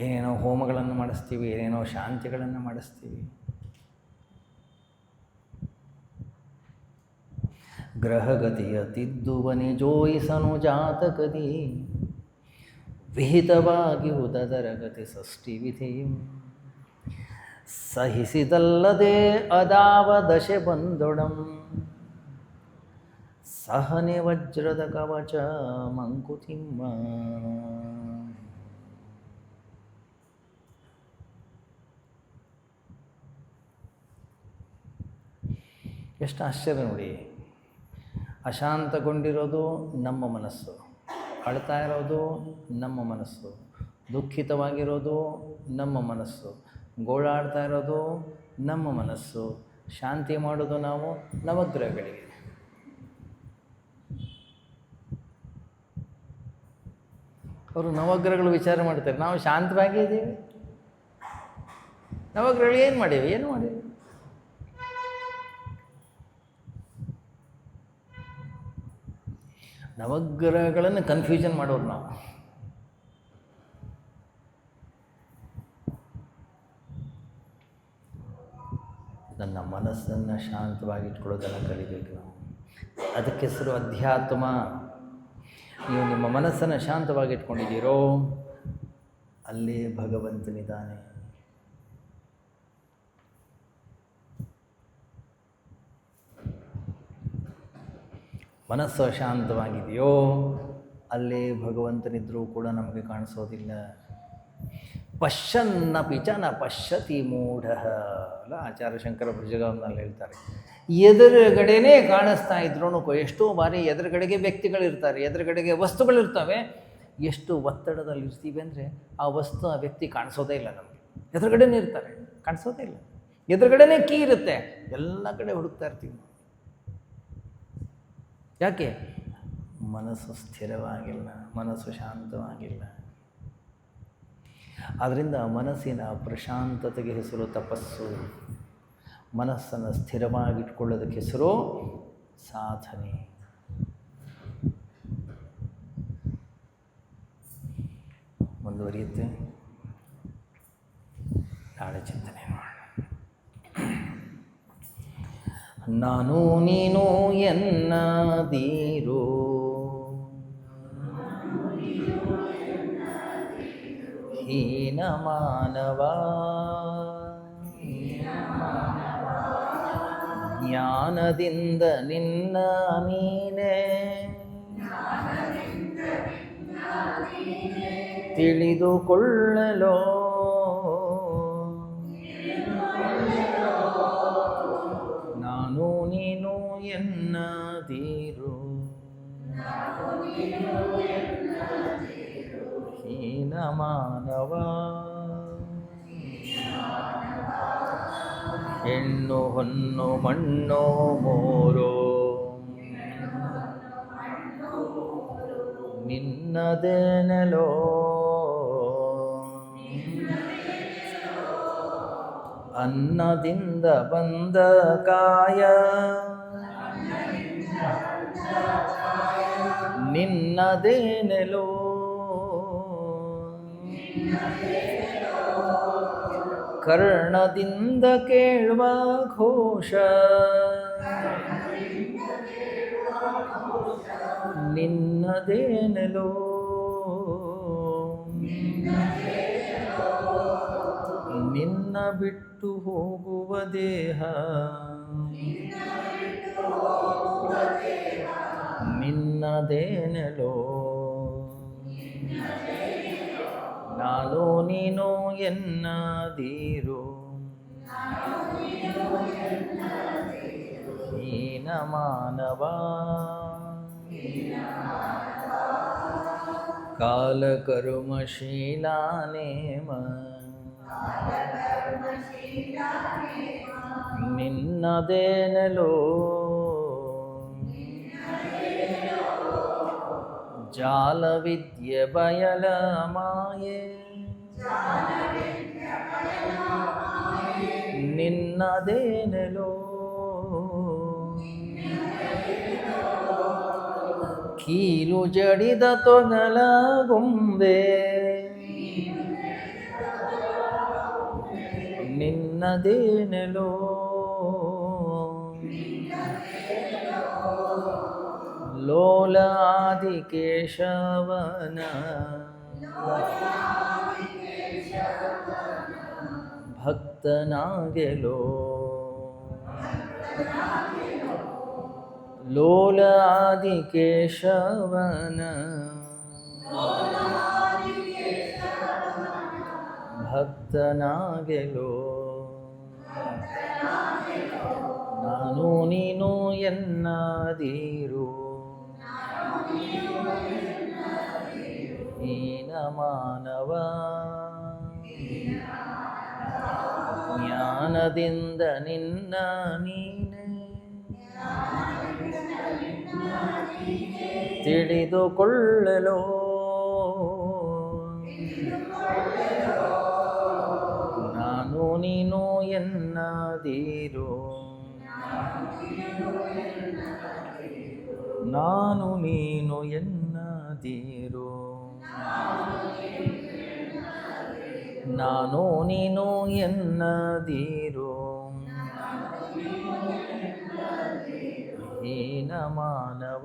ಏನೇನೋ ಹೋಮಗಳನ್ನು ಮಾಡಿಸ್ತೀವಿ, ಏನೇನೋ ಶಾಂತಿಗಳನ್ನು ಮಾಡಿಸ್ತೀವಿ. ಗ್ರಹಗತಿಯ ತಿದ್ದುವನಿ ಜೋಯಿಸನು ಜಾತಕದಿ ವಿಹಿತವಾಗಿ ಉದರಗತಿ ಷಷ್ಠಿ ವಿಧಿ ಸಹಿಸಿದಲ್ಲದೆ ಅದಾವ ದಶೆ ಬಂದೊಡಂ ಸಹನೆ ವಜ್ರದ ಕವಚ ಮಂಕುತಿಮ್ಮ. ಎಷ್ಟು ಆಶ್ಚರ್ಯ ನೋಡಿ. ಅಶಾಂತಗೊಂಡಿರೋದು ನಮ್ಮ ಮನಸ್ಸು, ಅಳ್ತಾ ಇರೋದು ನಮ್ಮ ಮನಸ್ಸು, ದುಃಖಿತವಾಗಿರೋದು ನಮ್ಮ ಮನಸ್ಸು, ಗೋಳಾಡ್ತಾ ಇರೋದು ನಮ್ಮ ಮನಸ್ಸು, ಶಾಂತಿ ಮಾಡೋದು ನಾವು ನವಗ್ರಹಗಳಿಗೆ. ಅವರು ನವಗ್ರಹಗಳು ವಿಚಾರ ಮಾಡ್ತಾರೆ, ನಾವು ಶಾಂತವಾಗಿದ್ದೀವಿ, ನವಗ್ರಹಗಳು ಏನು ಮಾಡೀವಿ, ಏನು ಮಾಡೀವಿ. ನವಗ್ರಹಗಳನ್ನು ಕನ್ಫ್ಯೂಷನ್ ಮಾಡೋರು ನಾವು. ನನ್ನ ಮನಸ್ಸನ್ನು ಶಾಂತವಾಗಿಟ್ಕೊಳ್ಳೋದನ್ನು ಕಲಿಬೇಕು ನಾವು. ಅದಕ್ಕೆ ಹೆಸರು ಅಧ್ಯಾತ್ಮ. ನೀವು ನಿಮ್ಮ ಮನಸ್ಸನ್ನು ಶಾಂತವಾಗಿಟ್ಕೊಂಡಿದ್ದೀರೋ ಅಲ್ಲೇ ಭಗವಂತನಿದ್ದಾನೆ. ಮನಸ್ಸು ಅಶಾಂತವಾಗಿದೆಯೋ ಅಲ್ಲೇ ಭಗವಂತನಿದ್ರೂ ಕೂಡ ನಮಗೆ ಕಾಣಿಸೋದಿಲ್ಲ. ಪಶ್ಯನ್ನಪಿ ಚ ನ ಪಶ್ಯತಿ ಮೂಢ ಅಲ್ಲ ಆಚಾರ್ಯ ಶಂಕರ ಭುಜಗಾಂನಲ್ಲಿ ಹೇಳ್ತಾರೆ. ಎದುರುಗಡೆನೇ ಕಾಣಿಸ್ತಾ ಇದ್ರೂ ಎಷ್ಟೋ ಬಾರಿ ಎದುರುಗಡೆಗೆ ವ್ಯಕ್ತಿಗಳಿರ್ತಾರೆ, ಎದುರುಗಡೆಗೆ ವಸ್ತುಗಳಿರ್ತವೆ. ಎಷ್ಟು ಒತ್ತಡದಲ್ಲಿ ಇರ್ತೀವಿ ಅಂದರೆ ಆ ವಸ್ತು ಆ ವ್ಯಕ್ತಿ ಕಾಣಿಸೋದೇ ಇಲ್ಲ ನಮಗೆ. ಎದುರುಗಡೆನೇ ಇರ್ತಾರೆ, ಕಾಣಿಸೋದೇ ಇಲ್ಲ. ಎದುರುಗಡೆನೇ ಕೀ ಇರುತ್ತೆ, ಎಲ್ಲ ಕಡೆ ಹುಡುಕ್ತಾ ಇರ್ತೀವಿ. ಯಾಕೆ? ಮನಸ್ಸು ಸ್ಥಿರವಾಗಿಲ್ಲ, ಮನಸ್ಸು ಶಾಂತವಾಗಿಲ್ಲ. ಆದ್ದರಿಂದ ಮನಸ್ಸಿನ ಪ್ರಶಾಂತತೆಗೆ ಹೆಸರು ತಪಸ್ಸು. ಮನಸ್ಸನ್ನು ಸ್ಥಿರವಾಗಿಟ್ಕೊಳ್ಳೋದಕ್ಕೆ ಹೆಸರು ಸಾಧನೆ. ಮುಂದುವರಿಯುತ್ತೆ, ನಾಳೆ ಚಿಂತನೆ ಮಾಡೋಣ. ನಾನು ನೀನು ಎನ್ನದಿರು, ಹೀನ ಮಾನವ, ಜ್ಞಾನದಿಂದ ನಿನ್ನ ನೀನೇ ತಿಳಿದುಕೊಳ್ಳಲೋ. ನಾನು ನೀನು ಎನ್ನದಿರು, ಹೀನ ಮಾನವ, ಹೆಣ್ಣು ಹೊನ್ನು ಮಣ್ಣು ಮೂರು ನಿನ್ನದೇನೆಲೋ. ಅನ್ನದಿಂದ ಬಂದ ಕಾಯ ನಿನ್ನದೇನೆಲೋ. ಕರ್ಣದಿಂದ ಕೇಳುವ ಘೋಷ ನಿನ್ನದೇನೆಲೋ. ನಿನ್ನ ಬಿಟ್ಟು ಹೋಗುವ ದೇಹ ನಿನ್ನದೇನೆಲೋ. ನಾನು ನೀನು ಎನ್ನದಿರು, ಹೀನ ಮಾನವ, ಕಾಲಕರ್ಮಶೀಲಾ ನೇಮ ನಿನ್ನದೇನೆಲೋ. ಜಾಲ ವಿದ್ಯೆ ಬಯಲ ಮಾಯೆ ನಿನ್ನದೇನೆಲೋ ಕೀಲು ಜಡಿದ ತೊಗಲ ಗೊಂಬೆ ನಿನ್ನದೇನೆಲೋ ಲೋಲ ಆದಿ ಕೇಶವನ ಭಕ್ತನಾಗೆಲೋ ಲೋಲ ಆದಿ ಕೇಶವನ ಭಕ್ತನಾಗೆಲೋ ನಾನು ನೀನು ಎನ್ನದಿರು ಹೀನ ಮಾನವ ಜ್ಞಾನದಿಂದ ನಿನ್ನ ನೀನೆ ತಿಳಿದುಕೊಳ್ಳಲೋ ನಾನು ನೀನು ಎನ್ನದಿರು ನಾನು ನೀನು ಎನ್ನದಿರು ನಾನು ನೀನು ಎನ್ನದಿರು ಹೀನ ಮಾನವ